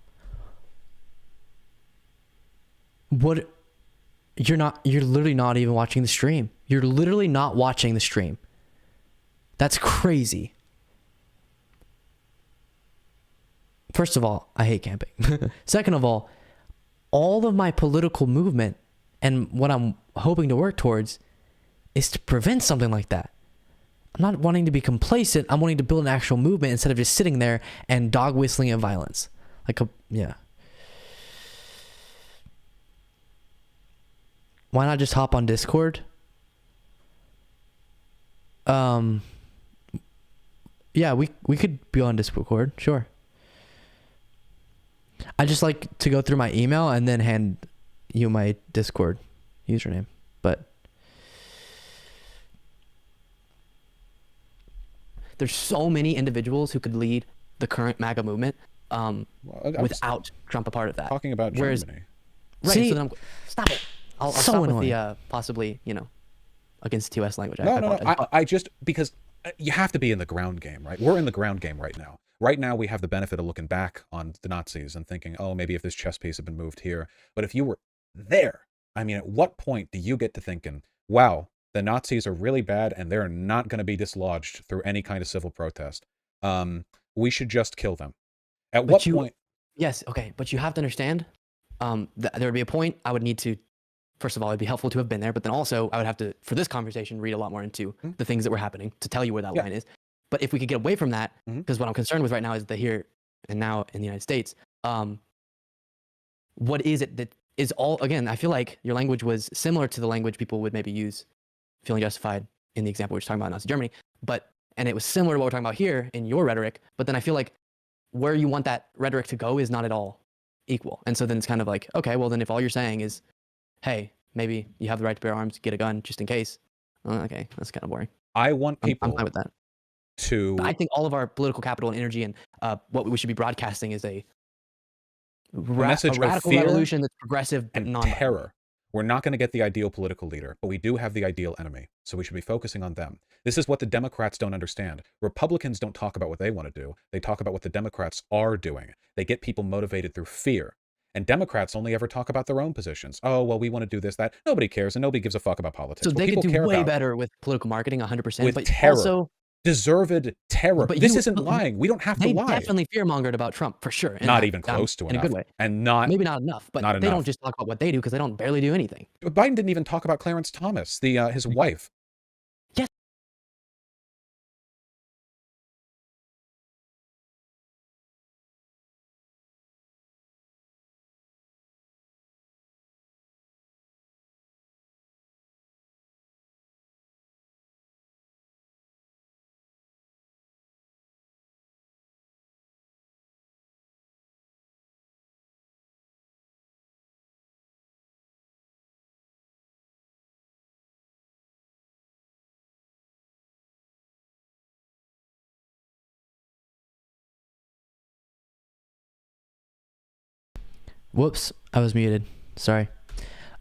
What? You're literally not even watching the stream. You're literally not watching the stream. That's crazy. First of all, I hate camping. Second of all, all of my political movement and what I'm hoping to work towards is to prevent something like that. I'm not wanting to be complacent. I'm wanting to build an actual movement instead of just sitting there and dog whistling at violence. Yeah. Why not just hop on Discord? Yeah, we could be on Discord, sure. I just like to go through my email and then hand you my Discord username. But there's so many individuals who could lead the current MAGA movement without Trump a part of that. Talking about Germany. Right, See, so then stop it. I'll so stop annoying. with the possibly, against TOS language. No. I just, because you have to be in the ground game, right? We're in the ground game right now. Right now, we have the benefit of looking back on the Nazis and thinking, oh, maybe if this chess piece had been moved here. But if you were there, I mean, at what point do you get to thinking, wow, the Nazis are really bad and they're not going to be dislodged through any kind of civil protest. We should just kill them. At what point? Yes, okay, but you have to understand, there would be a point I would need to, first of all, it'd be helpful to have been there, but then also I would have to, for this conversation, read a lot more into the things that were happening to tell you where that line is. But if we could get away from that, because what I'm concerned with right now is the here and now in the United States, what is it that is all, again, I feel like your language was similar to the language people would maybe use feeling justified in the example we were talking about in Nazi Germany, and it was similar to what we're talking about here in your rhetoric, but then I feel like where you want that rhetoric to go is not at all equal. And so then it's kind of like, okay, well then if all you're saying is, hey, maybe you have the right to bear arms, get a gun just in case. Okay, that's kind of boring. I want people I'm fine with that. But I think all of our political capital and energy and what we should be broadcasting is a message radical of fear revolution that's progressive and non terror. We're not going to get the ideal political leader, but we do have the ideal enemy. So we should be focusing on them. This is what the Democrats don't understand. Republicans don't talk about what they want to do. They talk about what the Democrats are doing. They get people motivated through fear. And Democrats only ever talk about their own positions. Oh, well, we want to do this, that. Nobody cares, and nobody gives a fuck about politics. So what they could people do care way about better with political marketing, 100%. with but terror. Also, deserved terror. But This you- isn't lying. We don't have to they lie. definitely fear-mongered about Trump, for sure. And Not even close to in enough. a good way. And not Maybe not enough, but not they enough. don't just talk about what they do because they don't barely do anything. Biden didn't even talk about Clarence Thomas, his wife. Yes. Whoops, I was muted. Sorry.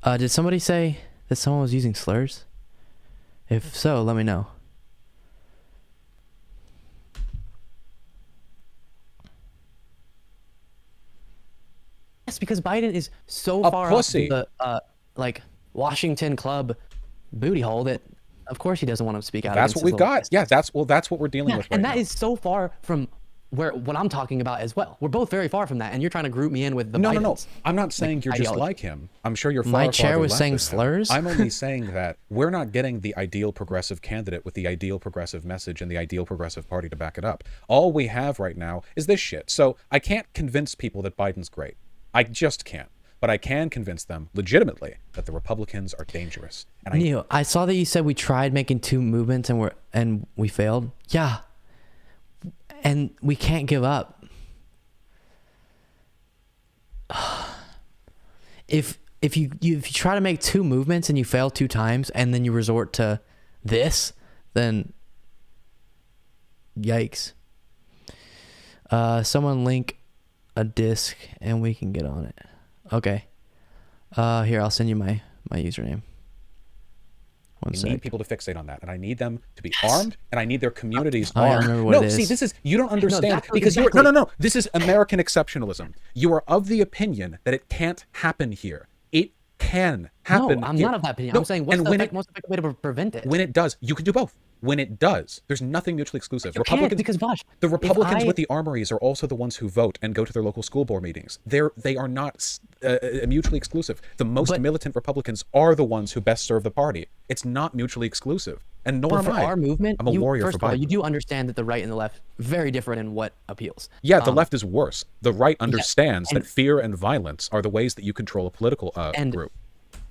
Did somebody say that someone was using slurs? If so, let me know. Yes, because Biden is so A far pussy. off the Washington club booty hole that of course he doesn't want to speak out. That's against what his we've little got. Yeah, that's what we're dealing with right and now. that is so far from what I'm talking about as well. We're both very far from that, and you're trying to group me in with the No. Bidens. I'm not saying you're just ideology. like him. I'm sure you're far My chair farther was left saying than him. slurs? I'm only saying that we're not getting the ideal progressive candidate with the ideal progressive message and the ideal progressive party to back it up. All we have right now is this shit. So I can't convince people that Biden's great. I just can't. But I can convince them legitimately that the Republicans are dangerous. And Neil, I saw that you said we tried making two movements and we failed. Yeah. And we can't give up. If you try to make two movements and you fail two times and then you resort to this, then yikes. Someone link a disc and we can get on it. Okay. Here, I'll send you my username. One I sec. need people to fixate on that, and I need them to be armed, and I need their communities I armed. remember what No, it see, is. this is you don't understand that's because exactly- no. This is American exceptionalism. You are of the opinion that it can't happen here. It can happen. No, I'm here. not of that opinion. No, I'm saying what's and the when most effective way to prevent it? when it does, you can do both. when it does. There's nothing mutually exclusive. You can't, because Vaush, the Republicans with the armories are also the ones who vote and go to their local school board meetings. They are not mutually exclusive. The most militant Republicans are the ones who best serve the party. It's not mutually exclusive. And nor am I. Our movement, I'm a warrior first for of all, Biden. you do understand that the right and the left very different in what appeals. Yeah, the left is worse. The right understands that fear and violence are the ways that you control a political group.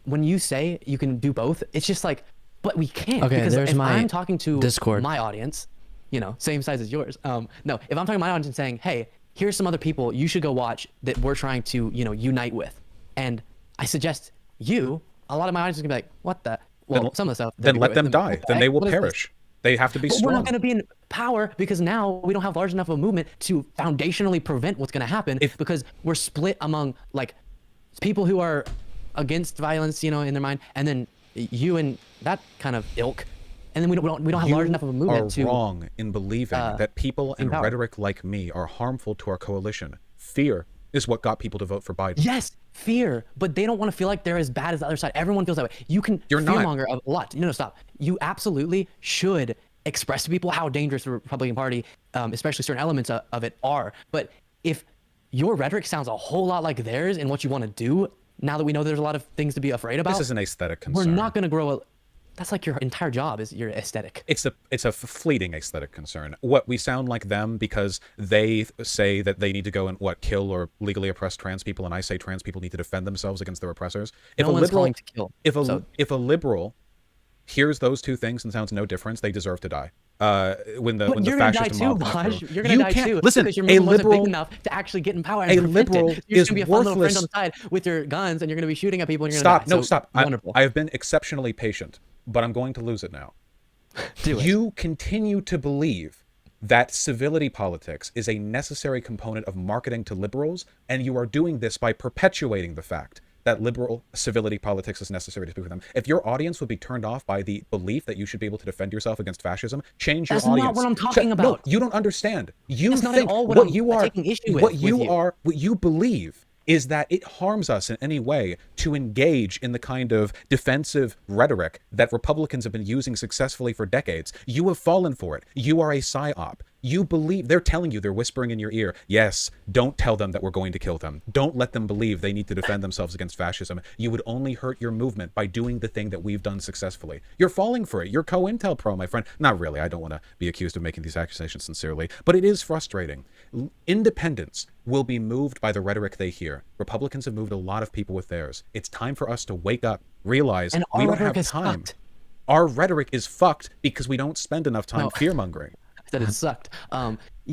When you say you can do both, it's just like, but we can't. Okay, because there's if my I'm talking to Discord. my audience, same size as yours. No, if I'm talking to my audience and saying, hey, here's some other people you should go watch that we're trying to, unite with, and I suggest a lot of my audience is gonna be like, what the? Well, some of the stuff. Then let them die. Then they will perish. They have to be strong. We're not going to be in power because now we don't have large enough of a movement to foundationally prevent what's going to happen, because we're split among like people who are against violence, in their mind, and then you and that kind of ilk, and then we don't have large enough of a movement to. You are wrong in believing that people in rhetoric like me are harmful to our coalition. Fear is what got people to vote for Biden. Yes, fear, but they don't want to feel like they're as bad as the other side. Everyone feels that way. You're fearmonger a lot. No, stop. You absolutely should express to people how dangerous the Republican Party, especially certain elements of it, are. But if your rhetoric sounds a whole lot like theirs in what you want to do, now that we know there's a lot of things to be afraid about, this is an aesthetic concern. We're not going to grow that's like your entire job is your aesthetic. It's a fleeting aesthetic concern. What, we sound like them because they say that they need to go and kill or legally oppress trans people, and I say trans people need to defend themselves against their oppressors. If a liberal, to kill. If a liberal hears those two things and sounds no difference, they deserve to die. When the fascist mob comes through. You're gonna die too. Listen, because your movement wasn't big enough to actually get in power. And a liberal you're is gonna be a fun little friend on the side with your guns, and you're gonna be shooting at people. And you're gonna die. Stop. Wonderful. I have been exceptionally patient, but I'm going to lose it now. You continue to believe that civility politics is a necessary component of marketing to liberals, and you are doing this by perpetuating the fact that liberal civility politics is necessary to speak with them. If your audience would be turned off by the belief that you should be able to defend yourself against fascism, change your audience. That's not what I'm talking about. No, you don't understand. You That's think not at all what you are, taking issue with, what you believe is that it harms us in any way to engage in the kind of defensive rhetoric that Republicans have been using successfully for decades. You have fallen for it. You are a psyop. You believe, they're telling you, they're whispering in your ear, yes, don't tell them that we're going to kill them. Don't let them believe they need to defend themselves against fascism. You would only hurt your movement by doing the thing that we've done successfully. You're falling for it. You're COINTELPRO, my friend. Not really. I don't want to be accused of making these accusations sincerely, but it is frustrating. Independents will be moved by the rhetoric they hear. Republicans have moved a lot of people with theirs. It's time for us to wake up, realize we don't have time. Our rhetoric is fucked because we don't spend enough time fear-mongering. That it sucked.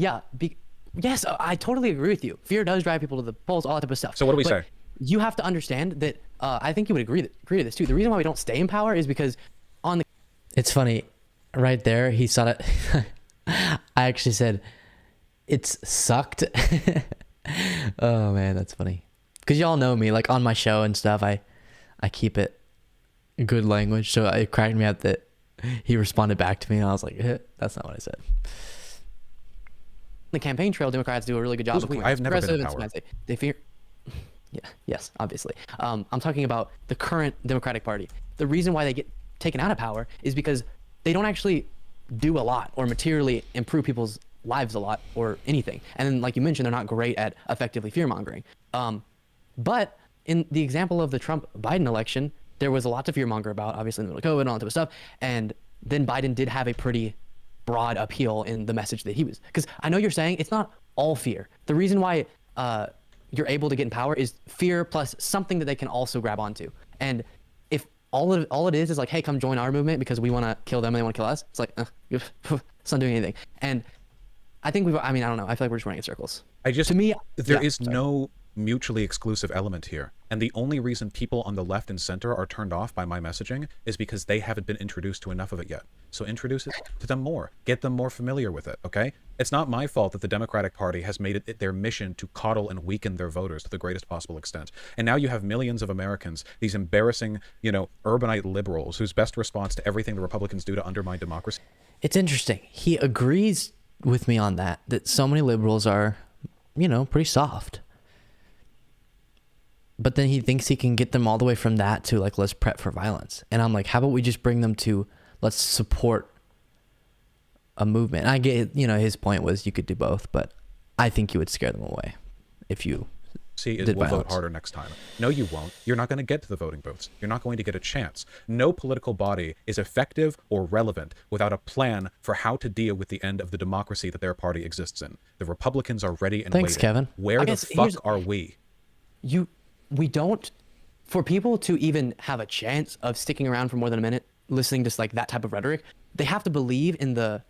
Yes, I totally agree with you. Fear does drive people to the polls, all that type of stuff. So what do we say? You have to understand that I think you would agree to this too. The reason why we don't stay in power is because on the. It's funny, right there. He saw it. I actually said, "It's sucked." Oh man, that's funny. Because y'all know me, like on my show and stuff. I keep it good language, so it cracked me up that he responded back to me, and I was like, that's not what I said. The campaign trail, Democrats do a really good job of I've never been in power. They fear. Yeah. Yes. Obviously. I'm talking about the current Democratic Party. The reason why they get taken out of power is because they don't actually do a lot or materially improve people's lives a lot or anything. And then, like you mentioned, they're not great at effectively fear mongering. But in the example of the Trump-Biden election, there was a lot to fearmonger about, obviously, in the middle of COVID and all that type of stuff. And then Biden did have a pretty broad appeal in the message that he was. Because I know you're saying it's not all fear. The reason why you're able to get in power is fear plus something that they can also grab onto. And if all it is like, hey, come join our movement because we want to kill them and they want to kill us, it's like, it's not doing anything. And I think I don't know. I feel like we're just running in circles. To me, there is no mutually exclusive element here. And the only reason people on the left and center are turned off by my messaging is because they haven't been introduced to enough of it yet. So introduce it to them more. Get them more familiar with it, okay? It's not my fault that the Democratic Party has made it their mission to coddle and weaken their voters to the greatest possible extent. And now you have millions of Americans, these embarrassing, urbanite liberals whose best response to everything the Republicans do to undermine democracy. It's interesting. He agrees with me on that so many liberals are, pretty soft. But then he thinks he can get them all the way from that to like, let's prep for violence. And I'm like, how about we just bring them to, let's support a movement. And I get, his point was you could do both, but I think you would scare them away if you We'll vote harder next time. No, you won't. You're not going to get to the voting booths. You're not going to get a chance. No political body is effective or relevant without a plan for how to deal with the end of the democracy that their party exists in. The Republicans are ready and Thanks, waiting. Kevin. Where the fuck are we? We don't, for people to even have a chance of sticking around for more than a minute, listening to like that type of rhetoric, they have to believe in the,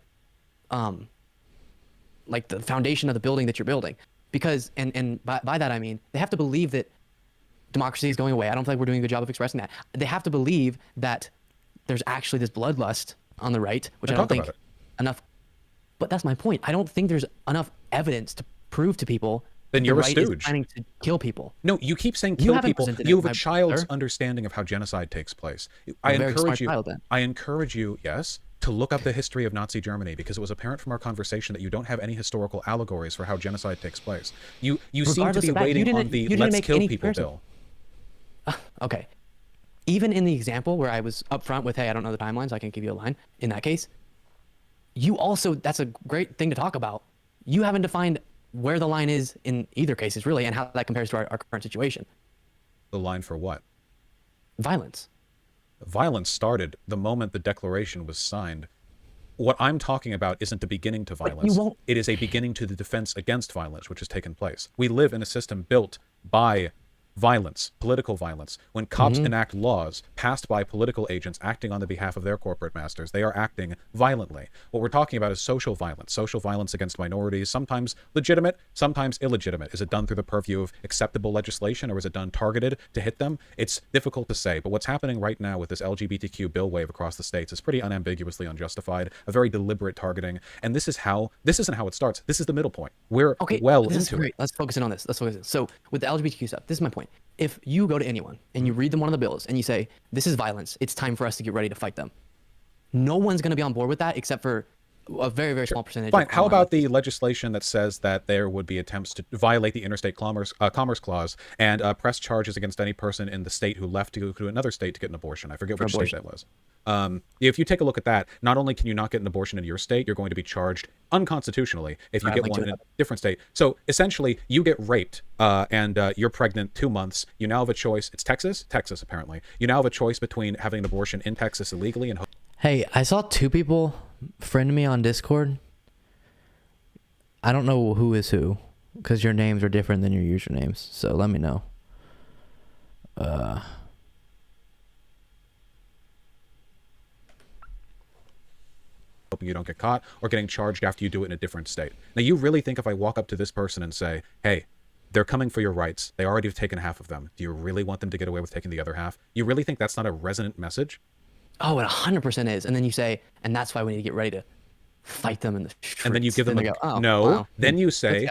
like the foundation of the building that you're building. Because, and by that I mean, they have to believe that democracy is going away. I don't feel like we're doing a good job of expressing that. They have to believe that there's actually this bloodlust on the right, which I don't think enough. But that's my point. I don't think there's enough evidence to prove to people then you're the right a stooge. is planning to kill people. No, you keep saying kill people. You have a child's understanding of how genocide takes place. I encourage you, yes, to look up the history of Nazi Germany, because it was apparent from our conversation that you don't have any historical allegories for how genocide takes place. You seem to be waiting on the let's kill people bill. Okay. Even in the example where I was upfront with, hey, I don't know the timelines, I can give you a line. In that case, you also, that's a great thing to talk about. You haven't defined where the line is in either cases, really, and how that compares to our current situation. The line for what? Violence. Violence started the moment the declaration was signed. What I'm talking about isn't the beginning to violence. It is a beginning to the defense against violence, which has taken place. We live in a system built by violence, political violence. When cops enact laws passed by political agents acting on the behalf of their corporate masters, they are acting violently. What we're talking about is social violence against minorities, sometimes legitimate, sometimes illegitimate. Is it done through the purview of acceptable legislation, or is it done targeted to hit them? It's difficult to say, but what's happening right now with this LGBTQ bill wave across the states is pretty unambiguously unjustified, a very deliberate targeting, and this isn't how it starts. This is the middle point. We're into it. Let's focus in on this. So with the LGBTQ stuff, this is my point. If you go to anyone and you read them one of the bills and you say, this is violence, it's time for us to get ready to fight them, no one's going to be on board with that except for a very, very small percentage. Fine. How about the legislation that says that there would be attempts to violate the Interstate Commerce Clause and press charges against any person in the state who left to go to another state to get an abortion? I forget which state that was. If you take a look at that, not only can you not get an abortion in your state, you're going to be charged unconstitutionally if you get one in a different state. So essentially, you get raped and you're pregnant 2 months. You now have a choice. It's Texas apparently. You now have a choice between having an abortion in Texas illegally and... Hey, I saw 2 people friend me on Discord. I don't know who is who, because your names are different than your usernames. So let me know. Hoping you don't get caught or getting charged after you do it in a different state. Now, you really think if I walk up to this person and say, hey, they're coming for your rights, they already have taken half of them, do you really want them to get away with taking the other half? You really think that's not a resonant message? Oh, it 100% is. And then you say, and that's why we need to get ready to fight them in the streets. And then you give them Then you say,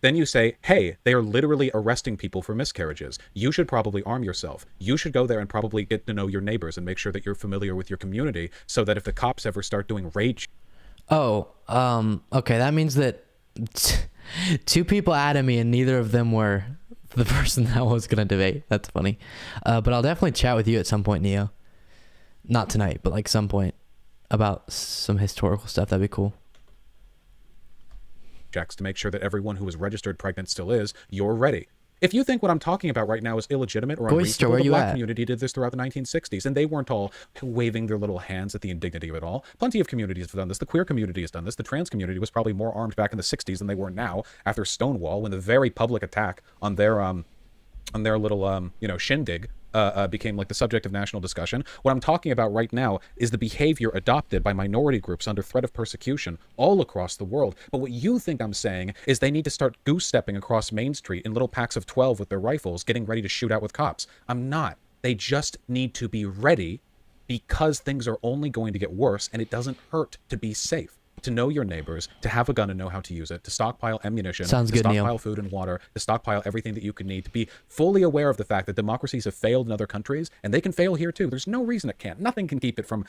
then you say, hey, they are literally arresting people for miscarriages. You should probably arm yourself. You should go there and probably get to know your neighbors and make sure that you're familiar with your community, so that if the cops ever start doing rage. Okay, that means that 2 people added me and neither of them were the person that I was gonna debate. That's funny. But I'll definitely chat with you at some point, Neo. Not tonight, but like some point about some historical stuff. That'd be cool. Checks to make sure that everyone who is registered pregnant still is, you're ready. If you think what I'm talking about right now is illegitimate or unreasonable, the black community did this throughout the 1960s, and they weren't all waving their little hands at the indignity of it all. Plenty of communities have done this. The queer community has done this. The trans community was probably more armed back in the 60s than they were now after Stonewall, when the very public attack on their little shindig became like the subject of national discussion. What I'm talking about right now is the behavior adopted by minority groups under threat of persecution all across the world. But what you think I'm saying is they need to start goose-stepping across Main Street in little packs of 12 with their rifles, getting ready to shoot out with cops. I'm not. They just need to be ready, because things are only going to get worse, and it doesn't hurt to be safe. To know your neighbors, to have a gun and know how to use it, to stockpile ammunition, to stockpile food and water, to stockpile everything that you could need, to be fully aware of the fact that democracies have failed in other countries, and they can fail here too. There's no reason it can't. Nothing can keep it from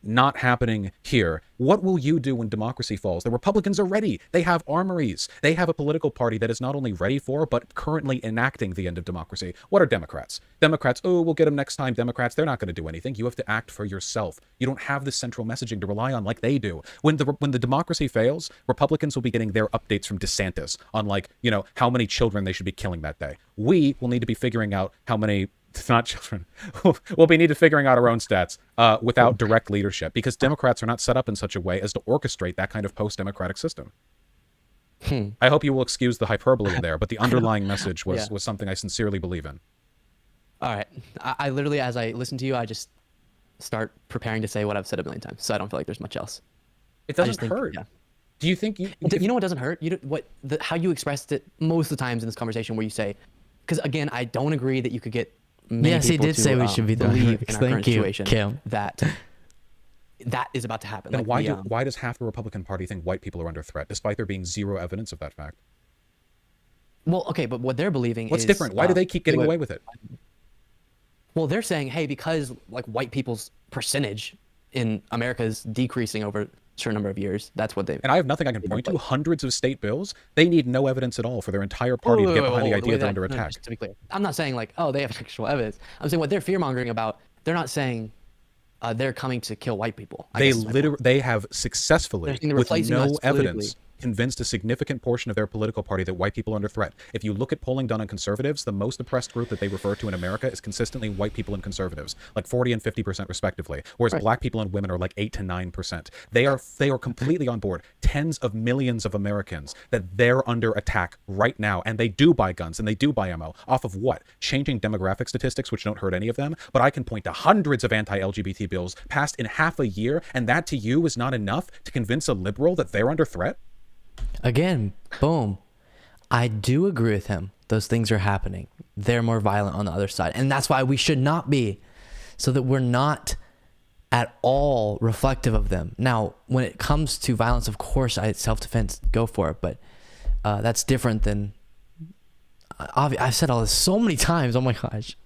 not happening here. What will you do when democracy falls? The Republicans are ready. They have armories. They have a political party that is not only ready for, but currently enacting the end of democracy. What are Democrats? Democrats, oh, we'll get them next time. Democrats, they're not going to do anything. You have to act for yourself. You don't have this central messaging to rely on like they do. When the democracy fails, Republicans will be getting their updates from DeSantis on, like, you know, how many children they should be killing that day. We will need to be figuring out how many, not children, we'll be need to figuring out our own stats without direct leadership, because Democrats are not set up in such a way as to orchestrate that kind of post-democratic system. I hope you will excuse the hyperbole there, but the underlying message was something I sincerely believe in. All right. I literally, as I listen to you, I just start preparing to say what I've said a million times, so I don't feel like there's much else. It doesn't hurt. Yeah. Do you think you know what doesn't hurt? How you expressed it most of the times in this conversation, where you say, because again, I don't agree that you could get many people he did to say we should be believe in our current you, situation Kim. that is about to happen. Then why does half the Republican Party think white people are under threat, despite there being zero evidence of that fact? Well, okay, but what they're believing What's is... different? Why do they keep getting away with it? Well, they're saying, hey, because like white people's percentage in America is decreasing over a certain number of years. That's what they... And I have nothing I can point to. Hundreds of state bills. They need no evidence at all for their entire party to get behind the idea they're under attack. Just to be clear, I'm not saying like, oh, they have actual evidence. I'm saying what they're fear-mongering about, they're not saying they're coming to kill white people. They have successfully, with no evidence, convinced a significant portion of their political party that white people are under threat. If you look at polling done on conservatives, the most oppressed group that they refer to in America is consistently white people and conservatives, like 40 and 50% respectively, whereas black people and women are like 8 to 9%. They are completely on board, tens of millions of Americans, that they're under attack right now, and they do buy guns and they do buy ammo. Off of what? Changing demographic statistics, which don't hurt any of them, but I can point to hundreds of anti-LGBT bills passed in half a year, and that to you is not enough to convince a liberal that they're under threat? Again, boom. I do agree with him. Those things are happening. They're more violent on the other side. And that's why we should not be, so that we're not at all reflective of them. Now, when it comes to violence, of course, self-defense, go for it. But that's different than... I've said all this so many times. Oh my gosh.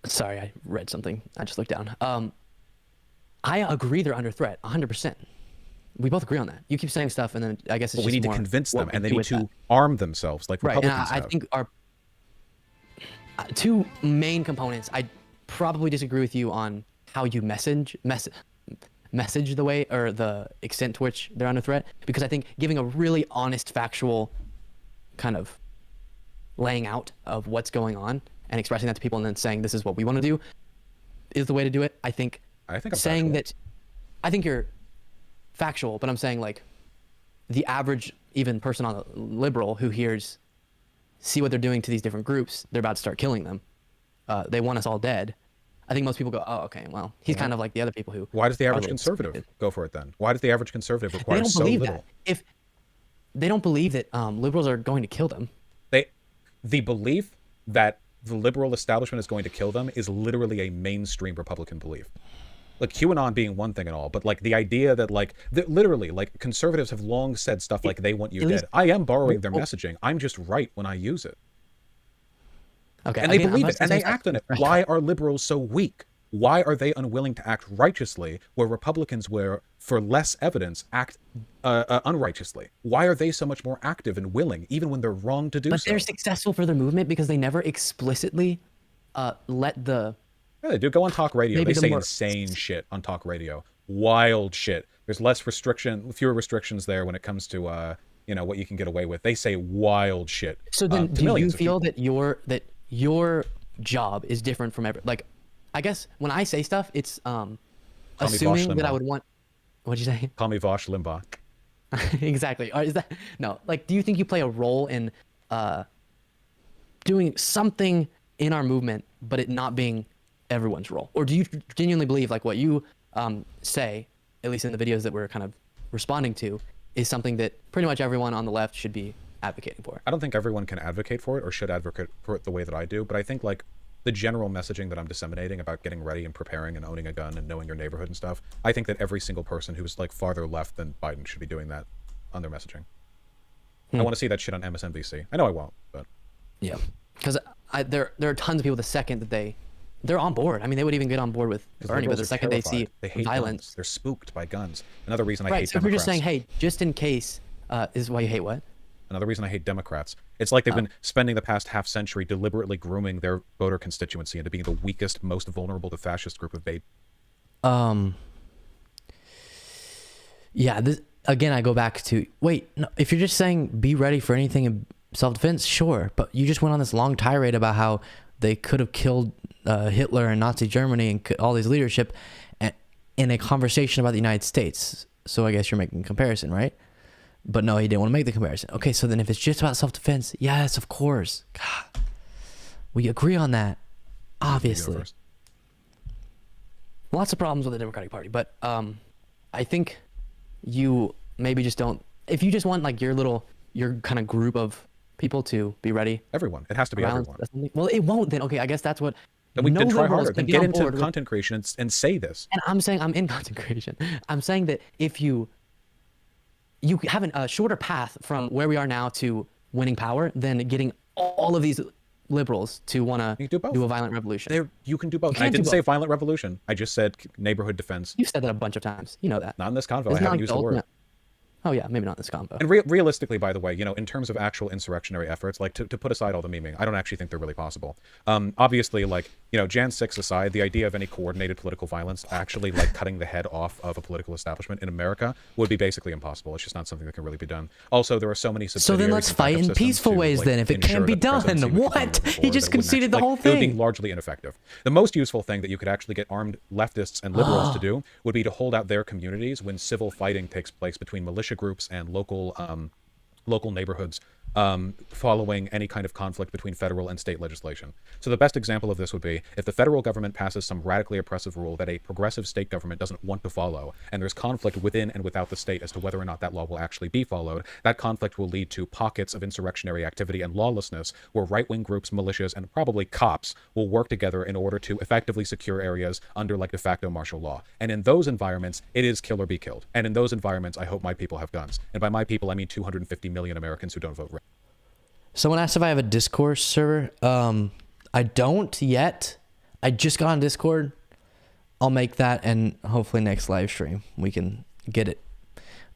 Sorry, I read something. I just looked down. I agree they're under threat, 100%. We both agree on that. You keep saying stuff, and then I guess it's we need to convince them, and they need to arm themselves like Republicans have. I think our two main components, I probably disagree with you on how you message the way, or the extent to which they're under threat, because I think giving a really honest, factual kind of laying out of what's going on and expressing that to people and then saying this is what we want to do is the way to do it. I think I'm saying factual. That, I think you're factual, but I'm saying like the average even person on the liberal who see what they're doing to these different groups, they're about to start killing them. They want us all dead. I think most people go, oh, okay, well, he's kind of like the other people who... Why does the average conservative go for it then? Why does the average conservative require so little? They don't believe that. If they don't believe that liberals are going to kill them. The belief that the liberal establishment is going to kill them is literally a mainstream Republican belief. Like QAnon being one thing and all, but like the idea that literally conservatives have long said stuff like they want you dead. I am borrowing their messaging. I'm just right when I use it. Okay. And they believe it and they act on it. Why are liberals so weak? Why are they unwilling to act righteously where Republicans were, for less evidence, act unrighteously? Why are they so much more active and willing, even when they're wrong to do so? But they're successful for their movement because they never explicitly let the... Yeah, they do. Go on talk radio. They say insane shit on talk radio. Wild shit. There's fewer restrictions there when it comes to what you can get away with. They say wild shit. So then, do you feel that your job is different from I guess when I say stuff, it's assuming that I would want... What'd you say? Call me Vaush Limbaugh. Exactly. Or is that... No. Do you think you play a role in doing something in our movement, but it not being everyone's role? Or do you genuinely believe what you say, at least in the videos that we're kind of responding to, is something that pretty much everyone on the left should be advocating for? I don't think everyone can advocate for it or should advocate for it the way that I do, but I think the general messaging that I'm disseminating about getting ready and preparing and owning a gun and knowing your neighborhood and stuff, I think that every single person who's farther left than Biden should be doing that on their messaging. I want to see that shit on MSNBC. I know I won't, but... Yeah. Because there are tons of people, the second that they they're on board. I mean, they would even get on board with Bernie, but liberals the are second they see terrified. They hate violence, guns. They're spooked by guns. Another reason I right? hate So if you're Democrats. just saying, hey, just in case, is why you hate what? Another reason I hate Democrats. It's like they've been spending the past half century deliberately grooming their voter constituency into being the weakest, most vulnerable to fascist group of babies. Yeah, again, I go back to, wait, no, if you're just saying be ready for anything in self-defense, sure, but you just went on this long tirade about how they could have killed Hitler and Nazi Germany and all these leadership in a conversation about the United States. So I guess you're making a comparison, right? But no, he didn't want to make the comparison. Okay, so then if it's just about self-defense, yes, of course. God, we agree on that, obviously. Lots of problems with the Democratic Party, but I think you maybe just don't, if you just want like your kind of group of people to be ready. Everyone. It has to be everyone. Well, it won't then. Okay, I guess that's what. Then we can try harder. Then get into with, content creation and say this. And I'm saying I'm in content creation. I'm saying that if you have a shorter path from where we are now to winning power than getting all of these liberals to want to do a violent revolution. You can do both. I didn't say violent revolution. I just said neighborhood defense. You've said that a bunch of times. You know that. Not in this convo. I haven't used the word. Oh yeah, maybe not this combo. And realistically, by the way, you know, in terms of actual insurrectionary efforts, like to put aside all the memeing, I don't actually think they're really possible. Obviously, like, you know, Jan 6 aside, the idea of any coordinated political violence actually like cutting the head off of a political establishment in America would be basically impossible. It's just not something that can really be done. Also, there are so many subsidiaries. So then let's fight in peaceful ways then, if it can't be done. What? He just conceded the whole thing. It would be largely ineffective. The most useful thing that you could actually get armed leftists and liberals to do would be to hold out their communities when civil fighting takes place between militia groups and local neighborhoods following any kind of conflict between federal and state legislation. So the best example of this would be if the federal government passes some radically oppressive rule that a progressive state government doesn't want to follow, and there's conflict within and without the state as to whether or not that law will actually be followed, that conflict will lead to pockets of insurrectionary activity and lawlessness where right-wing groups, militias, and probably cops will work together in order to effectively secure areas under like de facto martial law. And in those environments, it is kill or be killed. And in those environments, I hope my people have guns. And by my people, I mean 250 million Americans who don't vote red. Someone asked if I have a Discord server. I don't yet. I just got on Discord. I'll make that, and hopefully next live stream we can get it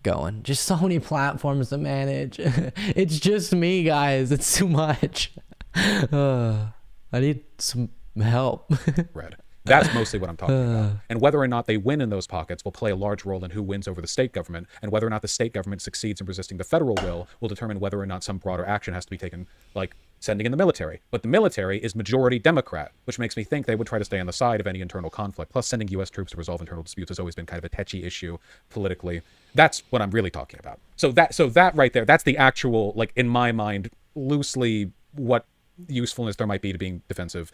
going. Just so many platforms to manage. It's just me, guys. It's too much. I need some help. Red. That's mostly what I'm talking about. And whether or not they win in those pockets will play a large role in who wins over the state government, and whether or not the state government succeeds in resisting the federal will determine whether or not some broader action has to be taken, like sending in the military. But the military is majority Democrat, which makes me think they would try to stay on the side of any internal conflict. Plus, sending U.S. troops to resolve internal disputes has always been kind of a touchy issue politically. That's what I'm really talking about. So that right there, that's the actual, like, in my mind, loosely what usefulness there might be to being defensive.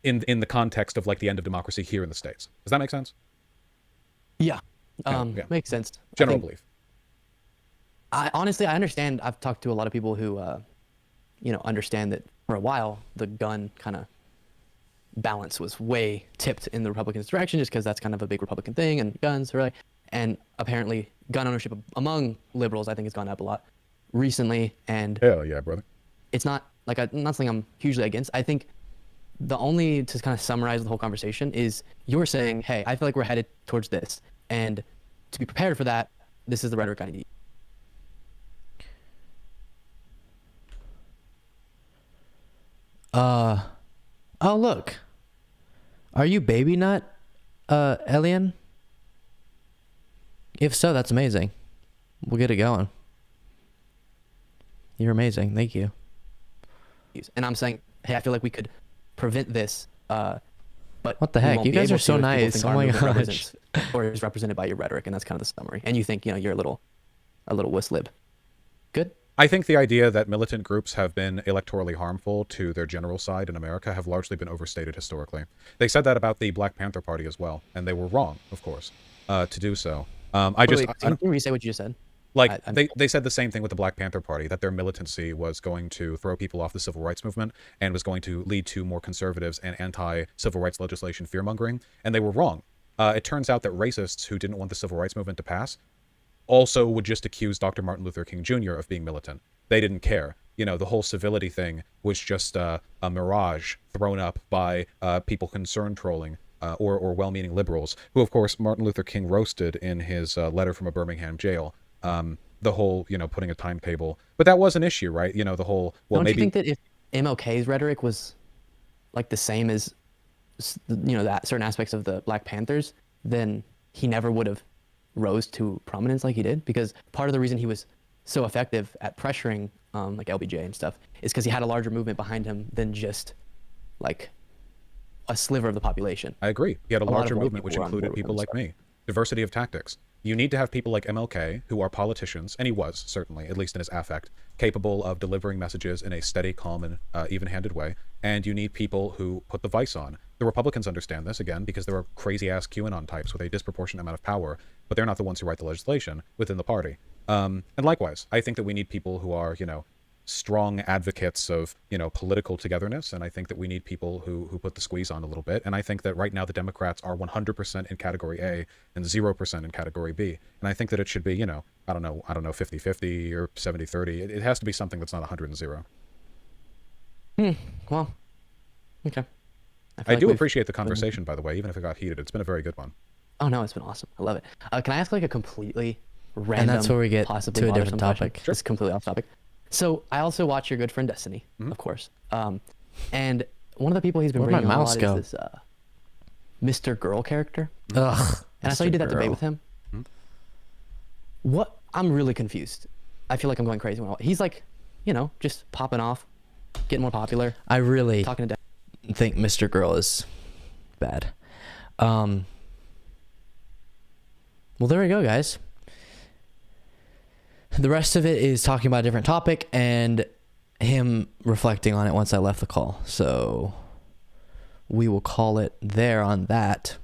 In the context of like the end of democracy here in the States. Does that make sense? Yeah. Yeah. Makes sense. General belief. Honestly, I understand. I've talked to a lot of people who, understand that for a while the gun kind of balance was way tipped in the Republicans' direction just because that's kind of a big Republican thing and guns, right? And apparently gun ownership among liberals, I think, has gone up a lot recently. And hell yeah, brother. It's not like not something I'm hugely against. I think the only, to kind of summarize the whole conversation, is you're saying, hey, I feel like we're headed towards this, and to be prepared for that, this is the rhetoric I need. Oh, look. Are you baby nut, Elian? If so, that's amazing. We'll get it going. You're amazing. Thank you. And I'm saying, hey, I feel like we could prevent this, but what the heck? You guys are so nice. Oh my gosh. Or is represented by your rhetoric, and that's kind of the summary. And you think, you're a little wuss-lib. Good? I think the idea that militant groups have been electorally harmful to their general side in America have largely been overstated historically. They said that about the Black Panther Party as well, and they were wrong, of course, to do so. Can you re-say what you just said? Like, they said the same thing with the Black Panther Party, that their militancy was going to throw people off the civil rights movement and was going to lead to more conservatives and anti-civil rights legislation fear-mongering, and they were wrong. It turns out that racists who didn't want the civil rights movement to pass also would just accuse Dr. Martin Luther King Jr. of being militant. They didn't care. the whole civility thing was just a mirage thrown up by people concerned trolling or well-meaning liberals, who, of course, Martin Luther King roasted in his letter from a Birmingham jail. The whole, putting a timetable. But that was an issue, right? The whole, well, Don't maybe... you think that if MLK's rhetoric was like the same as, that certain aspects of the Black Panthers, then he never would have rose to prominence like he did? Because part of the reason he was so effective at pressuring like LBJ and stuff is because he had a larger movement behind him than just like a sliver of the population. I agree. He had a larger movement, which people were on included board with people him, like so. me. Diversity of tactics. You need to have people like MLK, who are politicians, and he was, certainly, at least in his affect, capable of delivering messages in a steady, calm, and even-handed way. And you need people who put the vice on. The Republicans understand this, again, because there are crazy-ass QAnon types with a disproportionate amount of power, but they're not the ones who write the legislation within the party. And likewise, I think that we need people who are, strong advocates of, political togetherness, and I think that we need people who put the squeeze on a little bit. And I think that right now the Democrats are 100% in category A and 0% in category B. And I think that it should be, I don't know, 50-50 or 70-30. It has to be something that's not 100 and 0. Well, okay. I do appreciate the conversation, by the way, even if it got heated. It's been a very good one. Oh no, it's been awesome. I love it. Can I ask like a completely random, And that's where we get possibly to a bothersome different question? topic. It's completely off topic. So I also watch your good friend Destiny, of course. And one of the people he's been Where'd my bringing on a mouse lot go? is this Mr. Girl character. Ugh. And I saw you did that debate Girl. with him. What? I'm really confused. I feel like I'm going crazy. He's like, just popping off, getting more popular. I really Talking to think Mr. Girl is bad. Well, there we go, guys. The rest of it is talking about a different topic and him reflecting on it once I left the call. So we will call it there on that.